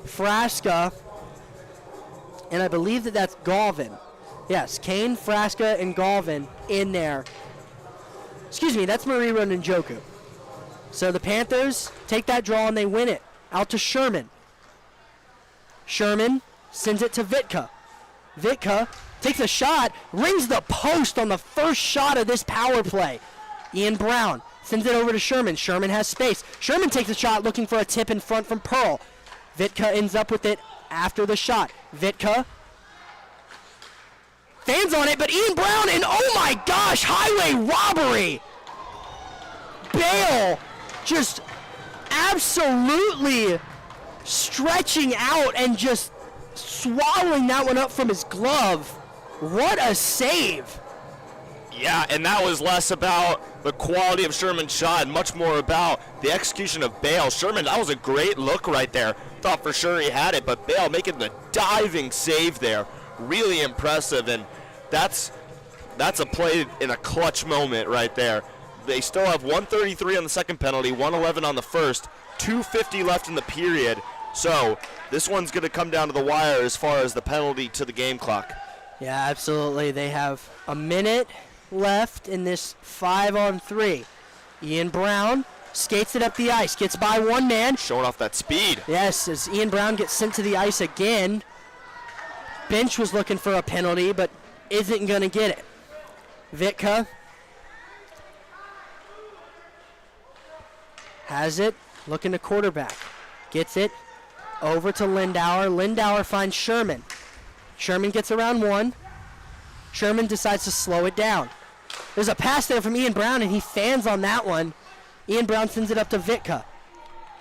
Frasca, and I believe that's Galvin. Yes, Kane, Frasca, and Galvin in there. Excuse me, that's Marira Njoku. So the Panthers take that draw and they win it. Out to Sherman. Sherman sends it to Vitka. Vitka takes a shot, rings the post on the first shot of this power play. Ian Brown Sends it over to Sherman. Sherman has space. Sherman takes a shot looking for a tip in front from Pearl. Vitka ends up with it after the shot. Vitka fans on it, but Ian Brown, and oh my gosh, highway robbery. Bale just absolutely stretching out and just swallowing that one up from his glove. What a save. Yeah, and that was less about the quality of Sherman's shot and much more about the execution of Bale. Sherman, that was a great look right there. Thought for sure he had it, but Bale making the diving save there. Really impressive, and that's a play in a clutch moment right there. They still have 133 on the second penalty, 111 on the first, 2:50 left in the period. So this one's going to come down to the wire as far as the penalty to the game clock. Yeah, absolutely. They have a minute left in this 5-on-3. Ian Brown skates it up the ice, gets by one man. Showing off that speed. Yes, as Ian Brown gets sent to the ice again. Bench was looking for a penalty, but isn't going to get it. Vitka has it, looking to quarterback. Gets it over to Lindauer. Lindauer finds Sherman. Sherman gets around one. Sherman decides to slow it down. There's a pass there from Ian Brown, and he fans on that one. Ian Brown sends it up to Vitka.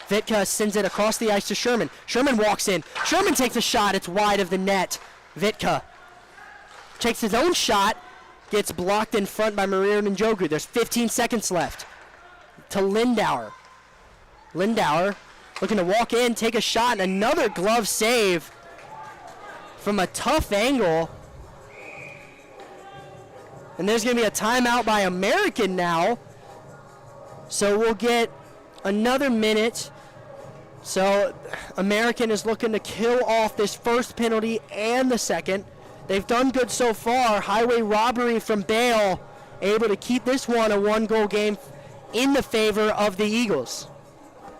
Vitka sends it across the ice to Sherman. Sherman walks in. Sherman takes a shot. It's wide of the net. Vitka takes his own shot. Gets blocked in front by Maria Njogu. There's 15 seconds left. To Lindauer. Lindauer looking to walk in, take a shot, and another glove save from a tough angle. And there's going to be a timeout by American now. So we'll get another minute. So American is looking to kill off this first penalty and the second. They've done good so far. Highway robbery from Bale, able to keep this one a one-goal game in the favor of the Eagles.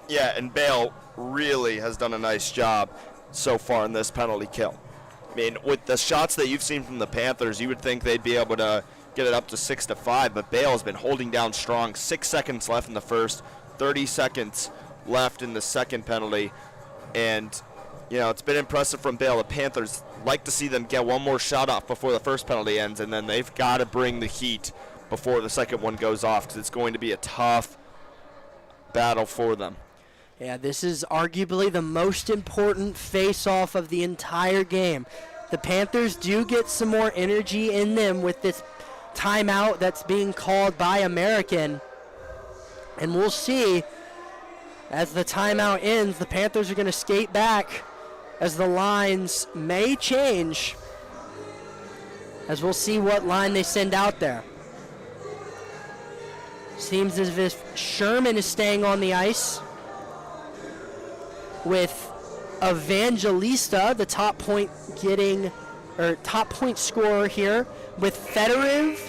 Yeah, and Bale really has done a nice job so far in this penalty kill. I mean, with the shots that you've seen from the Panthers, you would think they'd be able to get it up to 6-5, but Bale has been holding down strong. 6 seconds left in the first, 30 seconds left in the second penalty, and you know, it's been impressive from Bale. The Panthers like to see them get one more shot off before the first penalty ends, and then they've got to bring the heat before the second one goes off, because it's going to be a tough battle for them. Yeah, this is arguably the most important face-off of the entire game. The Panthers do get some more energy in them with this timeout that's being called by American. And we'll see as the timeout ends, the Panthers are going to skate back as the lines may change, as we'll see what line they send out there. Seems as if Sherman is staying on the ice with Evangelista, the top point scorer here, with Fedorov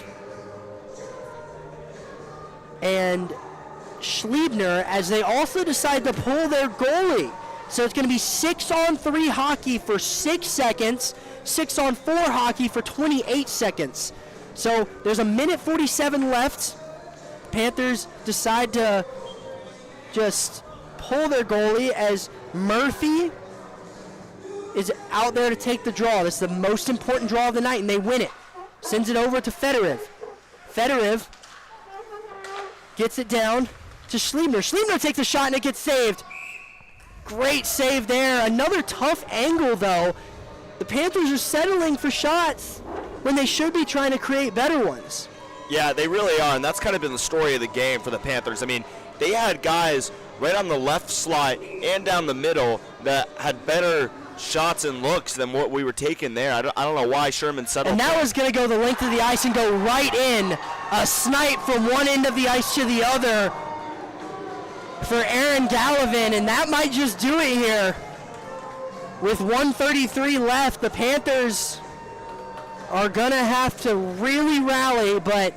and Schliebner, as they also decide to pull their goalie. So it's going to be 6-on-3 hockey for 6 seconds, 6-on-4 hockey for 28 seconds. So there's a minute 47 left. Panthers decide to just pull their goalie as Murphy is out there to take the draw. This is the most important draw of the night, and they win it. Sends it over to Fedorov. Fedorov gets it down to Schliebner. Schliebner takes a shot, and it gets saved. Great save there. Another tough angle, though. The Panthers are settling for shots when they should be trying to create better ones. Yeah, they really are, and that's kind of been the story of the game for the Panthers. I mean, they had guys right on the left slot and down the middle that had better shots and looks than what we were taking there. I don't know why Sherman settled. And that was going to go the length of the ice and go right in. A snipe from one end of the ice to the other for Aaron Gallivan, and that might just do it here. With 1:33 left, the Panthers are going to have to really rally, but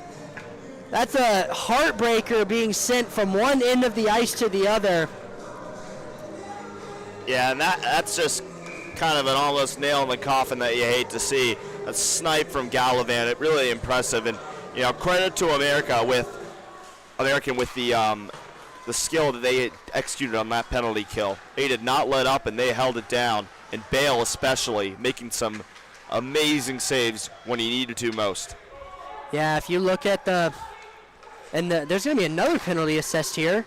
that's a heartbreaker being sent from one end of the ice to the other. Yeah, and that's just kind of an almost nail in the coffin that you hate to see. A snipe from Gallivan, it really impressive, and you know, credit to America with American with the skill that they executed on that penalty kill. They did not let up, and they held it down. And Bale especially making some amazing saves when he needed to most. Yeah, if you look at there's going to be another penalty assessed here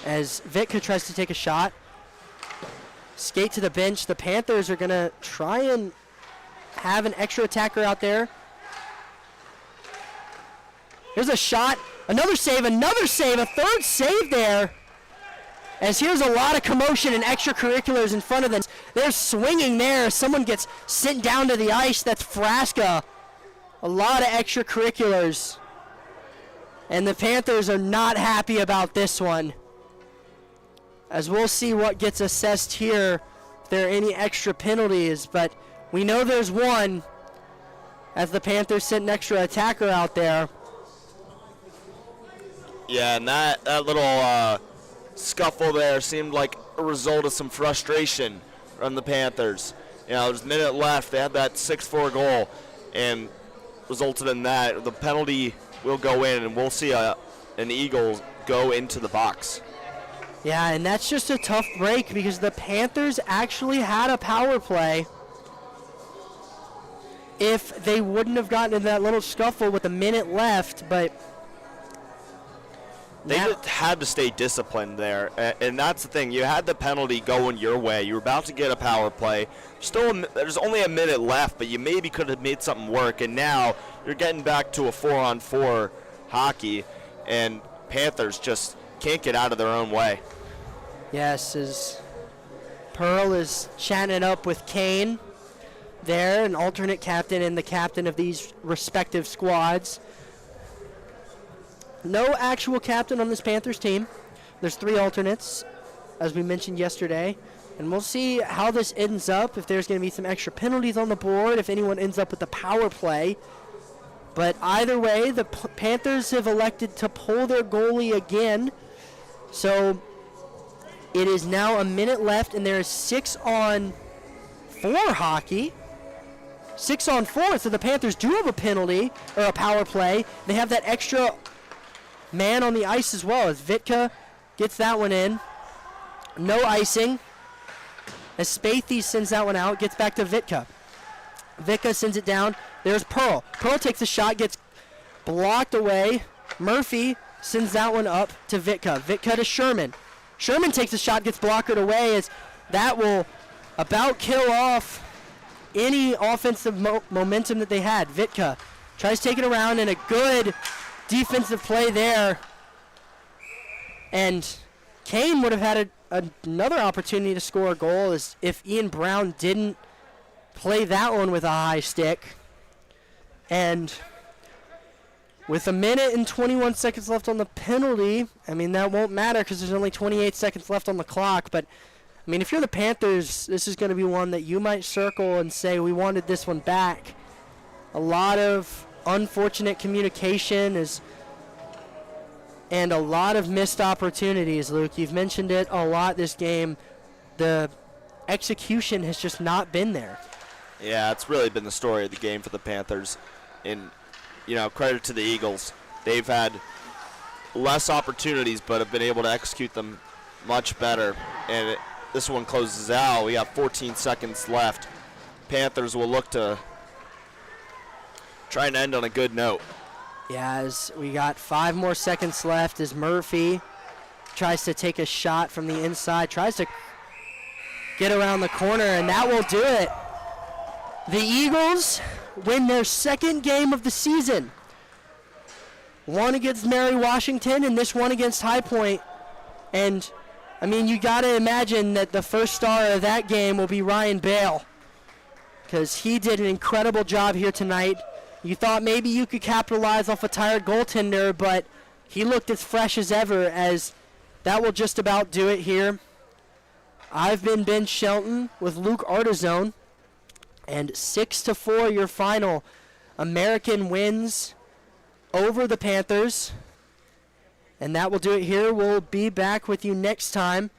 as Vitka tries to take a shot. Skate to the bench. The Panthers are going to try and have an extra attacker out there. Here's a shot. Another save, a third save there. As here's a lot of commotion and extracurriculars in front of them. They're swinging there. Someone gets sent down to the ice. That's Frasca. A lot of extracurriculars. And the Panthers are not happy about this one. As we'll see what gets assessed here, if there are any extra penalties. But we know there's one as the Panthers sent an extra attacker out there. Yeah, and that little scuffle there seemed like a result of some frustration from the Panthers. You know, there's a minute left. They had that 6-4 goal and resulted in that. The penalty will go in, and we'll see an Eagle go into the box. Yeah, and that's just a tough break because the Panthers actually had a power play. If they wouldn't have gotten into that little scuffle with a minute left, but they just had to stay disciplined there, and that's the thing. You had the penalty going your way. You were about to get a power play. There's only a minute left, but you maybe could have made something work, and now you're getting back to a 4-on-4 hockey, and Panthers just can't get out of their own way. Yes, as Pearl is chatting it up with Kane there, an alternate captain and the captain of these respective squads. No actual captain on this Panthers team. There's 3 alternates, as we mentioned yesterday. And we'll see how this ends up, if there's going to be some extra penalties on the board, if anyone ends up with the power play. But either way, the Panthers have elected to pull their goalie again. So it is now a minute left, and there is 6-on-4 hockey. 6-on-4, so the Panthers do have a penalty, or a power play. They have that extra man on the ice as well, as Vitka gets that one in. No icing. As Spathy sends that one out, gets back to Vitka. Vitka sends it down. There's Pearl. Pearl takes a shot, gets blocked away. Murphy sends that one up to Vitka. Vitka to Sherman. Sherman takes a shot, gets blockered away, as that will about kill off any offensive momentum that they had. Vitka tries to take it around, and a good defensive play there. And Kane would have had another opportunity to score a goal as if Ian Brown didn't play that one with a high stick. And with a minute and 21 seconds left on the penalty, I mean, that won't matter because there's only 28 seconds left on the clock. But, I mean, if you're the Panthers, this is going to be one that you might circle and say, we wanted this one back. A lot of unfortunate communication and a lot of missed opportunities, Luke. You've mentioned it a lot this game. The execution has just not been there. Yeah, it's really been the story of the game for the Panthers. And, you know, credit to the Eagles. They've had less opportunities but have been able to execute them much better. And this one closes out. We have 14 seconds left. Panthers will look to try and end on a good note. Yeah, as we got 5 more seconds left as Murphy tries to take a shot from the inside, tries to get around the corner, and that will do it. The Eagles win their second game of the season. One against Mary Washington and this one against High Point. And, I mean, you got to imagine that the first star of that game will be Ryan Bale, because he did an incredible job here tonight. You thought maybe you could capitalize off a tired goaltender, but he looked as fresh as ever, as that will just about do it here. I've been Ben Shelton with Luke Ardizzone, and 6-4 your final. American wins over the Panthers, and that will do it here. We'll be back with you next time